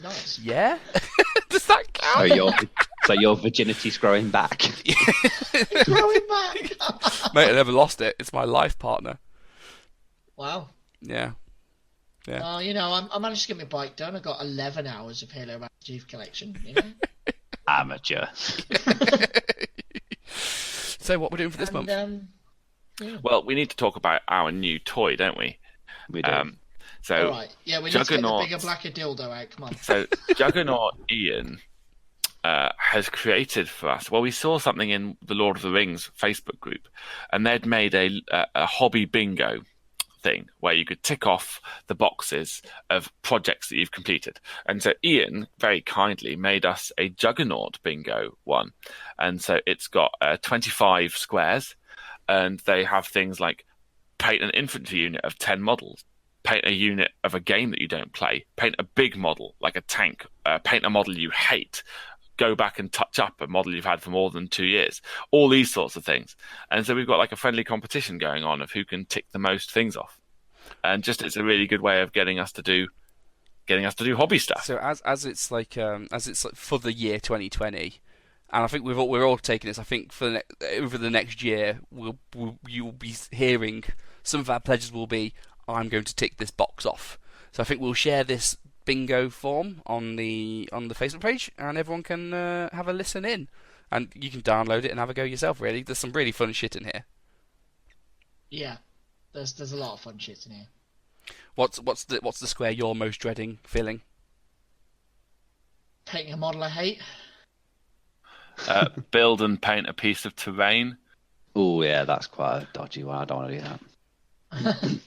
Speaker 2: Nice.
Speaker 1: yeah, does that
Speaker 3: So
Speaker 1: count?
Speaker 3: your virginity's growing back.
Speaker 2: Growing back.
Speaker 1: Mate, I never lost it. It's my life partner.
Speaker 2: Wow.
Speaker 1: Yeah.
Speaker 2: Well, I managed to get my bike done. I got 11 hours of Halo Master Chief Collection. You know.
Speaker 3: Amateur.
Speaker 1: So, what we're doing for this month?
Speaker 2: Yeah.
Speaker 4: Well, we need to talk about our new toy, don't we?
Speaker 3: We do.
Speaker 4: So,
Speaker 2: All right. Yeah, we need to get the
Speaker 4: Juggernaut.
Speaker 2: bigger, blacker dildo out. Come on.
Speaker 4: So Juggernaut Ian has created for us. Well, we saw something in the Lord of the Rings Facebook group, and they'd made a hobby bingo thing where you could tick off the boxes of projects that you've completed. And so Ian very kindly made us a Juggernaut bingo one. And so it's got 25 squares, and they have things like paint an infantry unit of 10 models, paint a unit of a game that you don't play, paint a big model like a tank, paint a model you hate, go back and touch up a model you've had for more than 2 years, all these sorts of things. And so we've got like a friendly competition going on of who can tick the most things off. And just it's a really good way of getting us to do hobby stuff.
Speaker 1: So as it's like for the year 2020, and I think we're all taking this. I think for over the next year, you'll be hearing some of our pledges will be, I'm going to tick this box off. So I think we'll share this bingo form on the Facebook page, and everyone can have a listen in, and you can download it and have a go yourself. Really, there's some really fun shit in here.
Speaker 2: Yeah. There's a lot of fun shit in here.
Speaker 1: What's the square you're most dreading filling?
Speaker 2: Painting a model I hate.
Speaker 4: Build and paint a piece of terrain.
Speaker 3: Oh yeah, that's quite a dodgy one. I don't want to do that.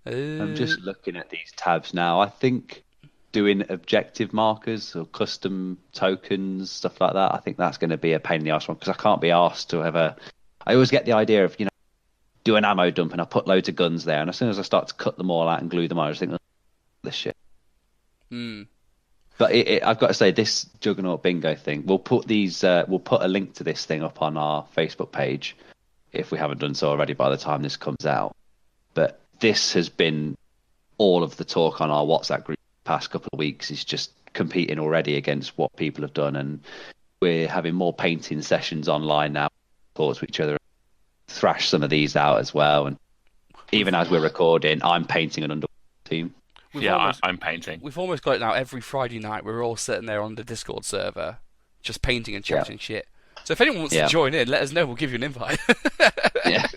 Speaker 3: I'm just looking at these tabs now. I think doing objective markers or custom tokens, stuff like that, I think that's going to be a pain in the arse one, because I can't be asked to ever. I always get the idea of, do an ammo dump and I put loads of guns there, and as soon as I start to cut them all out and glue them on, I just think, this shit. But I've got to say, this Juggernaut bingo thing, we'll put a link to this thing up on our Facebook page if we haven't done so already by the time this comes out. But this has been all of the talk on our WhatsApp group the past couple of weeks, is just competing already against what people have done, and we're having more painting sessions online now, talk to each other, thrash some of these out as well. And even as we're recording, I'm painting an underwater team.
Speaker 4: I'm painting.
Speaker 1: We've almost got it now. Every Friday night, we're all sitting there on the Discord server, just painting and chatting shit. So if anyone wants to join in, let us know. We'll give you an invite.
Speaker 3: Yeah.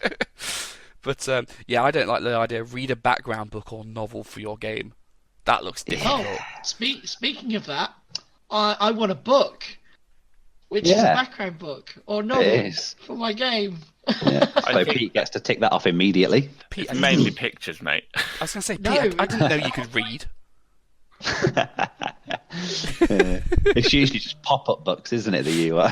Speaker 1: But I don't like the idea of read a background book or novel for your game. That looks difficult.
Speaker 2: Oh, speaking of that, I want a book, which is a background book or novel for my game.
Speaker 3: Yeah. So Pete gets to tick that off immediately.
Speaker 1: Pete,
Speaker 4: It's mainly pictures, mate.
Speaker 1: I was going to say, Pete, I didn't know you could read.
Speaker 3: It's usually just pop-up books, isn't it? The UI.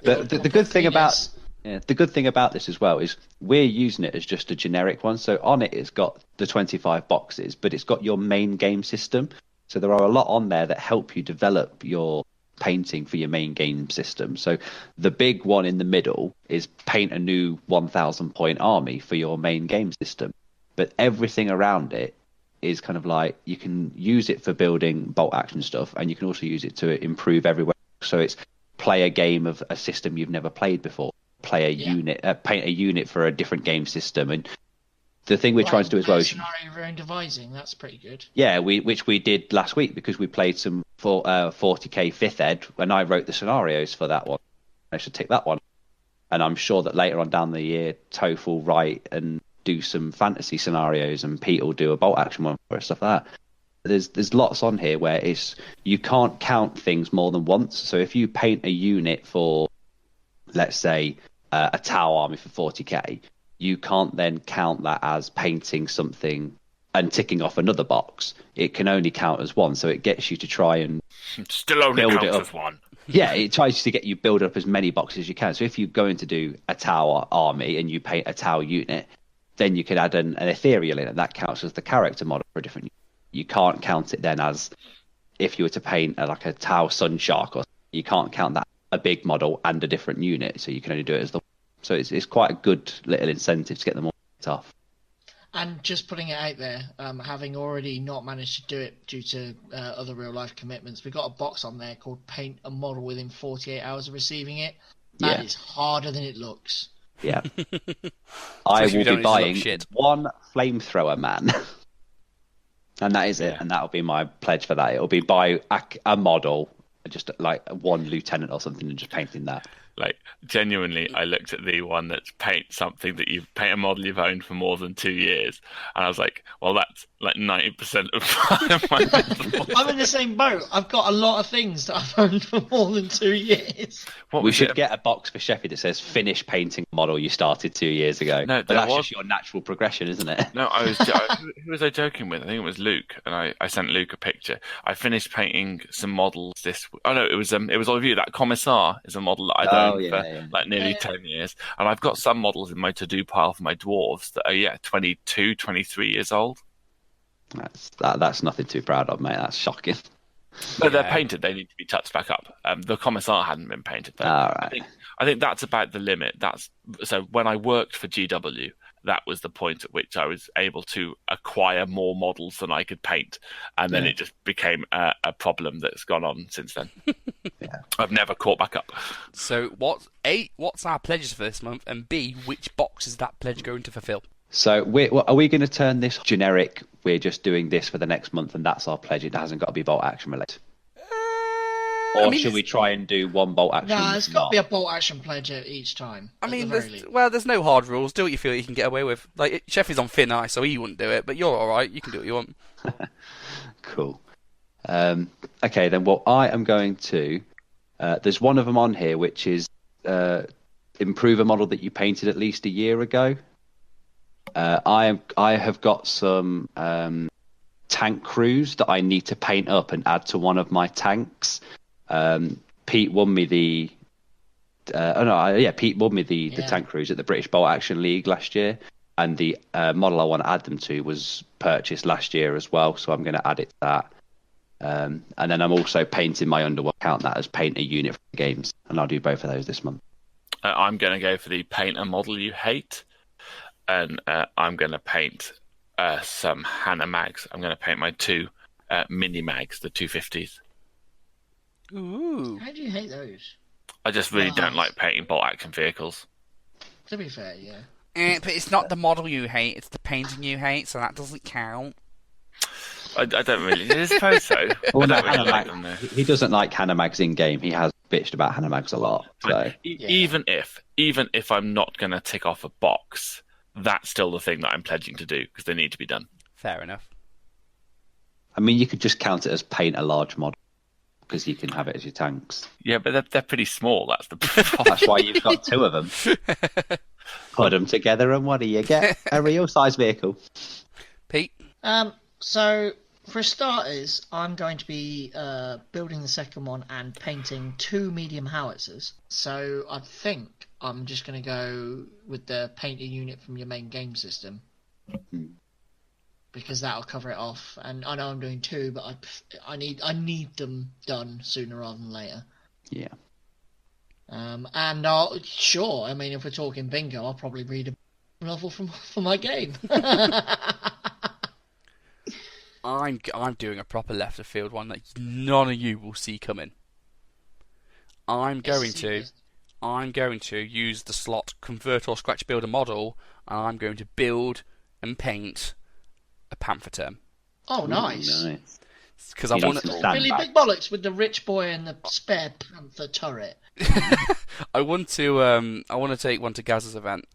Speaker 3: The good thing about the good thing about this as well is we're using it as just a generic one. So on it, it's got the 25 boxes, but it's got your main game system. So there are a lot on there that help you develop your painting for your main game system. So the big one in the middle is paint a new 1,000 point army for your main game system. But everything around it is kind of like, you can use it for building bolt action stuff, and you can also use it to improve everywhere. So it's play a game of a system you've never played before, play a unit, paint a unit for a different game system, and the thing we're trying to do as well is
Speaker 2: scenario of your own devising. That's pretty good.
Speaker 3: yeah, which we did last week because we played some 40k 5th ed when I wrote the scenarios for that one. I should take that one, and I'm sure that later on down the year, Toph will write and do some fantasy scenarios, and Pete will do a bolt action one or stuff like that. There's lots on here where you can't count things more than once. So if you paint a unit for, let's say, a Tau army for 40k, you can't then count that as painting something and ticking off another box. It can only count as one, so it gets you to try and
Speaker 4: still only
Speaker 3: build
Speaker 4: counts
Speaker 3: it up.
Speaker 4: as one.
Speaker 3: Yeah, it tries to get you build up as many boxes as you can. So if you're going to do a Tau army and you paint a Tau unit, then you could add an ethereal in it. That counts as the character model for a different unit. You can't count it then as if you were to paint like a Tau Sun Shark, or you can't count that a big model and a different unit. So you can only do it as the. So it's quite a good little incentive to get them all off.
Speaker 2: And just putting it out there, having already not managed to do it due to other real life commitments, we've got a box on there called Paint a Model within 48 hours of receiving it. That is harder than it looks.
Speaker 3: Yeah. I will be buying
Speaker 1: shit.
Speaker 3: one flamethrower man. And that is it. And that'll be my pledge for that. It'll be buy a model, just like one lieutenant or something, and just painting that.
Speaker 4: Like, genuinely, I looked at the one that's paint something that you've paint a model you've owned for more than 2 years, and I was like, well, that's like 90% of my
Speaker 2: I'm in the same boat. I've got a lot of things that I've owned for more than 2 years.
Speaker 3: We should get a box for Sheffield that says finish painting a model you started 2 years ago.
Speaker 4: No,
Speaker 3: but that's just your natural progression, isn't it?
Speaker 4: No, who was I joking with? I think it was Luke, and I sent Luke a picture. I finished painting some models Oh no, it was all of you. That Commissar is a model that I've owned for like nearly 10 years, and I've got some models in my to-do pile for my dwarves that are 22, 23 years old.
Speaker 3: That's nothing too proud of, mate. That's shocking.
Speaker 4: But they're painted. They need to be touched back up. The Commissar hadn't been painted though.
Speaker 3: All right.
Speaker 4: I think that's about the limit. So when I worked for GW, that was the point at which I was able to acquire more models than I could paint, and then it just became a problem that's gone on since then. I've never caught back up.
Speaker 1: So what's our pledges for this month, and B, which box is that pledge going to fulfill?
Speaker 3: So are we going to turn this generic? We're just doing this for the next month, and that's our pledge. It hasn't got to be bolt action related. Or should we try and do one bolt action?
Speaker 2: No, it's got to be a bolt action pledge each time.
Speaker 1: I mean, there's no hard rules. Do what you feel you can get away with. Like, Sheffy's on thin ice, so he wouldn't do it, but you're all right. You can do what you want.
Speaker 3: Cool. Okay, then. Well, I am going to. There's one of them on here, which is improve a model that you painted at least a year ago. I have got some tank crews that I need to paint up and add to one of my tanks. Pete won me the tank crews at the British Bolt Action League last year, and the model I want to add them to was purchased last year as well, so I'm going to add it to that. And then I'm also painting my underworld, count that as paint a unit for the games, and I'll do both of those this month.
Speaker 4: I'm going to go for the paint a model you hate, and I'm going to paint some Hannah mags. I'm going to paint my 2 mini mags, the 250s.
Speaker 1: Ooh.
Speaker 2: How do you hate those?
Speaker 4: I just really don't like painting bolt action vehicles.
Speaker 2: To be fair, yeah.
Speaker 1: But it's not the model you hate, it's the painting you hate, so that doesn't count.
Speaker 4: I don't really. I suppose so.
Speaker 3: Well,
Speaker 4: I don't really like them, though.
Speaker 3: He doesn't like Hannah mags in game. He has bitched about Hannah mags a lot. So.
Speaker 4: Even if I'm not going to tick off a box, that's still the thing that I'm pledging to do because they need to be done.
Speaker 1: Fair enough.
Speaker 3: I mean, you could just count it as paint a large model because you can have it as your tanks.
Speaker 4: Yeah, but they're pretty small. That's the problem.
Speaker 3: That's why you've got 2 of them. Put them together, and what do you get? A real size vehicle.
Speaker 1: Pete?
Speaker 2: So, for starters, I'm going to be building the second one and painting 2 medium howitzers. So, I think I'm just going to go with the paint a unit from your main game system. Because that'll cover it off. And I know I'm doing 2, but I need them done sooner rather than later.
Speaker 3: Yeah.
Speaker 2: And I mean, if we're talking bingo, I'll probably read a novel for my game.
Speaker 1: I'm doing a proper left of field one that none of you will see coming. I'm going to use the slot convert or scratch build a model, and I'm going to build and paint a panther term.
Speaker 2: Oh, nice.
Speaker 3: Nice.
Speaker 1: Because I
Speaker 3: You
Speaker 1: want
Speaker 3: need
Speaker 1: to.
Speaker 3: some
Speaker 2: Really
Speaker 3: sandbags.
Speaker 2: big bollocks with the rich boy and the spare panther turret.
Speaker 1: I want to take one to Gaz's event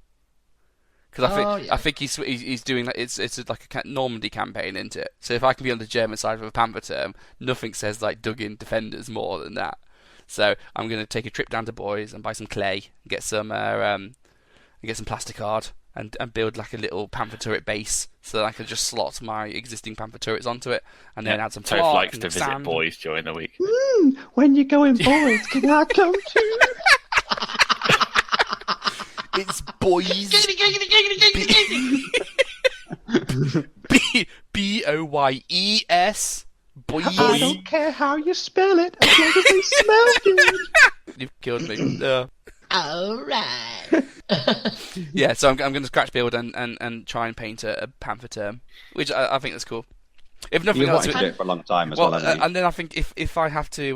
Speaker 1: because I think he's doing that. It's like a Normandy campaign, isn't it? So if I can be on the German side of a panther term, nothing says like dug-in defenders more than that. So I'm going to take a trip down to Boys and buy some clay, get some plasticard, and build like a little panther turret base so that I can just slot my existing panther turrets onto it, and then add some
Speaker 4: Toph
Speaker 1: flock
Speaker 4: likes
Speaker 1: and
Speaker 4: to visit
Speaker 1: sand.
Speaker 4: Boys during the week.
Speaker 3: When you going, boys? Can I come too?
Speaker 1: It's Boys.
Speaker 2: Giggity, giggity, giggity, giggity, giggity.
Speaker 1: Boyes. Boys.
Speaker 3: I don't care how you spell it, as long as they smell good.
Speaker 1: You've killed me.
Speaker 2: All right.
Speaker 1: Yeah, so I'm going to scratch build and try and paint a panther term, which I think that's cool. If nothing
Speaker 3: You've
Speaker 1: else,
Speaker 3: wanted to do it for a long time as
Speaker 1: well,
Speaker 3: well, haven't you?
Speaker 1: and then I think if I have to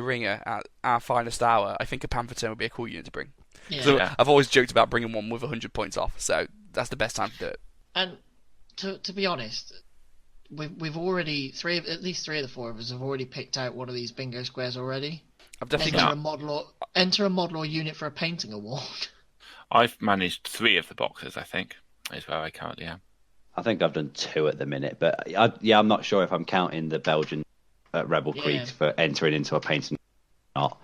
Speaker 1: ring her at our finest hour, I think a panther term would be a cool unit to bring.
Speaker 2: Yeah.
Speaker 1: So
Speaker 4: Yeah.
Speaker 1: I've always joked about bringing one with 100 points off, so that's the best time to do it.
Speaker 2: And to be honest, we've already at least three of the four of us have already picked out one of these bingo squares already.
Speaker 1: I've definitely
Speaker 2: Enter
Speaker 1: got.
Speaker 2: a model or unit for a painting award.
Speaker 4: I've managed 3 of the boxes, I think, is where I currently am.
Speaker 3: I think I've done 2 at the minute, but I'm not sure if I'm counting the Belgian Rebelkreig
Speaker 2: Yeah.
Speaker 3: for entering into a painting or not.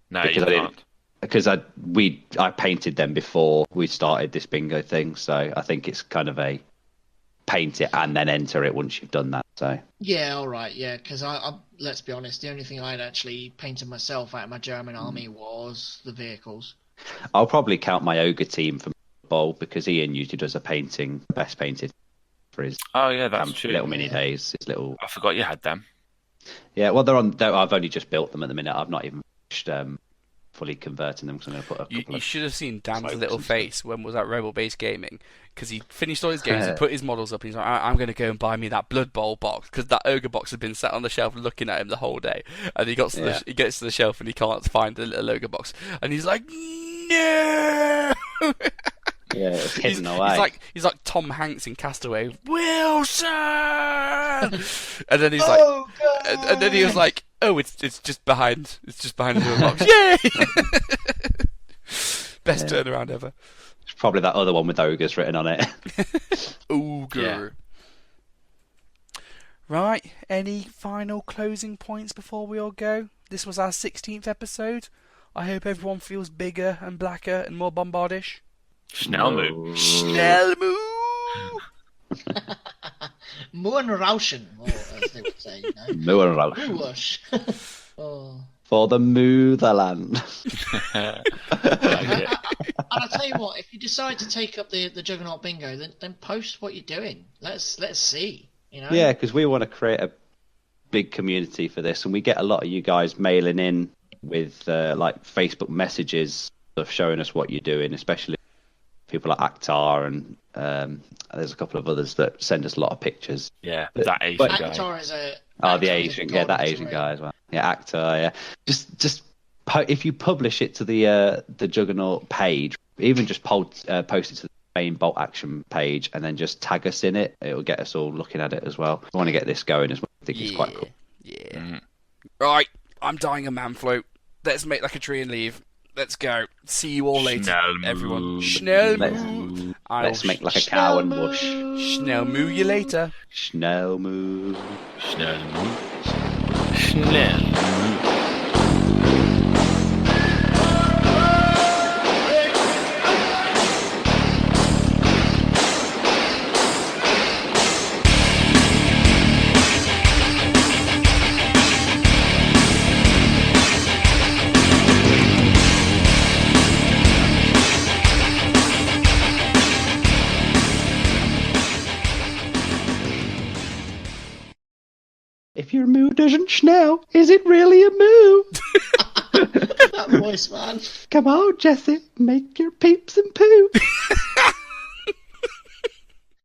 Speaker 4: No,
Speaker 3: Because
Speaker 4: you
Speaker 3: I didn't-
Speaker 4: can't.
Speaker 3: Because I painted them before we started this bingo thing, so I think it's kind of a paint it and then enter it once you've done that. So
Speaker 2: Yeah, all right, yeah. Because I let's be honest, the only thing I'd actually painted myself out of my German army was the vehicles.
Speaker 3: I'll probably count my ogre team for bowl because Ian usually does a best painted for his
Speaker 4: Oh, yeah, that's true.
Speaker 3: little mini days. His little
Speaker 4: I forgot you had them.
Speaker 3: yeah. Well, I've only just built them at the minute. I've not even finished fully converting them because I'm going to put a couple
Speaker 1: You
Speaker 3: of
Speaker 1: should have seen Dan's
Speaker 3: smokes
Speaker 1: little
Speaker 3: and stuff.
Speaker 1: face when was at Rebel Base Gaming, because he finished all his games, he put his models up, and he's like, I'm going to go and buy me that Blood Bowl box, because that ogre box had been sat on the shelf looking at him the whole day, and he gets to the shelf and he can't find the little ogre box, and he's like, no.
Speaker 3: Yeah, it's hidden away.
Speaker 1: He's like Tom Hanks in Castaway, Wilson, and then he's like,
Speaker 2: Oh, God.
Speaker 1: and then he was like, oh, it's just behind the little box, yay! Best turnaround ever.
Speaker 3: It's probably that other one with ogres written on it.
Speaker 1: Ogre. Right, any final closing points before we all go? This was our 16th episode. I hope everyone feels bigger and blacker and more bombardish.
Speaker 4: Schnellmoo.
Speaker 1: Schnellmoo!
Speaker 2: Moonrauschen, or as they would say, you know.
Speaker 3: Moorrausch.
Speaker 2: Whoosh. Oh.
Speaker 3: For the Motherland.
Speaker 4: I like it.
Speaker 2: And I'll tell you what, if you decide to take up the Juggernaut bingo, then post what you're doing. Let's see. You know?
Speaker 3: Yeah, because we want to create a big community for this, and we get a lot of you guys mailing in with like Facebook messages of showing us what you're doing, especially people like Akhtar and there's a couple of others that send us a lot of pictures.
Speaker 4: Yeah,
Speaker 3: But-
Speaker 4: that Asian
Speaker 3: but-
Speaker 4: guy.
Speaker 2: Actor is a.
Speaker 3: Oh, the
Speaker 2: Actor is a
Speaker 3: Asian,
Speaker 2: god
Speaker 3: that
Speaker 2: of
Speaker 3: Asian
Speaker 2: terrain.
Speaker 3: guy as well. Yeah, Akhtar. Yeah, just if you publish it to the Juggernaut page, even just post it to the main Bolt Action page, and then just tag us in it. It'll get us all looking at it as well. I want to get this going as well. I think it's quite cool.
Speaker 1: Yeah.
Speaker 4: Mhm.
Speaker 1: Right, I'm dying a man float. Let's make like a tree and leave. Let's go. See you all later,
Speaker 4: Schnellmoo.
Speaker 1: everyone. Schnellmoo.
Speaker 3: Let's make like a cow and whoosh.
Speaker 1: Schnellmoo you later.
Speaker 3: Schnellmoo.
Speaker 4: Schnellmoo. Schnellmoo.
Speaker 3: If your moo doesn't schnell, is it really a moo?
Speaker 2: That voice, man.
Speaker 3: Come on, Jesse, make your peeps and poo.